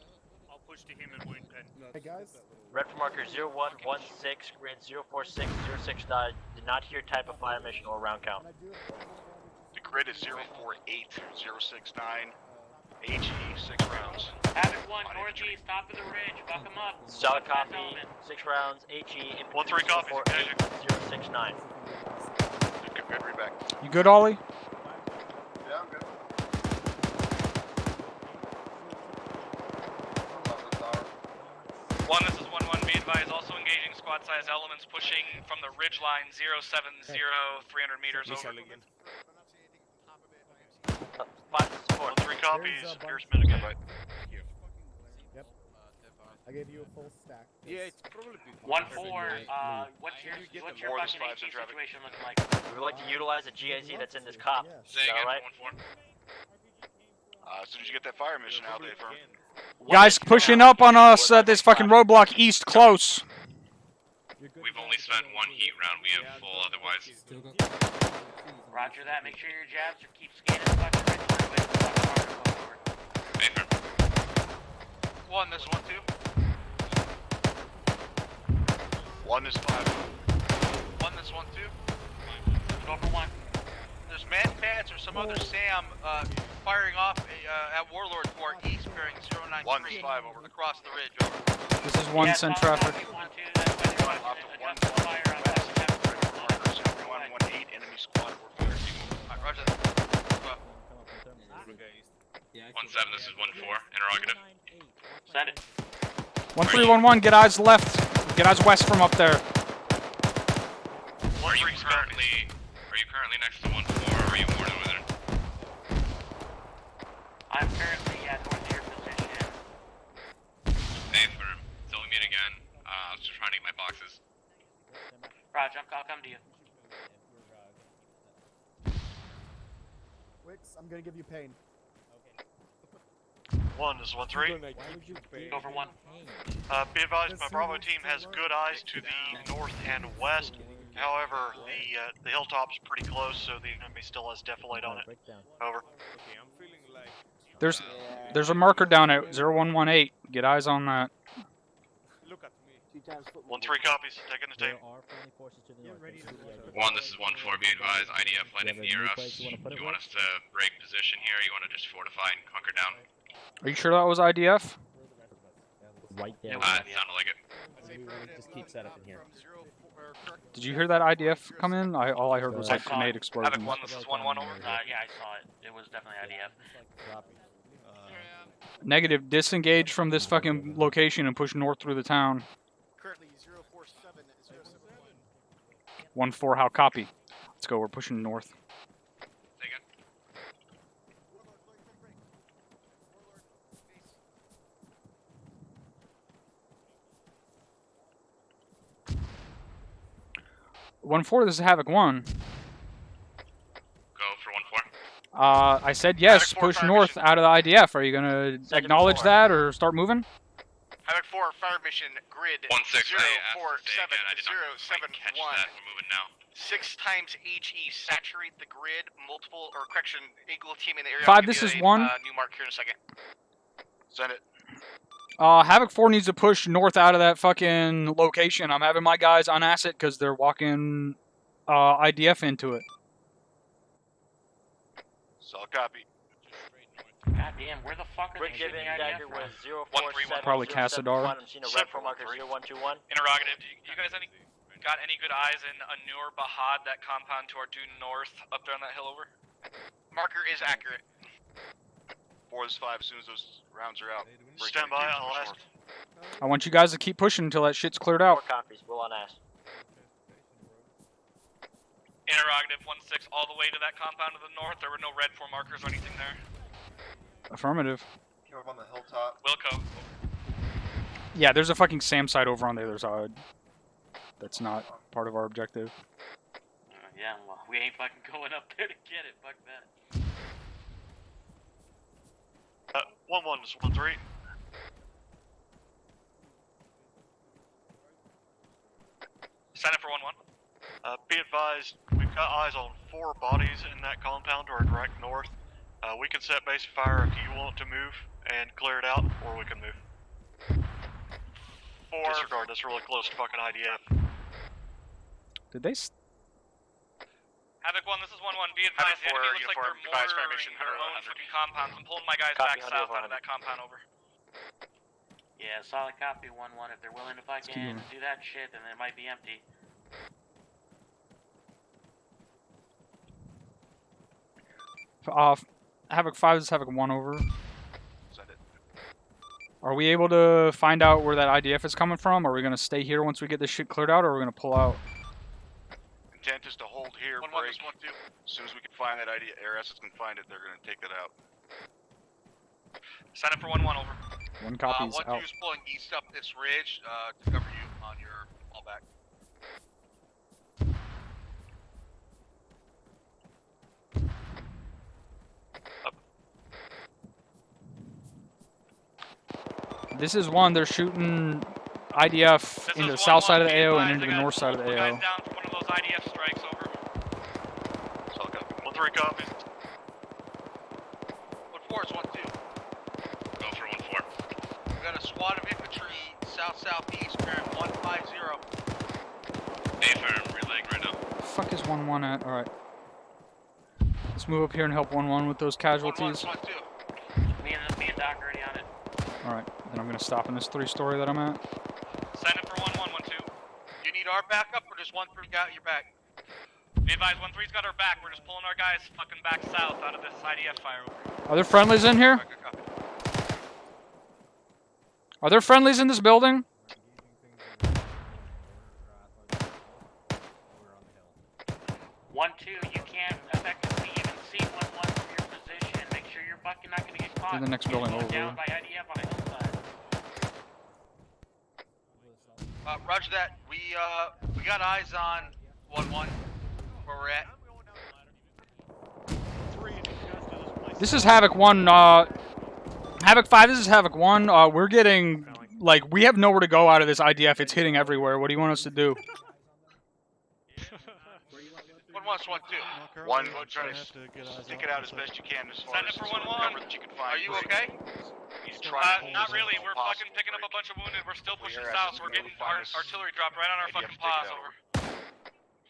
I'll push to him and wound pen. Hey guys. Red for marker 0116, grid 04606. Did not hear type of fire mission or round count. The grid is 048069. HE 6 rounds. Havoc 1, northeast, top of the ridge, buck them up. Solid copy. 6 rounds. HE. 1-3 copies. 069. Good read back. You good, Ollie? Yeah, I'm good. One, this is 1-1. Be advised, also engaging squad size elements pushing from the ridge line 070, 300 meters over. 1-3 copies. Pierce Minigan. Yep. I gave you a full stack. Yeah, it's probably 1-4, what's your More than fucking 5's in HE traffic. situation looking like? We would like to utilize the GIZ that's in this cop. Yeah. Is Say that again, alright? 1-4. As soon as you get that fire mission out there, firm. Guys pushing up on us at this fucking roadblock east, close. We've only spent 1 heat round. We have full otherwise. Roger that, make sure your jabs are keep scanning the fucking ridge line with the fucking marker going over. Affirm. 1, this 1-2. 1 is 5. 1, this 1-2. Go for 1. There's Mad Pats or some other Sam firing off at Warlord Port east bearing 093. 1 is 5 over. Across the ridge over. This is 1, send traffic. 1-2, that's why they want to adjust the fire on that. Marker 0118. Enemy squad. We're firing. Alright, roger that. 1-7, this is 1-4. Interrogative. Send it. 1311, get eyes left. Get eyes west from up there. Are you currently next to 1-4 or are you more northern? I'm currently north of your position. Affirm. Telling me it again. I was just trying to get my boxes. Roger, I'll come to you. Wix, I'm gonna give you pain. 1, this is 1-3. Over 1. Be advised, my Bravo team has good eyes to the north and west. However, the hilltop's pretty close, so the enemy still has defilade on it. Over. There's a marker down at 0118. Get eyes on that. 1-3 copies, taking the tape. 1, this is 1-4. Be advised, IDF landing near us. Do you want us to break position here? Or you want to just fortify and hunker down? Are you sure that was IDF? Right there. It sounded like it. Just keep set up in here. Did you hear that IDF come in? All I heard was like I saw grenade it. explosions. Havoc 1, this is 1-1 over. Yeah, I saw it. It was definitely IDF. Negative. Disengage from this fucking location and push north through the town. Currently 047 071. 1-4. How copy? Let's go. We're pushing north. Say again. One 4. This is Havoc 1. Go for 1-4. I said yes. Havoc 4, Push fire north mission. out of the IDF. Are you gonna acknowledge that or start moving? Havoc 4, fire mission, grid 1-6. I asked to say 047 again. I did not quite catch that. We're moving now. 6 times HE, saturate the grid, multiple, or correction, equal team in the area. 5, this is 1. New mark here in a second. Send it. Havoc 4 needs to push north out of that fucking location. I'm having my guys on asset because they're walking IDF into it. Solid copy. God damn, where the fuck are Grid they shooting given the dagger IDF from? was 047 Probably Cassadar. I'm seeing a red for marker 0121. Interrogative. Do you guys got any good eyes in Anur Bahad, that compound to our due north, up there on that hill over? Marker is accurate. 4, this is 5. As soon as those rounds are out. break Stand the by, teams I'll push ask. north. I want you guys to keep pushing until that shit's cleared out. 4 copies, will on ask. Interrogative 1-6, all the way to that compound to the north. There were no red 4 markers or anything there. Affirmative. Came up on the hilltop. Wilco. Yeah, there's a fucking SAM site over on the other side. That's not part of our objective. Yeah, well, we ain't fucking going up there to get it. Fuck that. 1-1, this is 1-3. Sign up for 1-1. Be advised, we've got eyes on 4 bodies in that compound to our direct north. We can set base fire if you want to move and clear it out, or we can move. 4. Disregard, that's really close to fucking IDF. Did they? Havoc 1, this is 1-1. Be advised, the Havoc 4, enemy looks like they're uniform, advised fire mortaring mission, their own 100. fucking compounds. I'm pulling my guys Copy, back 100, south out of 100. that compound over. Yeah, solid copy, 1-1. If they're willing to fucking do that shit, then it might be empty. Havoc 5 is Havoc 1 over. Send it. Are we able to find out where that IDF is coming from? Are we going to stay here once we get this shit cleared out, or are we going to pull out? Intent is to hold here, 1-1, break. this is 1-2. As soon as we can find that ID, air assets can find it, they're going to take that out. Sign up for 1-1 over. 1 copy's 1-2 out. is pulling east up this ridge to cover you on your fallback. This is 1. They're shooting IDF into the south side of the AO and into the north side of the AO. Guys down for one of those IDF strikes over. Solid copy. 1-3 copies. 1-4 is 1-2. Go for 1-4. We got a squad of infantry south-southeast bearing 150. Affirm, relaying right now. Fuck is 1-1 at? Alright. Let's move up here and help 1-1 with those casualties. 1-1, 1-2. Me and Doc are already on it. Alright, then I'm going to stop in this 3-story that I'm at. Sign up for 1-1, 1-2. You need our backup or just 1-3 got your back? Be advised, 1-3's got our back. We're just pulling our guys fucking back south out of this IDF fire over. Are there friendlies in here? Are there friendlies in this building? You can't effectively even see 1-1 from your position. Make sure you're fucking not gonna get caught. In the next building over. Down by IDF on a hillside. Roger that. We got eyes on 1-1 where we're at. This is Havoc 1. Havoc 5, this is Havoc 1. We're getting, like, we have nowhere to go out of this IDF. It's hitting everywhere. What do you want us to do? 1-1, SWAT 2. One, try to stick it out as best you can as far as sort of cover that you can find. Are you okay? Not really. We're fucking picking up a bunch of wounded. We're still pushing south. We're getting artillery dropped right on our fucking paws. Over.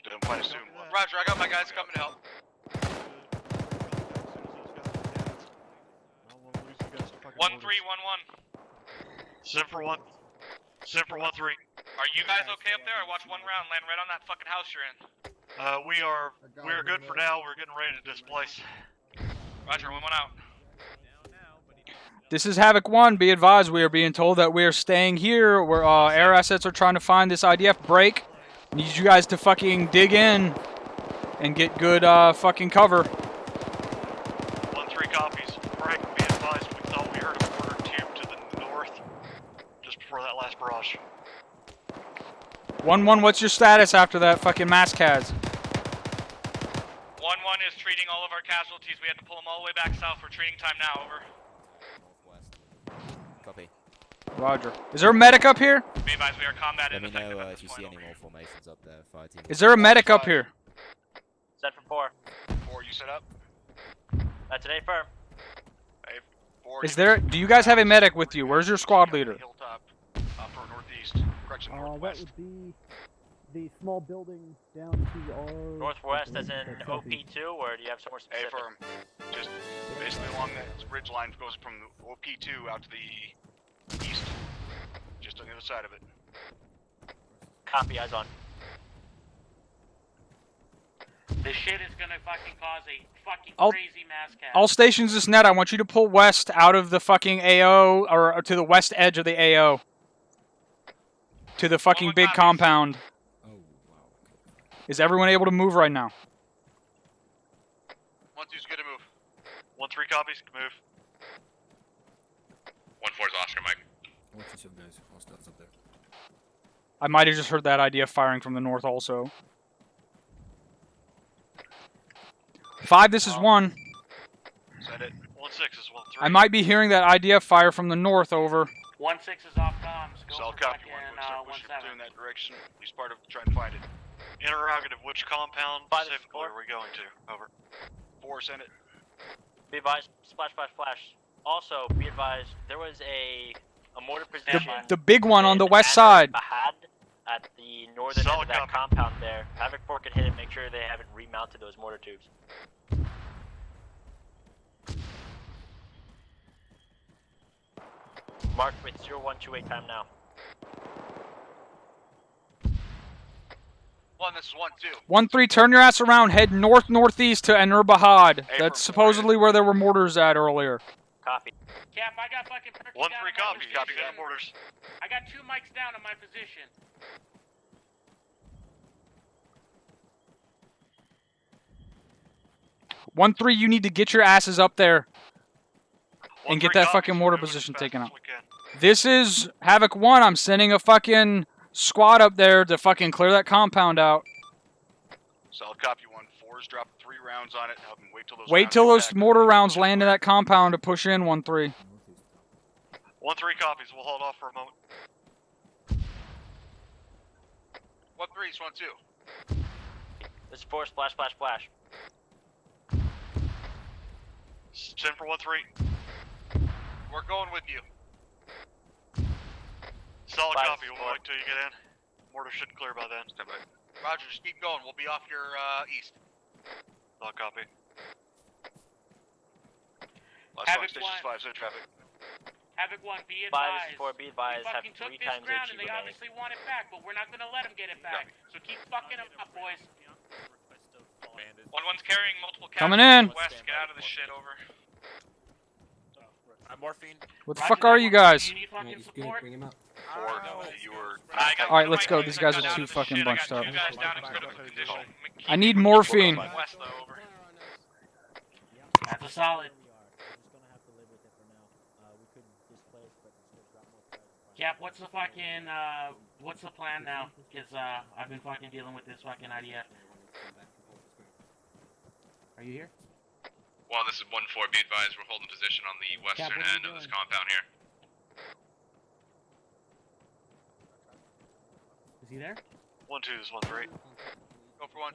Don't find us soon. Roger, I got my guys coming to help. 1-3-1-1. 7-1. 7-1-3. Are you guys okay up there? I watched one round land right on that fucking house you're in. We are good for now. We're getting ready to displace. Roger, 1-1 out. This is Havoc 1. Be advised, we are being told that we are staying here. Where air assets are trying to find this IDF break. Need you guys to fucking dig in and get good fucking cover. 1-3 copies. Frank, be advised, we thought we heard a mortar tube to the north just before that last barrage. 1-1, what's your status after that fucking mass cas? 1-1 is treating all of our casualties. We had to pull them all the way back south. We're treating time now. Over. Copy. Roger. Is there a medic up here? Be advised, we are combat Let me ineffective know at if this you point. see any more formations up there. Fire team. Is there a medic up here? Set for 4. 4, you set up? Today firm. Hey, 4. Is there? Do you guys have a medic with you? Where's your squad leader? Hilltop, for northeast. Correction, That northwest. would be the small building down to our... Northwest as in OP2, or do you have somewhere Hey, specific? firm. Just basically along that ridge line goes from OP2 out to the east. Just on the other side of it. Copy, eyes on. This shit is gonna fucking cause a fucking All- crazy mass cast. All stations this net, I want you to pull west out of the fucking AO, or to the west edge of the AO. To the fucking big compound. Is everyone able to move right now? 1-2's good to move. 1-3 copies, move. 1-4's Oscar, Mike. What's up, guys? Hostiles up there. I might have just heard that idea firing from the north also. 5, this is 1. Set it. 1-6 is 1-3. I might be hearing that idea fire from the north over. 1-6 is off comms. Go Solid for copy. fucking, 1, start pushing 1-7. in that direction. He's part of trying to find it. Interrogative, which compound specifically are we going to? Over. 4, send it. Be advised, splash, splash, flash. Also, be advised, there was a mortar position. The big one on the west at side. Bahad at the northern end of that compound there. Havoc 4 can hit it, make sure they haven't remounted those mortar tubes. Marked with 0128 time now. 1, this is 1-2. 1-3, turn your ass around, head north-northeast to Anur Bahad. That's supposedly where there were mortars at earlier. Copy. Cap, I got fucking perks 1-3 down on my copies. Copy position. that mortars. I got 2 mics down on my position. One 3, you need to get your asses up there and 1-3 get that copies. fucking mortar Moving as position fast taken as out. we can. This is Havoc 1. I'm sending a fucking squad up there to fucking clear that compound out. Solid copy. 1-4's dropped 3 rounds on it. Have them wait till those. Wait rounds till come those back. mortar rounds land in that compound to push in 1-3. 1-3 copies. We'll hold off for a moment. 1-3's 1-2. This is 4, splash, splash, splash. 10 for 1-3. We're going with you. Solid 5 copy. is We'll wait till you get in. Mortar should clear by then. Stand by. Roger, just keep going. We'll be off your east. Solid copy. Last Havoc one, stations 5, send traffic. Havoc 1, be 5 advised. is 4, be advised, We have fucking took 3 this times ground HP and they remaining. obviously want it back, but we're not gonna let them get it back. So keep fucking them up, boys. 1-1's carrying multiple Coming casualties in. west. Get out of this shit. Over. Morphine. What the fuck are you guys? You need fucking support? Bring him up. 4, you were. Alright, let's go. These guys are too fucking bunched up. I need morphine. West, though, over. That's a solid. Cap, what's the fucking, what's the plan now? Cause, I've been fucking dealing with this fucking IDF. Are you here? Well, this is 1-4. Be advised, we're holding position on the western end of this compound here. Is he there? 1-2 is 1-3. Go for 1.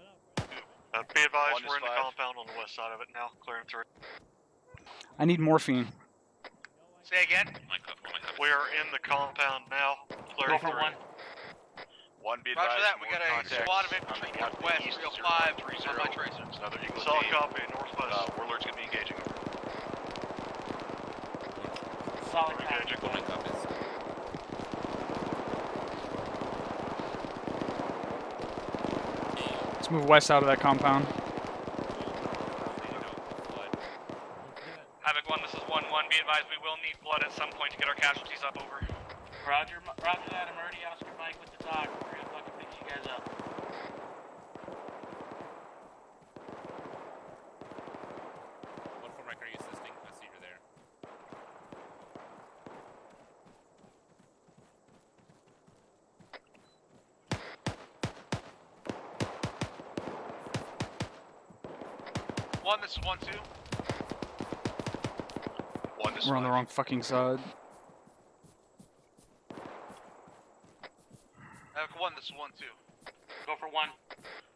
Be advised, 1 is we're in the 5. compound on the west side of it now. Clearing through. I need morphine. Say again. We are in the compound now. Clearing Go for through. 1, be Roger advised. that, we more got a contacts squad of on infantry the northwest, east, 305, 030. on my tracer. It's another Eagle Solid team. copy, northwest. Warlord's gonna be engaging. Over. Solid Engaging. Let's move west out of that compound. Havoc 1, this is 1-1. Be advised, we will need blood at some point to get our casualties up. Over. Roger that. I'm already Oscar Mike with the dog. We're gonna fucking fix you guys up. What for Mike are you assisting? I see you're there. One, this is 1-2. 1 is We're on the wrong fucking side. Havoc 1, this is 1-2. Go for 1.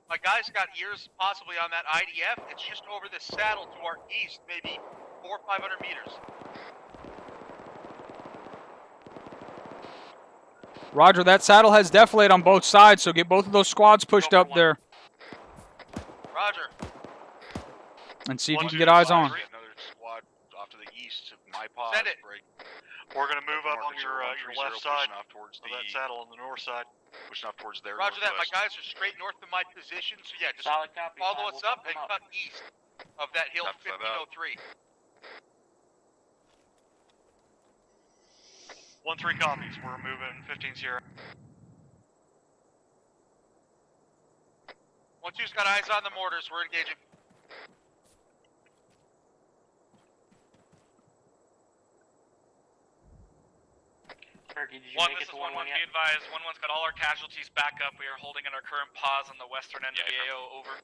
My guys got ears possibly on that IDF. It's just over this saddle to our east, maybe 400 or 500 meters. Roger, that saddle has defilade on both sides, so get both of those squads pushed up there. Roger. And see if you 1, can 2 get is eyes 5. on. Another squad off to the east of my pause. Send it. Break. We're gonna move up on your Marker 030, left side pushing off towards of that saddle on the north side. Pushing off towards their Roger that. My northwest. guys are straight north of my position, so yeah, just Solid copy. follow We'll us up fuck and them cut east of that hill Copy, 1503. 1-3 copies. We're moving 15 Sierra. 1-2's got eyes on the mortars. We're engaging. Turkey, did you 1, make this it is to 1-1 1-1. Be yet? advised, 1-1's got all our casualties back up. We are holding in our current pause on the western end of the AO. Over.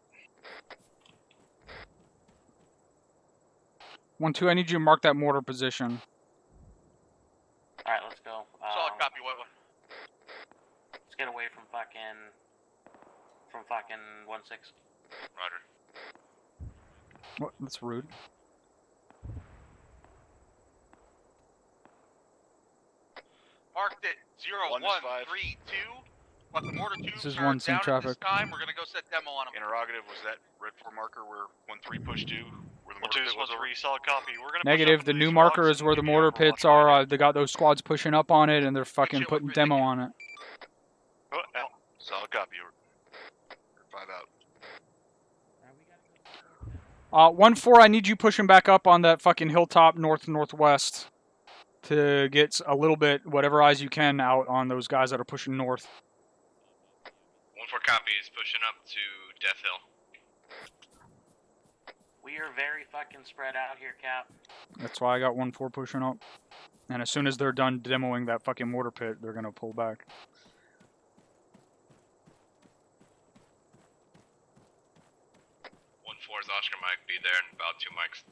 1-2, I need you to mark that mortar position. Alright, let's go. Solid copy, what? Let's get away from fucking 1-6. Roger. What? That's rude. Marked it 1 is 5. 0132. But the mortar tubes This is are 1 down some at this traffic. time. We're gonna go set demo on them. Interrogative, was that red 4 marker where 1-3 pushed to? Where the 1-2 mortar is pit was over? 1-3. Solid copy. We're gonna Negative, the new marker is where the mortar pits are. They got those squads pushing up on it, and they're fucking putting demo on it. Oh, L. Solid copy. 5 out. 1-4, I need you pushing back up on that fucking hilltop northwest to get a little bit, whatever eyes you can, out on those guys that are pushing north. 1-4 copies, pushing up to Death Hill. We are very fucking spread out here, Cap. That's why I got 1-4 pushing up. And as soon as they're done demoing that fucking mortar pit, they're gonna pull back. 1-4 is Oscar Mike, be there in about 2 mics.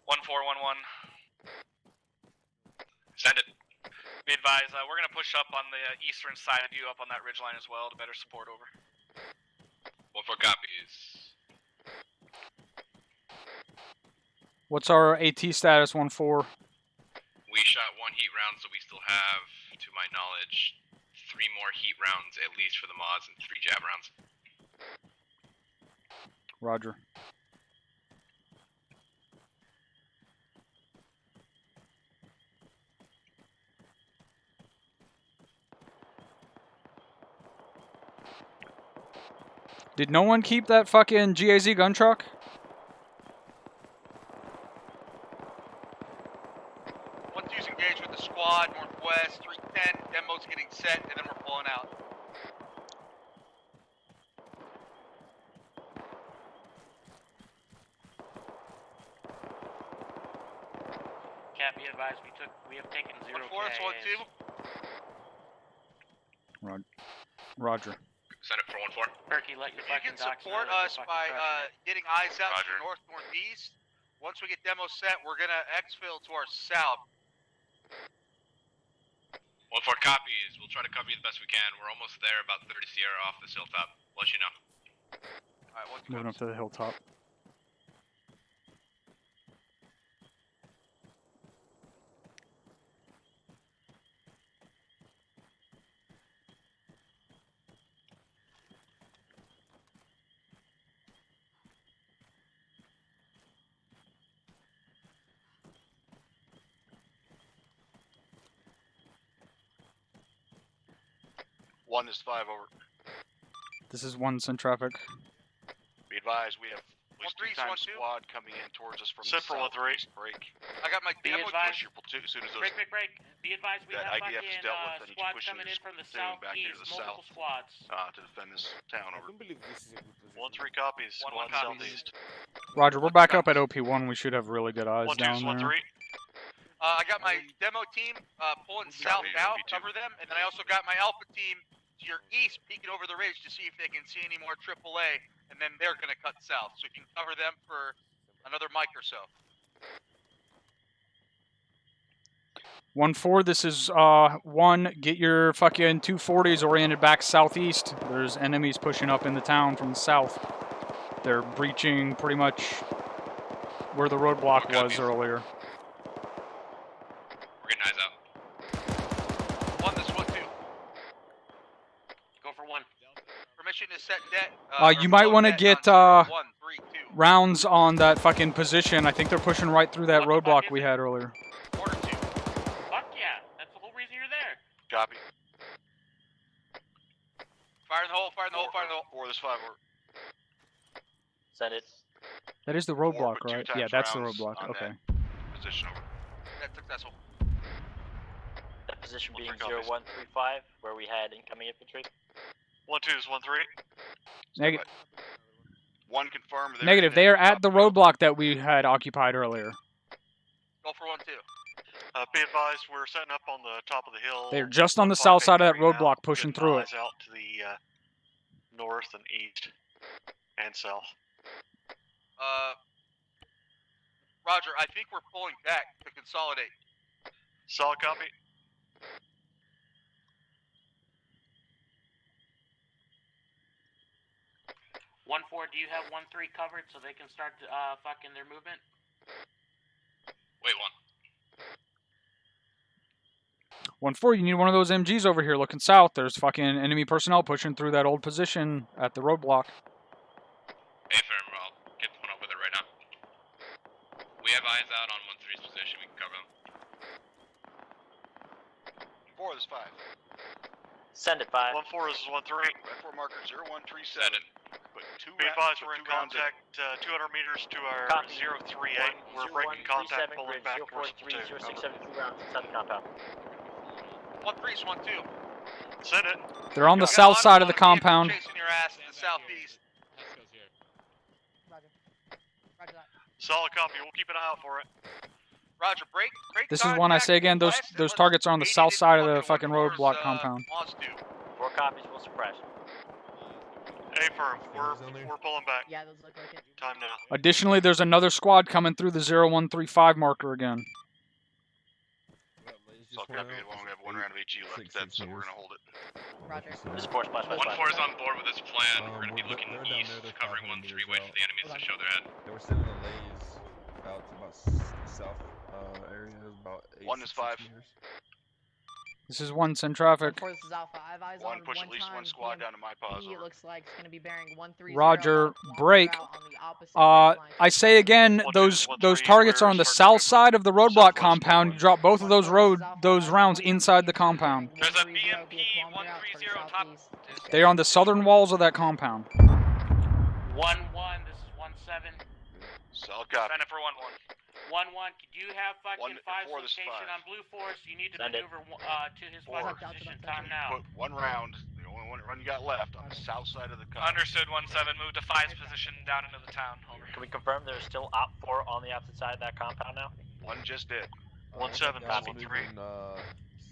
One 1-1. Send it. Be advised, we're gonna push up on the eastern side of you, up on that ridge line as well, to better support. Over. 1-4 copies. What's our AT status, 1-4? We shot 1 heat round, so we still have, to my knowledge, 3 more heat rounds at least for the mods and 3 jab rounds. Roger. Did no one keep that fucking GAZ gun truck? One two's engaged with the squad, northwest, 310, demo's getting set, and then we're pulling out. Cap, be advised, we have taken 0 1-4, that's 1-2. Roger. Send it for 1-4. Perky, let your If you fucking can docs support know that us they're by fucking crushing it. getting eyes out to Roger. the northeast, once we get demo set, we're gonna exfil to our south. 1-4 copies. We'll try to cover you the best we can. We're almost there, about 30 Sierra off this hilltop. Let you know. Alright, once Moving up to the hilltop. One is 5 over. This is 1 send traffic. Be advised, we have at least 2 times 1-3, squad coming in towards us from Send the for 1-3. southeast break. I got my Be demo advised. Push your platoon as soon as those Break. Be advised, we that have IDF is fucking dealt with, I need you squads pushing coming your in from the platoon back into southeast, the multiple south. squads. To defend this town over. 1-3 copies. 1-1 copies. Southeast. Roger, we're back up at OP1. We should have really good eyes 1-2's down there. 1-3. I got my demo team pulling south now, cover them, and then I also got my alpha team to your east, peeking over the ridge to see if they can see any more AAA, and then they're gonna cut south, so you can cover them for another mic or so. 1-4, this is 1. Get your fucking 240s oriented back southeast. There's enemies pushing up in the town from the south. They're breaching pretty much where the roadblock was earlier. We're getting eyes out. 1, this 1-2. Go for 1. Permission to set debt. You might want to get 1, 3, 2. rounds on that fucking position. I think they're pushing right through that roadblock we had earlier. Order 2. Fuck yeah, that's the whole reason you're there. Copy. Fire in the hole, fire in the hole, fire in the hole. 4, this 5 over. Send it. That is the roadblock, but 2 right? times Yeah, that's the rounds roadblock. on Okay. that position over. That's successful. That position being 1-3 copies. 0135, where we had incoming infantry. 1-2's 1-3. Negative. 1 confirmed. Negative. They are at the roadblock that we had occupied earlier. Go for 1-2. Be advised, we're setting up on the top of the hill. They're just on the south side of that roadblock, pushing through it. Eyes out to the north and east and south. Roger, I think we're pulling back to consolidate. Solid copy. One 4, do you have 1-3 covered so they can start fucking their movement? Wait, 1. 1-4, you need one of those MGs over here looking south. There's fucking enemy personnel pushing through that old position at the roadblock. Hey, firm, I'll get one up with it right now. We have eyes out on 1-3's position. We can cover them. 4, this 5. Send it, 5. 1-4 is 1-3. Red 4 marker 0137. Put 2 Be advised, we're in 2 rounds contact 200 meters to our Copy. 038. We're breaking contact, pulling back towards platoon. 043-0672 rounds inside the compound. 1-3's 1-2. Send it. They're on the south side of the compound. Chasing your ass in the southeast. Roger. Roger that. Solid copy. We'll keep an eye out for it. Roger, break This is one I say again. Those targets are on the south side of the fucking roadblock compound. 4 copies will suppress. A firm. We're pulling back. Yeah, those look like it. Time now. Additionally, there's another squad coming through the 0135 marker again. So copy. We only have 1 round of HE left. That's so we're gonna hold it. Roger. This is force blast. 1-4 is on board with this plan. We're gonna be looking east, covering 1-3, wait for the enemies to show their head. They were sending the lays out to about south area, about 1 is 5. meters. This is 1, send traffic. This is Alpha. I have eyes 1 on push one at least 1 time. squad down to my pause. It looks like it's going to be bearing 130. Roger, break. I I say again, those targets are on the south side of the roadblock compound. You drop both of those rounds inside the compound. There's a BMP 130 top. They're on the southern walls of that compound. 1-1, this is 1-7. Solid copy. Send it for 1-1. 1-1, could you have fucking 5's 4, this is location 5. on Blue Force? You need to Send it. maneuver to his 5 position. Time now. Put 1 round, the only 1 run you got left, on the south side of the compound. Understood. 1-7. Move to 5's position down into the town. Over. Can we confirm there's still Op 4 on the opposite side of that compound now? 1 just did. 1-7. Guys Copy. moving,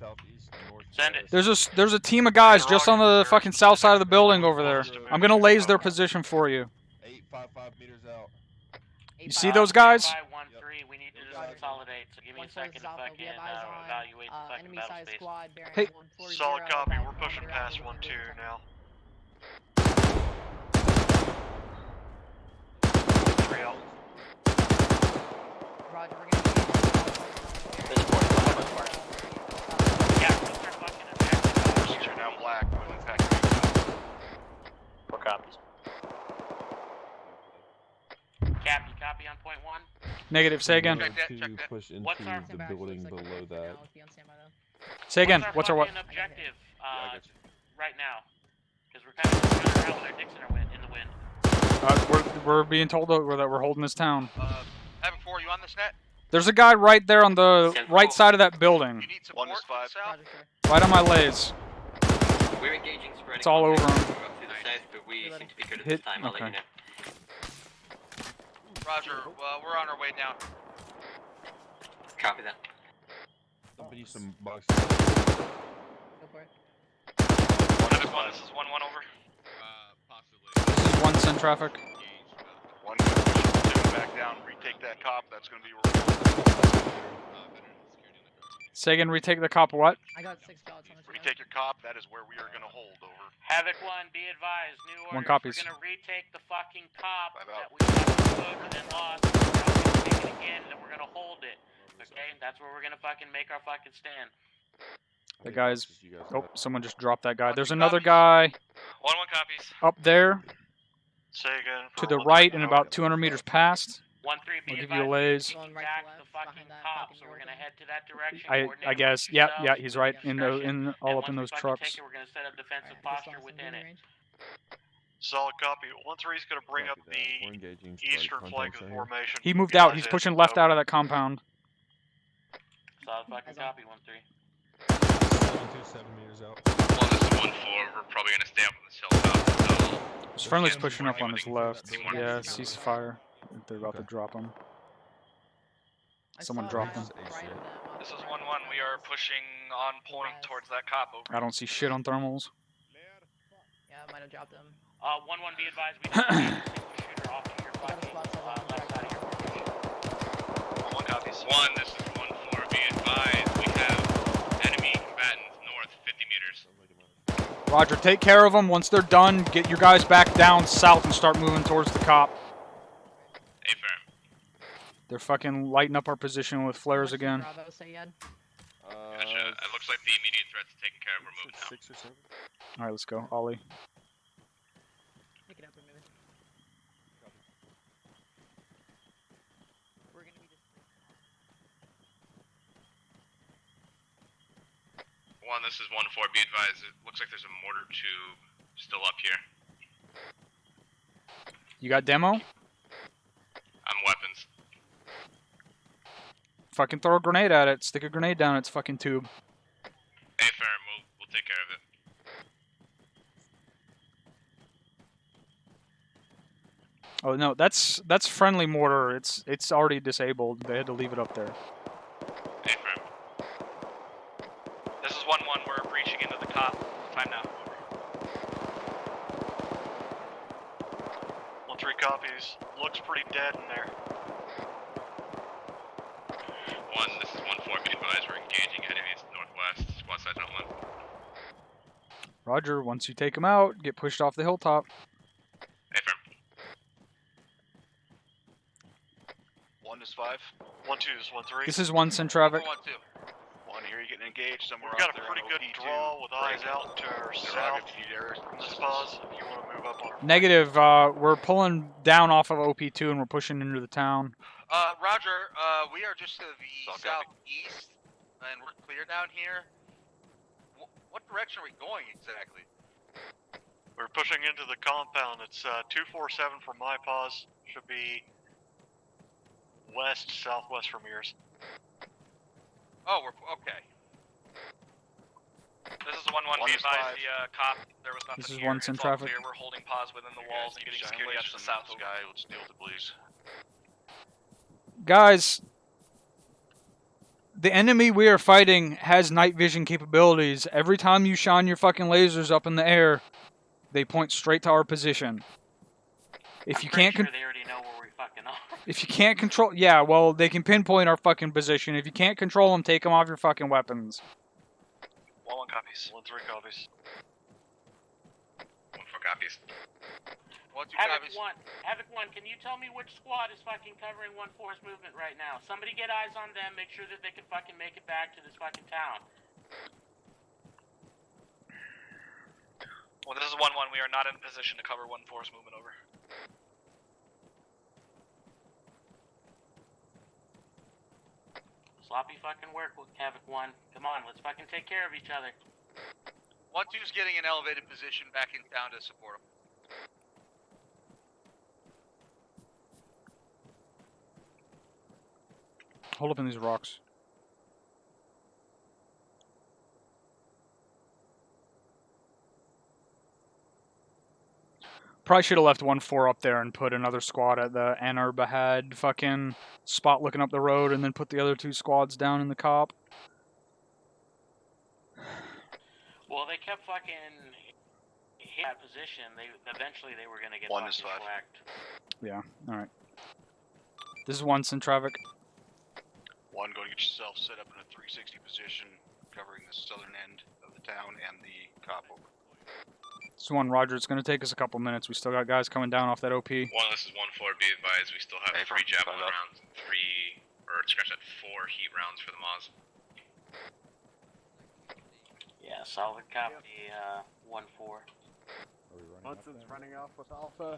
southeast, north. Send it. There's a team of guys just on the fucking south side of the building over there. I'm gonna laze their position for you. 855 meters out. You see those guys? 1-3, we need to consolidate, so give me a second to fucking evaluate the fucking enemy battle size space. squad bearing Hey. 140 Solid copy. about We're pushing kilometer past out 1-2 now. Roger, we're gonna Forces are now black. Moving back to What copies? Cap, you copy on point 1? Negative. Say again. To push into What's our the building below that. Say again. What's What's our our what? fucking objective I got you. right now? Because we're kind of running around with our dicks in the wind. We're being told that we're holding this town. Having 4, you on this net? There's a guy right there on the right side of that building. You need support 5. south? Right on my lays. We're engaging spreading. It's all over him. To the south, but we seem to be good at this time. I'll let you know. Roger, we're on our way down. Copy that. Somebody some boxes. Go for it. This is 1-1, over. This is 1 send traffic. 1 pushing back down. Retake that cop. That's going to be where Say again. Retake the cop. What? I got 6 shots on the retake your cop. That is where we are going to hold. Over. Havoc 1, be advised, new orders. 1 copies. We're gonna retake the fucking cop that we took and lost. We're gonna take it again, and we're gonna hold it. Okay, that's where we're gonna fucking make our fucking stand. The guys. Oh, someone just dropped that guy. There's another guy 1-1 copies. up there Say again. to the right and about 200 meters past. 1-3, be I'll give advised. you a laze. Back the fucking cop, so we're gonna head to that direction. I coordinate guess. with Yep. yourselves, Yeah. He's right discretion, all up and in once those we fucking trucks. take it, we're gonna set up defensive posture within it. Solid copy. 1-3 is going to bring up the eastern flank of the formation. He moved out. He's pushing left out of that compound. Solid fucking copy, 1-3. 727 meters out. Well, this is 1-4. We're probably gonna stay up on this hilltop until. His friendly's pushing up on his left. Yeah, ceasefire. They're about to drop him. Someone dropped him. This is 1-1. We are pushing on point towards that cop, over. I don't see shit on thermals. Yeah, I might have dropped them. 1-1, be advised, we don't need a single shooter off of your fucking left side of your formation. 1 copies. 1, this is 1-4. Be advised, we have enemy combatants north 50 meters. Roger, take care of them. Once they're done, get your guys back down south and start moving towards the cop. Affirm. They're fucking lighting up our position with flares again. Bravo, say yet? Gotcha. It looks like the immediate threats are taken care of. We're moving now. 6 or 7. Alright, let's go. Ollie. Pick it up and move it. We're gonna be just... 1, this is 1-4. Be advised, it looks like there's a mortar tube still up here. You got demo? I'm weapons. Fucking throw a grenade at it. Stick a grenade down its fucking tube. Affirm. We'll take care of it. Oh no, that's friendly mortar. It's already disabled. They had to leave it up there. Affirm. This is 1-1. We're breaching into the cop. Time now. 1-3 copies. Looks pretty dead in there. 1, this is 1-4. Be advised, we're engaging enemies northwest. Squad size not 1. Roger, once you take them out, get pushed off the hilltop. Affirm. 1 is 5. 1-2 is 1-3. This is 1 send traffic. 1-2. 1 here, you're getting engaged somewhere We've got out a there pretty on good OP2. draw with eyes out to our south. This pause, if you want to move up on our Negative, we're pulling down off of OP2 and we're pushing into the town. Roger, we are just to the southeast, and we're clear down here. What direction are we going exactly? We're pushing into the compound. It's 247 from my pause. Should be west, southwest from yours. Oh, we're okay. This is 1-1. Be advised, the cop. There was nothing This is here. 1 send It's all traffic. clear. We're holding pause within the walls and getting security out to the south. Guy, let's deal with it, please. Guys, The enemy we are fighting has night vision capabilities. Every time you shine your fucking lasers up in the air, they point straight to our position. If you can't Sure, they already know where we fucking are. if you can't control, yeah, well, they can pinpoint our fucking position. If you can't control them, take them off your fucking weapons. 1-1 copies. 1-3 copies. 1-4 copies. 1-2 Havoc copies. 1, Havoc 1, can you tell me which squad is fucking covering 1-4's movement right now? Somebody get eyes on them, make sure that they can fucking make it back to this fucking town. Well, this is 1-1. We are not in position to cover 1-4's movement over. Sloppy fucking work with Havoc 1. Come on, let's fucking take care of each other. 1-2's getting an elevated position back in town to support him. Hold up in these rocks. Probably should have left 1-4 up there and put another squad at the Anarbahad fucking spot looking up the road, and then put the other 2 squads down in the cop. Well, they kept fucking hit that position. Eventually they were gonna get 1 is fucking 5. whacked. Yeah, alright. This is 1 in traffic. 1, go to get yourself set up in a 360 position, covering the southern end of the town and the cop over. This is 1, Roger. It's going to take us a couple minutes. We still got guys coming down off that OP. 1, this is 1-4. Be advised, we still have 3 javelin rounds and 4 heat rounds for the Moz. Yeah, solid copy, 1-4. Hudson's running off with Alpha.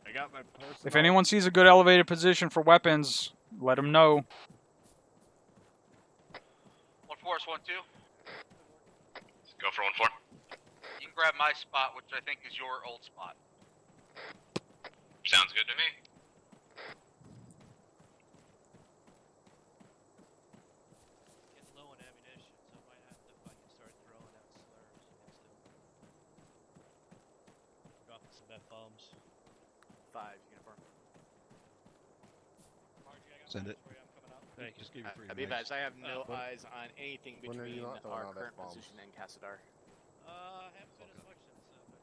I got my personal. If anyone sees a good elevated position for weapons, let them know. 1-4 is 1-2. Go for 1-4. You can grab my spot, which I think is your old spot. Sounds good to me. Getting low on ammunition, so I might have to fucking start throwing out slurs against him. Dropping some F-bombs. 5 uniform. Send it. Thank you. Just give you 3 Be minutes. advised, I have no eyes on anything When are you between not throwing our out current F-bombs? position and Casadar. I haven't been as much since but don't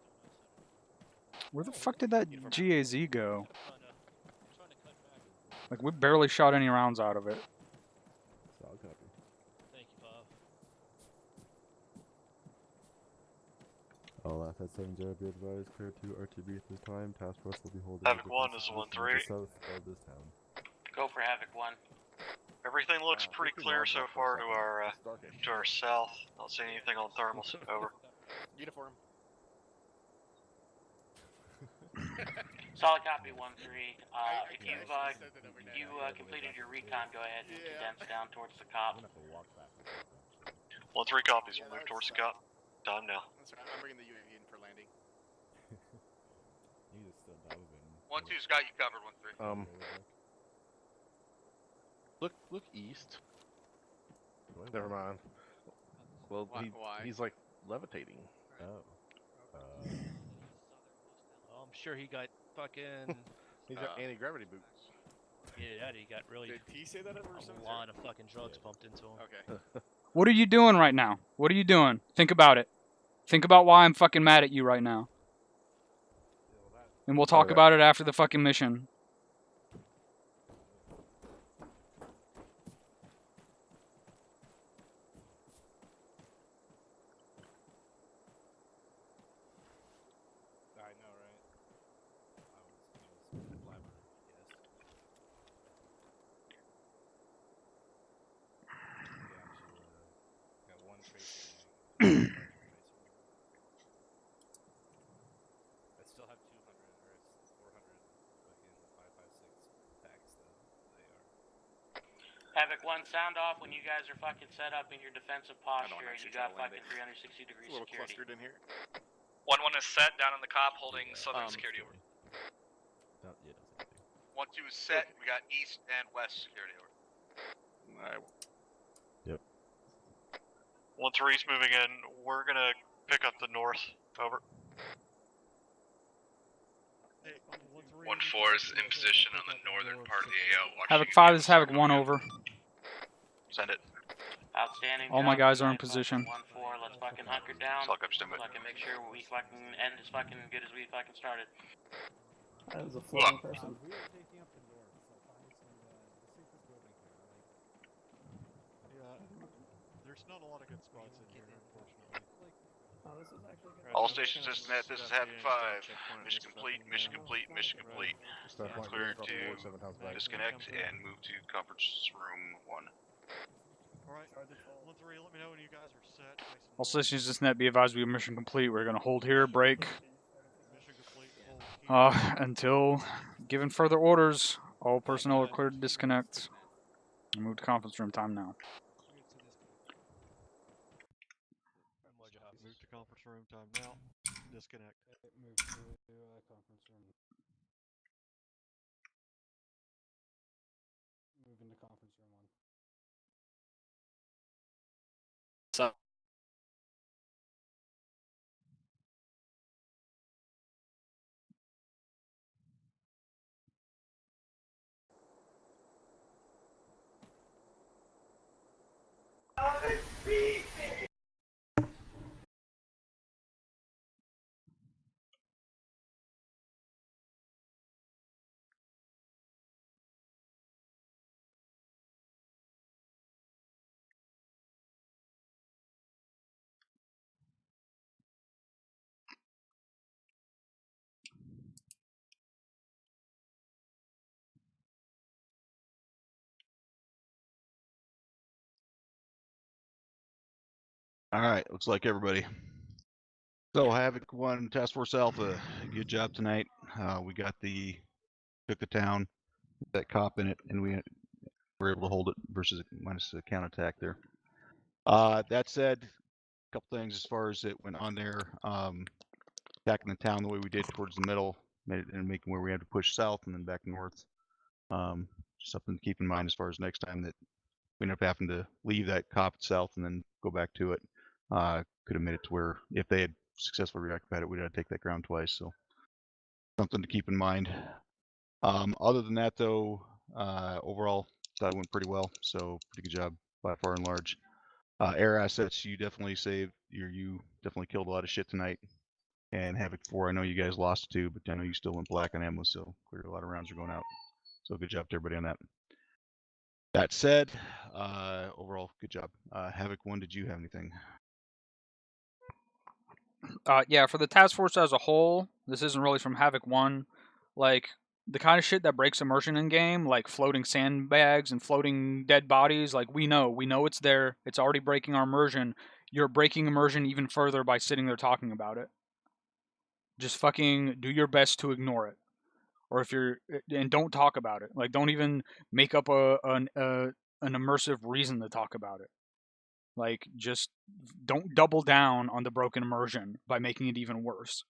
know. Where the fuck did that GAZ go? Trying to cut back. Like, we barely shot any rounds out of it. Solid copy. Thank you, Bob. All at 70, be advised, clear to RTB at this time. Task force will be holding. Havoc 1 is 1-3. South of this town. Go for Havoc 1. Everything looks pretty clear so far to our south. Not seeing anything on thermals. Over. Uniform. Solid copy, 1-3. If you've completed your recon, go ahead and condense down towards the cop. 1-3 copies. We'll move towards the cop. Time now. That's right. I'm bringing the UAV in for landing. You just still diving. 1-2's got you covered. 1-3. Look east. Never mind. Well, Why? he's like levitating. Oh. I'm sure he got fucking. He's got anti-gravity boots. Yeah, he got really. Did he say that over a something? lot of fucking drugs pumped into him. Okay. What are you doing right now? What are you doing? Think about it. Think about why I'm fucking mad at you right now. And we'll talk about it after the fucking mission. I know, right? I was blabbering, yes. Got one tracer mag. I still have 200 or 400 fucking 5.56 packs though. They are. Havoc 1, sound off when you guys are fucking set up in your defensive posture. You got fucking 360 degree A little security. clustered in here. 1-1 is set down in the cop, holding southern security over. No, yeah, that's okay. 1-2 is set. We got east and west security over. Alright. Yep. 1-3's moving in. We're gonna pick up the north. Over. 1-4 is in position on the northern part of the AO. Havoc 5 is Havoc 1 over. Send it. Outstanding. All my job guys are in tonight, position. 1-4. Let's fucking hunker down. Lock up, stand by. Fucking make sure we fucking end as fucking good as we fucking started. That was a floating person. We are taking up the north, so find the safest building here. Yeah, there's not a lot of good spots in here, unfortunately. Oh, this is actually good. All stations disconnect. This is Havoc 5. Mission complete. Mission complete. Mission complete. Clear to disconnect and move to conference room 1. Alright, 1-3, let me know when you guys are set. Nice All stations just net be advised we have mission complete. We're gonna hold here, break. mission complete, hold Until given further orders, all personnel are cleared to disconnect. Move to conference room time now. Move to conference room time now. Disconnect. Move to conference room. Move into conference room 1. So. Alright, looks like everybody. So Havoc 1, Task Force Alpha, good job tonight. We got took the town, that cop in it, and we were able to hold it versus minus a counterattack there. That said, a couple things as far as it went on there. Attacking the town the way we did towards the middle, and making where we had to push south and then back north. Something to keep in mind as far as next time that we end up having to leave that cop south and then go back to it. Could have made it to where if they had successfully reoccupied it, we'd have to take that ground twice. So something to keep in mind. Other than that, though, overall, thought it went pretty well. So pretty good job by far and large. Air assets, you definitely saved. You definitely killed a lot of shit tonight. And Havoc 4, I know you guys lost 2, but I know you still went black on ammo, so clearly a lot of rounds are going out. So good job to everybody on that. That said, overall, good job. Havoc 1, did you have anything? Yeah, for the task force as a whole, this isn't really from Havoc 1. Like, the kind of shit that breaks immersion in game, like floating sandbags and floating dead bodies, like we know it's there. It's already breaking our immersion. You're breaking immersion even further by sitting there talking about it. Just fucking do your best to ignore it. Or if you're, and don't talk about it. Like, don't even make up an immersive reason to talk about it. Like, just don't double down on the broken immersion by making it even worse.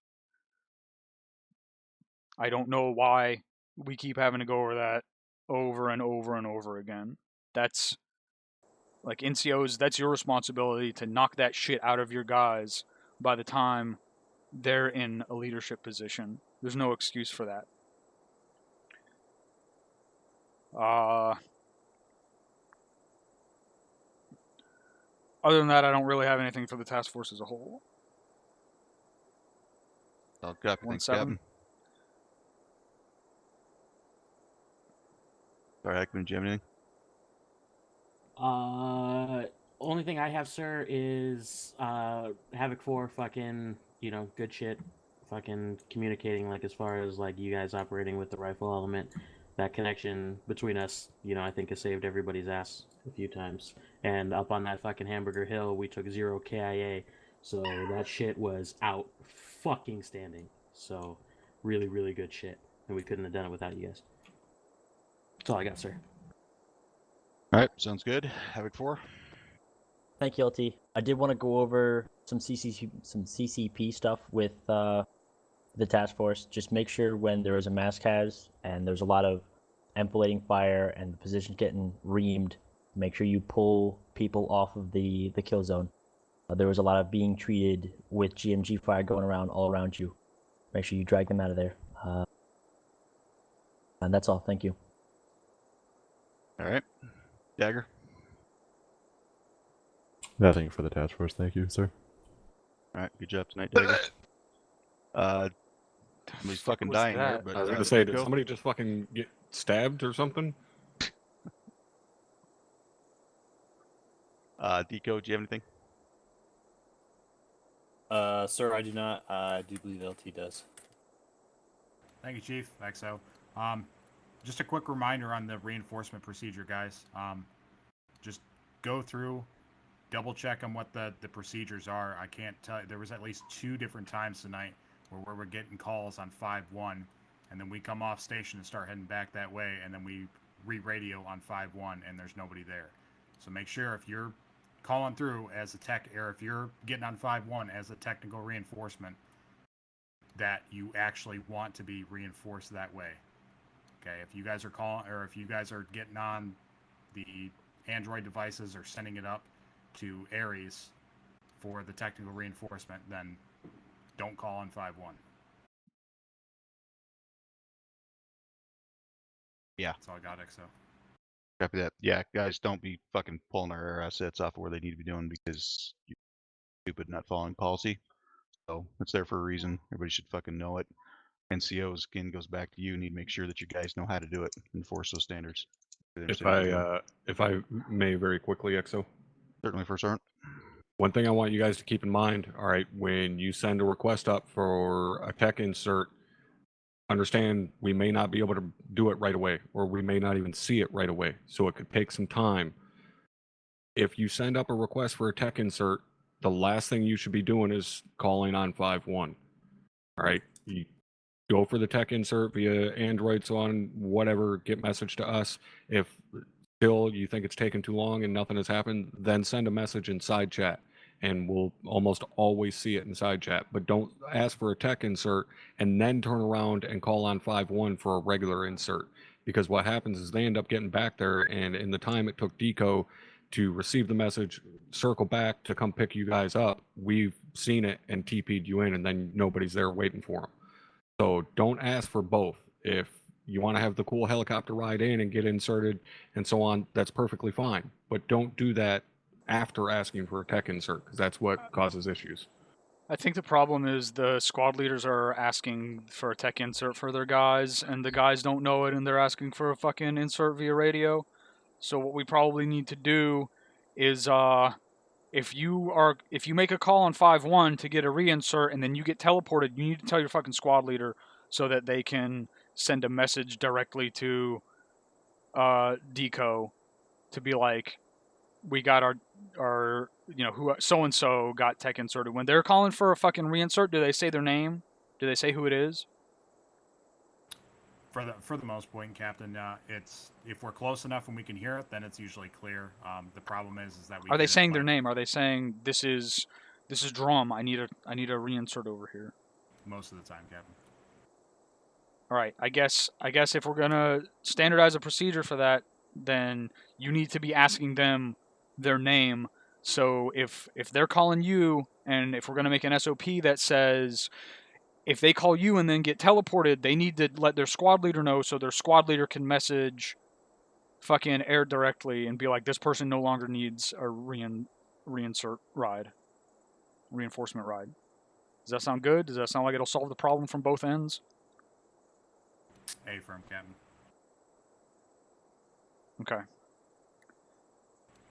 I don't know why we keep having to go over that over and over and over again. That's, like, NCOs, that's your responsibility to knock that shit out of your guys by the time they're in a leadership position. There's no excuse for that. Other than that, I don't really have anything for the task force as a whole. Oh, copy. Thanks, Captain. Sorry, Heckman, do you have anything? Only thing I have, sir, is Havoc 4 fucking, good shit. Fucking communicating, like, as far as, like, you guys operating with the rifle element. That connection between us, I think has saved everybody's ass a few times. And up on that fucking Hamburger Hill, we took 0 KIA. So that shit was out fucking standing. So, really, really good shit. And we couldn't have done it without you guys. That's all I got, sir. Alright, sounds good. Havoc 4. Thank you, LT. I did want to go over some CCP stuff with the task force. Just make sure when there is a mass cas and there's a lot of enfilading fire and the position's getting reamed, make sure you pull people off of the kill zone. There was a lot of being treated with GMG fire going around all around you. Make sure you drag them out of there. And that's all. Thank you. Alright. Dagger. Nothing for the task force, thank you, sir. All right, good job tonight, Dagger. Somebody's fucking was dying there, that? but I was gonna say, did Deco? somebody just fucking get stabbed or something? Deco, do you have anything? Sir, I do not. I do believe LT does. Thank you, Chief. XO. Just a quick reminder on the reinforcement procedure, guys. Just go through, double check on what the procedures are. I can't tell you. There was at least 2 different times tonight where we're getting calls on 5-1, and then we come off station and start heading back that way, and then we re-radio on 5-1, and there's nobody there. So make sure if you're calling through as a tech, or if you're getting on 5-1 as a technical reinforcement, that you actually want to be reinforced that way. Okay, if you guys are calling, or if you guys are getting on the Android devices or sending it up to Ares for the technical reinforcement, then don't call on 5-1. Yeah. That's all I got, XO. Copy that. Yeah, guys, don't be fucking pulling our air assets off of where they need to be doing because you're stupid not following policy. So it's there for a reason. Everybody should fucking know it. NCOs, again, goes back to you. Need to make sure that you guys know how to do it, enforce those standards. If I may very quickly, XO. Certainly, First Sergeant. One thing I want you guys to keep in mind, all right, when you send a request up for a tech insert, understand we may not be able to do it right away, or we may not even see it right away, so it could take some time. If you send up a request for a tech insert, the last thing you should be doing is calling on 5-1. All right, you go for the tech insert via Android, so on, whatever, get message to us. If still you think it's taken too long and nothing has happened, then send a message in side chat, and we'll almost always see it in side chat. But don't ask for a tech insert and then turn around and call on 5-1 for a regular insert, because what happens is they end up getting back there, and in the time it took Deco to receive the message, circle back to come pick you guys up, we've seen it and TP'd you in, and then nobody's there waiting for them. So don't ask for both. If you want to have the cool helicopter ride in and get inserted and so on, that's perfectly fine. But don't do that after asking for a tech insert, because that's what causes issues. I think the problem is the squad leaders are asking for a tech insert for their guys, and the guys don't know it, and they're asking for a fucking insert via radio. So what we probably need to do is, if you make a call on 5-1 to get a reinsert and then you get teleported, you need to tell your fucking squad leader so that they can send a message directly to Deco to be like, we got our who so and so got tech inserted. When they're calling for a fucking reinsert, do they say their name? Do they say who it is? For the most point, Captain, it's if we're close enough and we can hear it, then it's usually clear. The problem is that we Are they saying their name? Are they saying this is Drum? I need a reinsert over here. Most of the time, Captain. All right. I guess if we're gonna standardize a procedure for that, then you need to be asking them their name. So if they're calling you, and if we're gonna make an SOP that says, if they call you and then get teleported, they need to let their squad leader know, so their squad leader can message fucking air directly and be like, this person no longer needs a reinforcement ride. Does that sound good? Does that sound like it'll solve the problem from both ends? Affirm, Captain. Okay.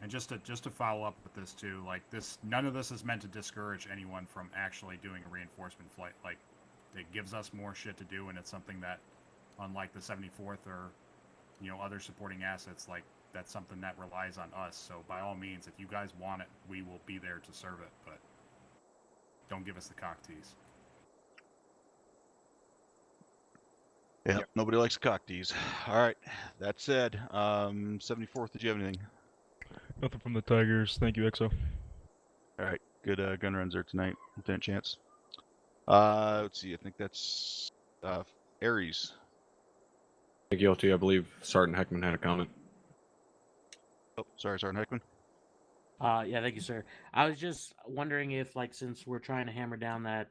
And just to follow up with this too, like this, none of this is meant to discourage anyone from actually doing a reinforcement flight. Like, it gives us more shit to do, and it's something that, unlike the 74th or other supporting assets, like that's something that relies on us. So by all means, if you guys want it, we will be there to serve it. But don't give us the cock tease. Yeah, yep. Nobody likes cock tease. All right. That said, 74th, did you have anything? Nothing from the Tigers. Thank you, XO. All right. Good gun runs there tonight, Lieutenant Chance. Let's see. I think that's Ares. Guilty. I believe Sergeant Heckman had a comment. Oh, sorry, Sergeant Heckman. Yeah, thank you, sir. I was just wondering if, like, since we're trying to hammer down that,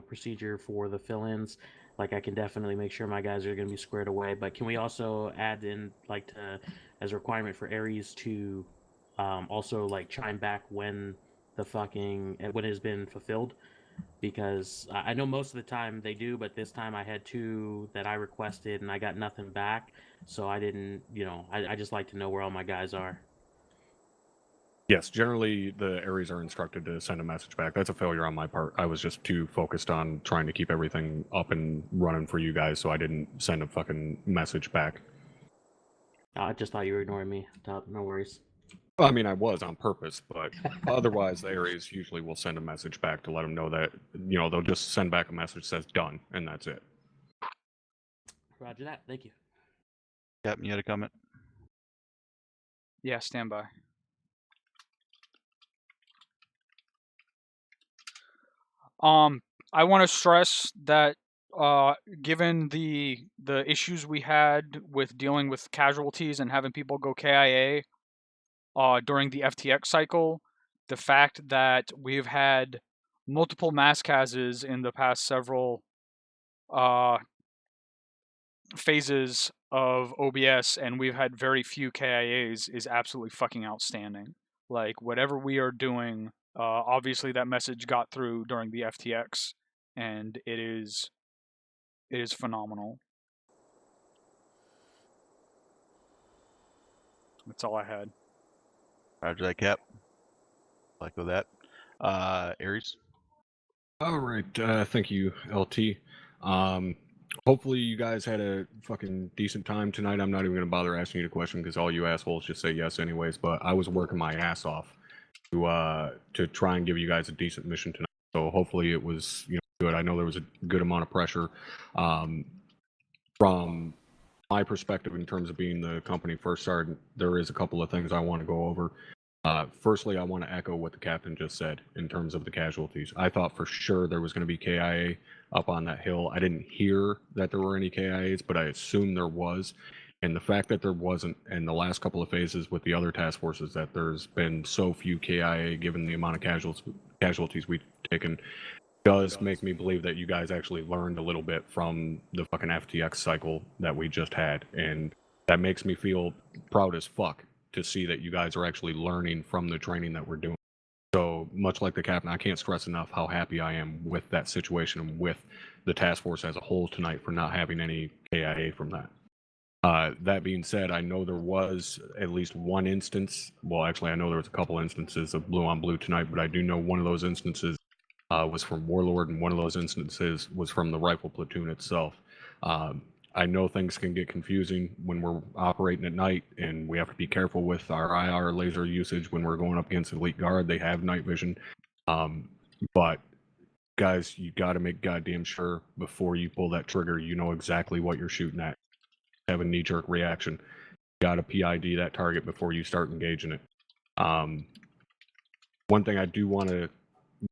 procedure for the fill-ins, like, I can definitely make sure my guys are going to be squared away. But can we also add in, like, as a requirement for Ares to also like chime back when when it has been fulfilled, because I know most of the time they do, but this time I had 2 that I requested and I got nothing back, so I didn't, I just like to know where all my guys are. Yes, generally the areas are instructed to send a message back. That's a failure on my part. I was just too focused on trying to keep everything up and running for you guys, so I didn't send a fucking message back. I just thought you were ignoring me. No worries. I mean, I was on purpose, but otherwise the areas usually will send a message back to let them know that, they'll just send back a message that says done, and that's it. Roger that. Thank you. Captain, you had a comment? Yeah, stand by. I want to stress that given the issues we had with dealing with casualties and having people go KIA during the FTX cycle, the fact that we've had multiple mass cases in the past several phases of OBS and we've had very few KIAs is absolutely fucking outstanding. Like, whatever we are doing, obviously that message got through during the FTX, and it is phenomenal. That's all I had. Roger that, Cap. Like with that. Aries? All right, thank you, LT. Hopefully you guys had a fucking decent time tonight. I'm not even going to bother asking you the question because all you assholes just say yes anyways, but I was working my ass off to try and give you guys a decent mission tonight. So hopefully it was good. I know there was a good amount of pressure from my perspective in terms of being the company first sergeant. There is a couple of things I want to go over. Firstly, I want to echo what the captain just said in terms of the casualties. I thought for sure there was going to be KIA up on that hill. I didn't hear that there were any KIAs, but I assumed there was. And the fact that there wasn't in the last couple of phases with the other task forces, that there's been so few KIA given the amount of casualties we've taken, does make me believe that you guys actually learned a little bit from the fucking FTX cycle that we just had. And that makes me feel proud as fuck to see that you guys are actually learning from the training that we're doing. So much like the captain, I can't stress enough how happy I am with that situation and with the task force as a whole tonight for not having any KIA from that. That being said, I know there was at least one instance. Well, actually, I know there was a couple instances of blue on blue tonight, but I do know one of those instances was from Warlord, and one of those instances was from the rifle platoon itself. I know things can get confusing when we're operating at night, and we have to be careful with our IR laser usage when we're going up against Elite Guard. They have night vision. But guys, you got to make goddamn sure before you pull that trigger, you know exactly what you're shooting at. Have a knee-jerk reaction. You got to PID that target before you start engaging it. One thing I do want to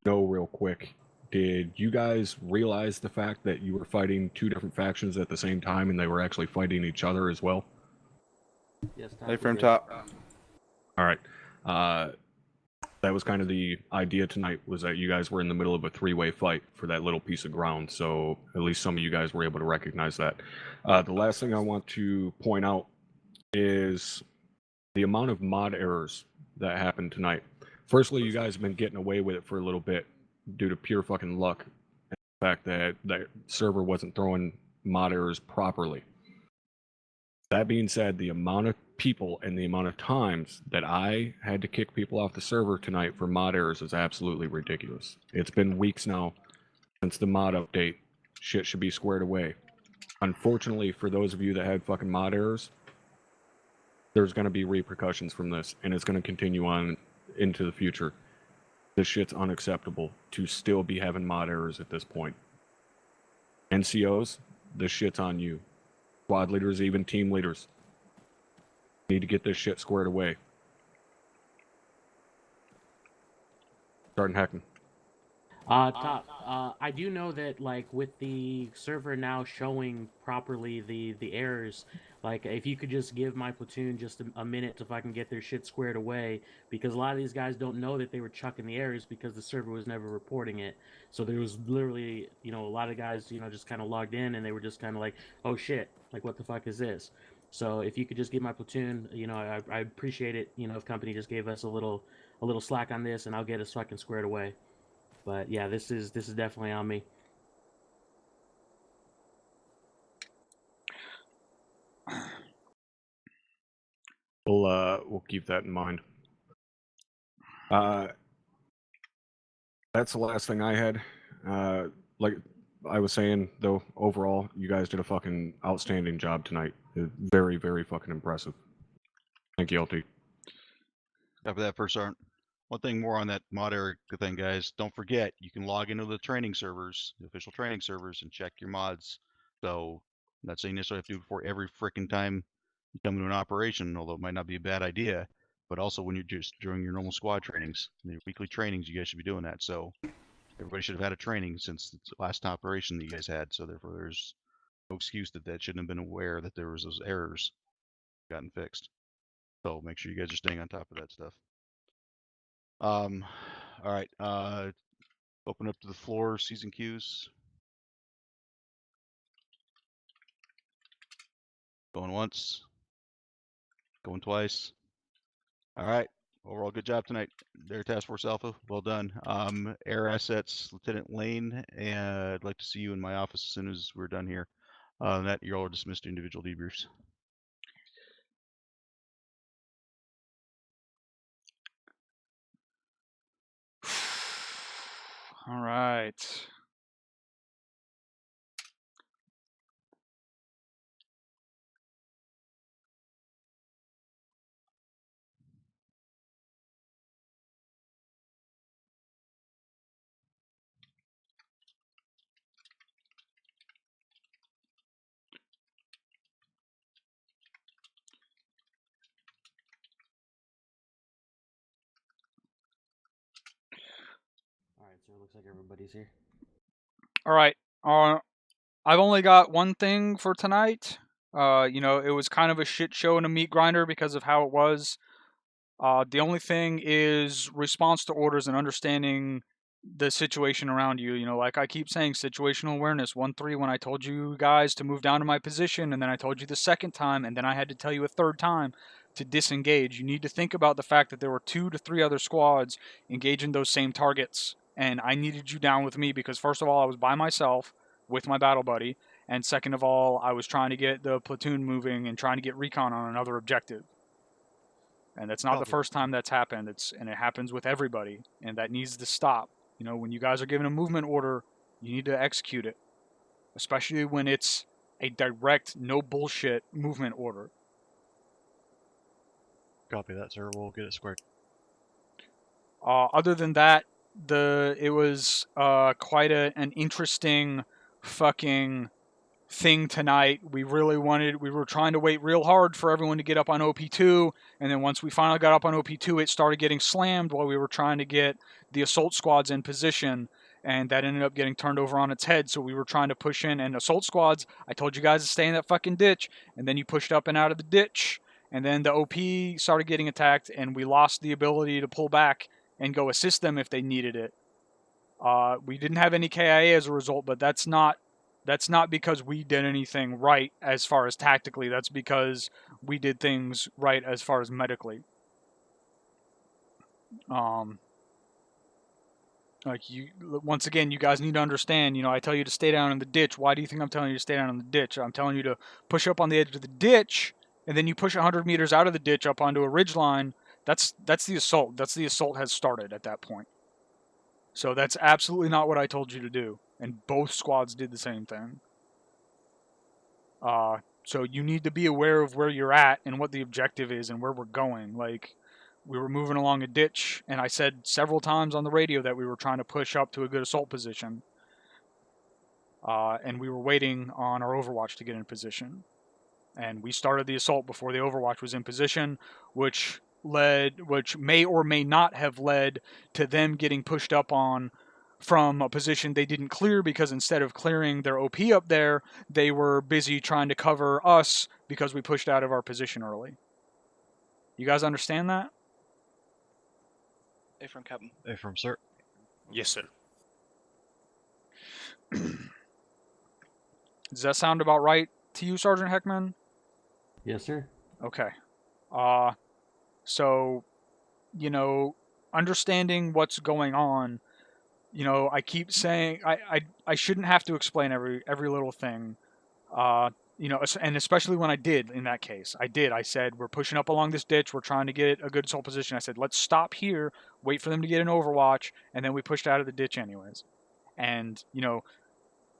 know real quick, did you guys realize the fact that you were fighting 2 different factions at the same time and they were actually fighting each other as well? Yes, Hey, from top. All right. That was kind of the idea tonight, was that you guys were in the middle of a 3-way fight for that little piece of ground, so at least some of you guys were able to recognize that. The last thing I want to point out is the amount of mod errors that happened tonight. Firstly, you guys have been getting away with it for a little bit due to pure fucking luck and the fact that that server wasn't throwing mod errors properly. That being said, the amount of people and the amount of times that I had to kick people off the server tonight for mod errors is absolutely ridiculous. It's been weeks now since the mod update. Shit should be squared away. Unfortunately, for those of you that had fucking mod errors, there's going to be repercussions from this, and it's going to continue on into the future. This shit's unacceptable to still be having mod errors at this point. NCOs, this shit's on you. Squad leaders, even team leaders. Need to get this shit squared away. Starting hacking. I do know that, like, with the server now showing properly the errors, like, if you could just give my platoon just a minute to fucking get their shit squared away, because a lot of these guys don't know that they were chucking the errors because the server was never reporting it. So there was literally, a lot of guys, just kind of logged in and they were just kind of like, oh shit, like, what the fuck is this? So if you could just give my platoon, I appreciate it. If company just gave us a little slack on this, and I'll get us fucking squared away. But yeah, this is definitely on me. We'll keep that in mind. That's the last thing I had. Like I was saying, though, overall, you guys did a fucking outstanding job tonight. Very, very fucking impressive. Thank you, LT. After that, First Sergeant. One thing more on that mod area thing, guys. Don't forget, you can log into the training servers, the official training servers, and check your mods. So, I'm not saying necessarily have to do it before every freaking time you come into an operation, although it might not be a bad idea. But also when you're just during your normal squad trainings, your weekly trainings, you guys should be doing that. So, everybody should have had a training since the last operation that you guys had. So, therefore, there's no excuse that shouldn't have been aware that there was those errors gotten fixed. So, make sure you guys are staying on top of that stuff. All right. Open up to the floor. Season queues. Going once. Going twice. All right. Overall, good job tonight. There, Task Force Alpha. Well done. Air Assets, Lieutenant Lane. And I'd like to see you in my office as soon as we're done here. That you're all dismissed to individual debriefs. All right. All right, so it looks like everybody's here. All right. I've only got one thing for tonight. It was kind of a shit show and a meat grinder because of how it was. The only thing is response to orders and understanding the situation around you. Like I keep saying, situational awareness. 1-3 when I told you guys to move down to my position, and then I told you the second time, and then I had to tell you a third time to disengage. You need to think about the fact that there were 2 to 3 other squads engaging those same targets, and I needed you down with me because first of all, I was by myself with my battle buddy, and second of all, I was trying to get the platoon moving and trying to get recon on another objective. And that's not the first time that's happened. And it happens with everybody, and that needs to stop. When you guys are given a movement order, you need to execute it, especially when it's a direct, no bullshit movement order. Copy that, sir. We'll get it squared. Other than that, it was quite an interesting fucking thing tonight. We were trying to wait real hard for everyone to get up on OP2, and then once we finally got up on OP2, it started getting slammed while we were trying to get the assault squads in position, and that ended up getting turned over on its head. So we were trying to push in, and assault squads, I told you guys to stay in that fucking ditch, and then you pushed up and out of the ditch, and then the OP started getting attacked, and we lost the ability to pull back and go assist them if they needed it. We didn't have any KIA as a result, but that's not because we did anything right as far as tactically. That's because we did things right as far as medically. Once again, you guys need to understand, I tell you to stay down in the ditch. Why do you think I'm telling you to stay down in the ditch? I'm telling you to push up on the edge of the ditch, and then you push 100 meters out of the ditch up onto a ridge line. That's the assault. The assault has started at that point. So that's absolutely not what I told you to do. And both squads did the same thing. So you need to be aware of where you're at and what the objective is and where we're going. Like, we were moving along a ditch, and I said several times on the radio that we were trying to push up to a good assault position. And we were waiting on our Overwatch to get in position. And we started the assault before the Overwatch was in position, which may or may not have led to them getting pushed up on from a position they didn't clear, because instead of clearing their OP up there, they were busy trying to cover us because we pushed out of our position early. You guys understand that? Affirm, Captain. Affirm, sir. Yes, sir. Does that sound about right to you, Sergeant Heckman? Yes, sir. Okay. So, understanding what's going on, I keep saying I shouldn't have to explain every little thing. And especially when I did in that case. I said, we're pushing up along this ditch. We're trying to get a good soul position. I said, let's stop here, wait for them to get an overwatch, and then we pushed out of the ditch anyways. And,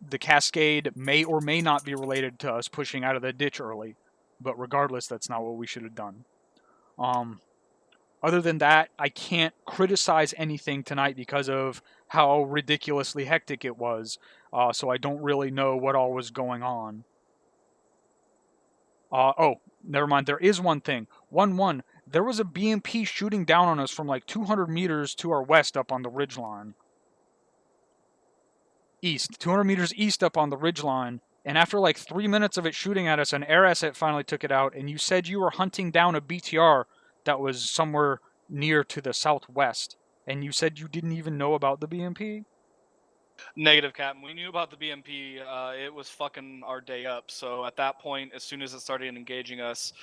the cascade may or may not be related to us pushing out of the ditch early. But regardless, that's not what we should have done. Other than that, I can't criticize anything tonight because of how ridiculously hectic it was. So I don't really know what all was going on. Never mind. There is one thing. 1-1. There was a BMP shooting down on us from like 200 meters to our west up on the ridgeline. East. 200 meters east up on the ridgeline. And after like 3 minutes of it shooting at us, an air asset finally took it out. And you said you were hunting down a BTR that was somewhere near to the southwest. And you said you didn't even know about the BMP? Negative, Captain. We knew about the BMP. It was fucking our day up. So at that point, as soon as it started engaging us,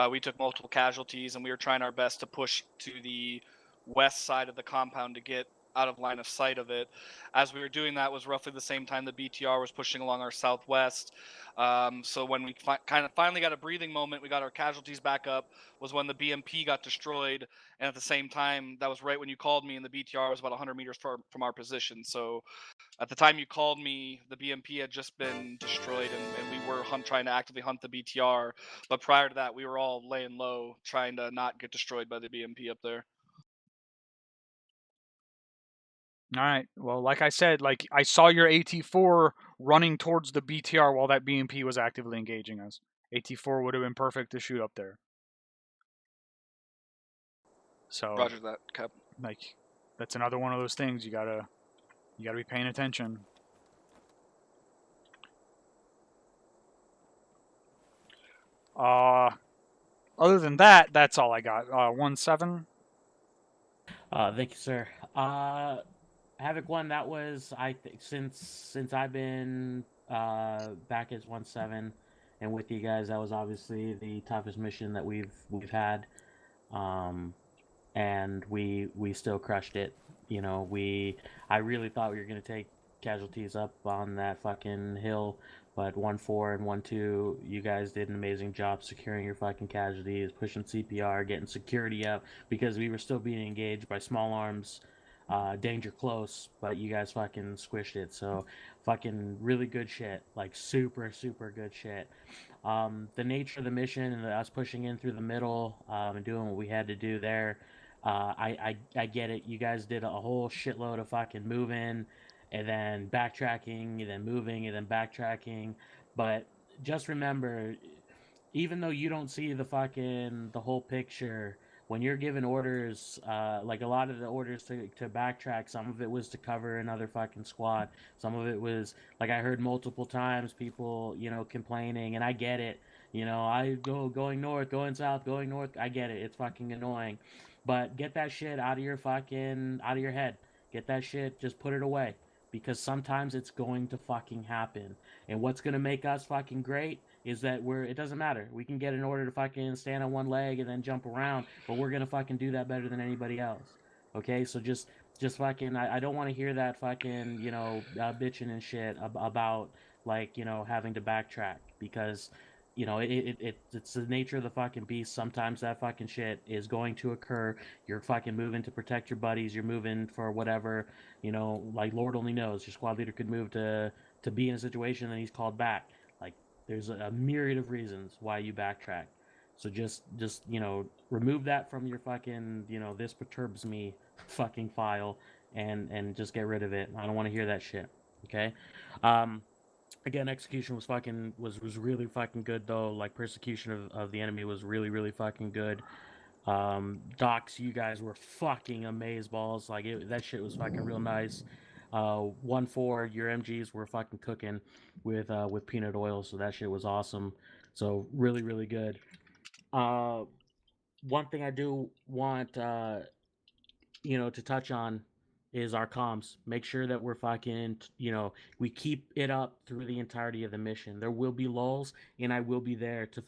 we took multiple casualties, and we were trying our best to push to the west side of the compound to get out of line of sight of it. As we were doing that was roughly the same time the BTR was pushing along our southwest. So when we kind of finally got a breathing moment, we got our casualties back up, was when the BMP got destroyed. And at the same time, that was right when you called me, and the BTR was about 100 meters from our position. So at the time you called me, the BMP had just been destroyed, and we were trying to actively hunt the BTR. But prior to that, we were all laying low, trying to not get destroyed by the BMP up there. All right. Well, like I said, I saw your AT4 running towards the BTR while that BMP was actively engaging us. AT4 would have been perfect to shoot up there. So, Roger that, Cap. That's another one of those things you gotta be paying attention. Other than that, that's all I got. 1-7. Thank you, sir. Havoc 1, that was since I've been back as 1-7 and with you guys, that was obviously the toughest mission that we've had. And we still crushed it. I really thought we were gonna take casualties up on that fucking hill, but 1-4 and 1-2, you guys did an amazing job securing your fucking casualties, pushing CPR, getting security up, because we were still being engaged by small arms, danger close, but you guys fucking squished it. So fucking really good shit, like super good shit. The nature of the mission and us pushing in through the middle and doing what we had to do there, I get it. You guys did a whole shitload of fucking moving and then backtracking and then moving and then backtracking. But just remember, even though you don't see the whole picture, when you're given orders, like a lot of the orders to backtrack, some of it was to cover another fucking squad. Some of it was, like, I heard multiple times people, complaining, and I get it. I going north, going south, going north. I get it. It's fucking annoying. But get that shit out of your head. Get that shit, just put it away. Because sometimes it's going to fucking happen. And what's gonna make us fucking great is that it doesn't matter. We can get an order to fucking stand on one leg and then jump around, but we're gonna fucking do that better than anybody else. Okay, so just fucking, I don't want to hear that fucking, bitching and shit about, like, having to backtrack, because it's the nature of the fucking beast. Sometimes that fucking shit is going to occur. You're fucking moving to protect your buddies. You're moving for whatever, like Lord only knows. Your squad leader could move to be in a situation and he's called back. Like, there's a myriad of reasons why you backtrack. So just remove that from your fucking, this perturbs me fucking file, and just get rid of it. I don't want to hear that shit. Okay. Again, execution was really fucking good though. Like, persecution of the enemy was really fucking good. Docs, you guys were fucking amazeballs. Like, that shit was fucking real nice. 1-4, your MGs were fucking cooking with peanut oil, so that shit was awesome. So really good. One thing I do want to touch on is our comms. Make sure that we're fucking, we keep it up through the entirety of the mission. There will be lulls, and I will be there to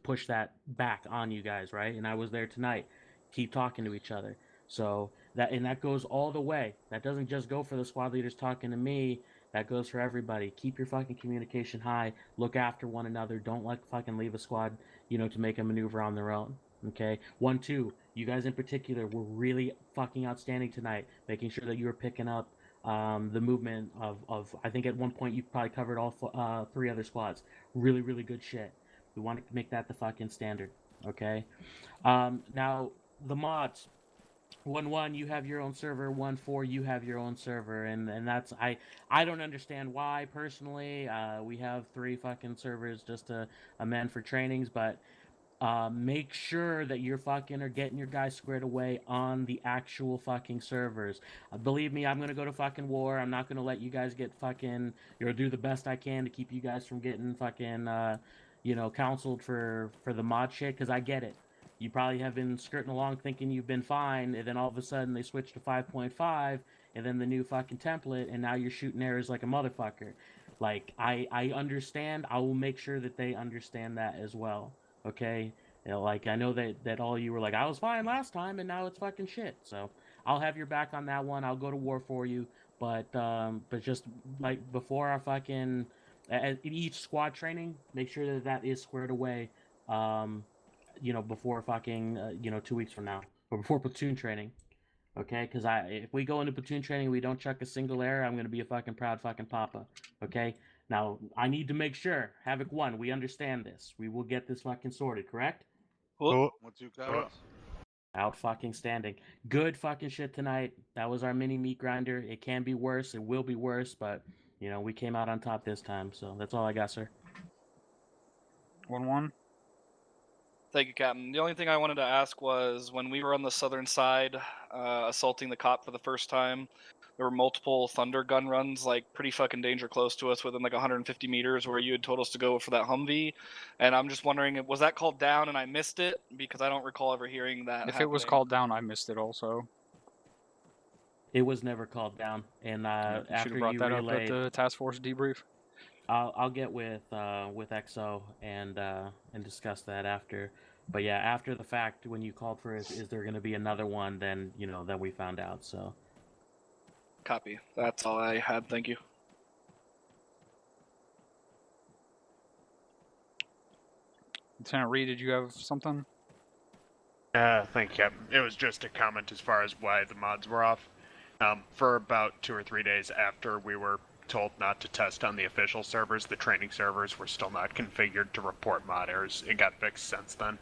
push that back on you guys, right? And I was there tonight. Keep talking to each other. So that goes all the way. That doesn't just go for the squad leaders talking to me. That goes for everybody. Keep your fucking communication high. Look after one another. Don't fucking leave a squad, to make a maneuver on their own. Okay, 1-2. You guys in particular were really fucking outstanding tonight, making sure that you were picking up the movement of. I think at one point you probably covered all 3 other squads. Really, really good shit. We want to make that the fucking standard. Okay. Now the mods. 1-1, you have your own server. 1-4, you have your own server, and that's I don't understand why personally. We have 3 fucking servers just to amend for trainings, but make sure that you're fucking are getting your guys squared away on the actual fucking servers. Believe me, I'm gonna go to fucking war. I'm not gonna let you guys get fucking. Do the best I can to keep you guys from getting fucking, counseled for the mod shit. Because I get it. You probably have been skirting along thinking you've been fine, and then all of a sudden they switch to 5.5, and then the new fucking template, and now you're shooting errors like a motherfucker. Like I understand. I will make sure that they understand that as well. Okay, I know that all you were like, I was fine last time, and now it's fucking shit. So I'll have your back on that one. I'll go to war for you, but just like before our fucking at each squad training, make sure that is squared away. Before fucking 2 weeks from now, or before platoon training. Okay, because if we go into platoon training, we don't chuck a single error, I'm gonna be a fucking proud fucking papa. Okay. Now, I need to make sure, Havoc 1, we understand this. We will get this fucking sorted, correct? Cool. 1-2 cowards. Out fucking standing. Good fucking shit tonight. That was our mini meat grinder. It can be worse. It will be worse, but, we came out on top this time. So that's all I got, sir. 1-1. Thank you, Captain. The only thing I wanted to ask was when we were on the southern side, assaulting the cop for the first time, there were multiple thunder gun runs, pretty fucking danger close to us within 150 meters where you had told us to go for that Humvee. And I'm just wondering, was that called down and I missed it? Because I don't recall ever hearing that If it was called down, I missed it also. It was never called down. And you should after have brought you that relay, up at the task force debrief. I'll get with XO and discuss that after. But yeah, after the fact, when you called for is there going to be another one? Then that we found out. So. Copy. That's all I had. Thank you. Lieutenant Reed, did you have something? Thank you, Captain. It was just a comment as far as why the mods were off. For about 2 or 3 days after we were told not to test on the official servers, the training servers were still not configured to report mod errors. It got fixed since then.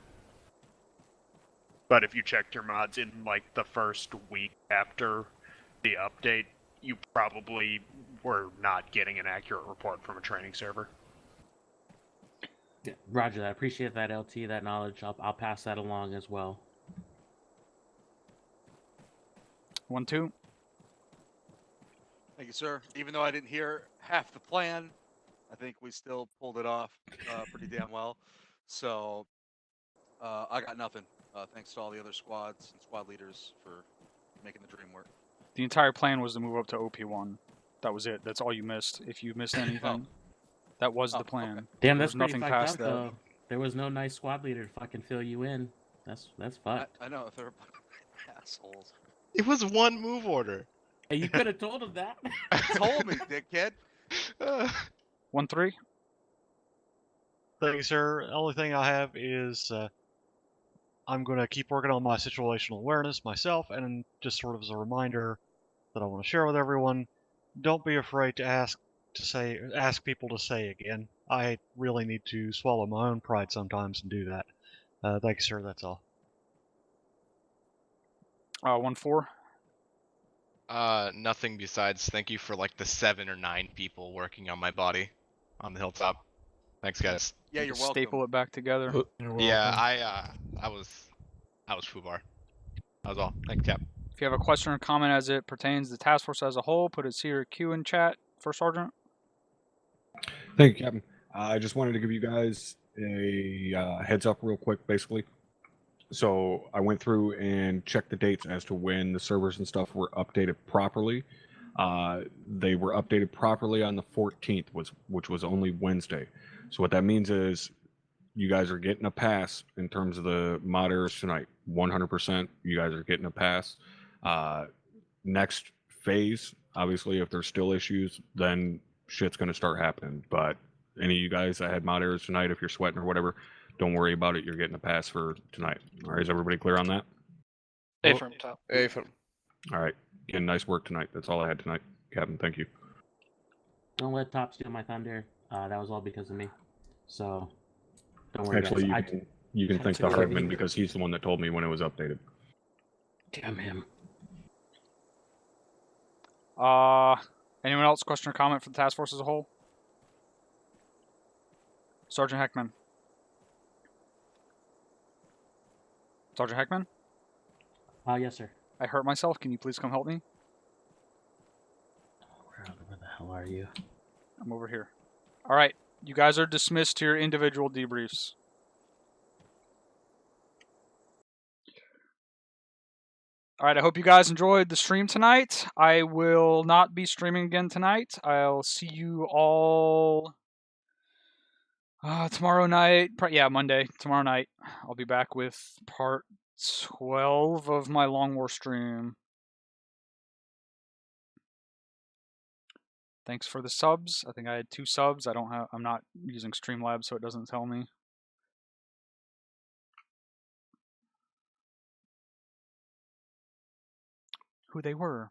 But if you checked your mods in the first week after the update, you probably were not getting an accurate report from a training server. Yeah, Roger that. Appreciate that, LT, that knowledge. I'll pass that along as well. 1-2. Thank you, sir. Even though I didn't hear half the plan, I think we still pulled it off pretty damn well. So I got nothing. Thanks to all the other squads and squad leaders for making the dream work. The entire plan was to move up to OP1. That was it. That's all you missed. If you missed anything, that was the plan. Okay. Damn, there that's was nothing pretty past fucked up, that. though. There was no nice squad leader to fucking fill you in. That's fucked. I know, they're assholes. It was one move order. Hey, you could have told him that. Told me, dickhead. 1-3. Thank you, sir. The only thing I have is I'm going to keep working on my situational awareness myself, and just sort of as a reminder that I want to share with everyone, don't be afraid to ask people to say again. I really need to swallow my own pride sometimes and do that. Thank you, sir. That's all. 1-4. Nothing besides thank you for the 7 or 9 people working on my body on the hilltop. Thanks, guys. Yeah, you're welcome. Staple it back together. Yeah, I was FUBAR. That was all. Thank you, Cap. If you have a question or comment as it pertains to the task force as a whole, put a C or Q in chat. First Sergeant. Thank you, Captain. I just wanted to give you guys a heads up real quick, basically. So I went through and checked the dates as to when the servers and stuff were updated properly. They were updated properly on the 14th, which was only Wednesday. So what that means is you guys are getting a pass in terms of the mod errors tonight. 100%, you guys are getting a pass. Next phase, obviously, if there's still issues, then shit's going to start happening. But any of you guys that had mod errors tonight, if you're sweating or whatever, don't worry about it. You're getting a pass for tonight. All right, is everybody clear on that? A from top. A from. All right. Again, nice work tonight. That's all I had tonight. Captain, thank you. Don't let Top steal my thunder. That was all because of me. So, don't worry, Actually, guys. you can thank the Hartman because he's the one that told me when it was updated. Damn him. Anyone else question or comment for the task force as a whole? Sergeant Heckman. Sergeant Heckman? Yes, sir. I hurt myself. Can you please come help me? Where the hell are you? I'm over here. All right. You guys are dismissed to your individual debriefs. All right. I hope you guys enjoyed the stream tonight. I will not be streaming again tonight. I'll see you all tomorrow night. Yeah, Monday. Tomorrow night. I'll be back with part 12 of my Long War stream. Thanks for the subs. I think I had 2 subs. I'm not using Streamlabs, so it doesn't tell me. Who they were.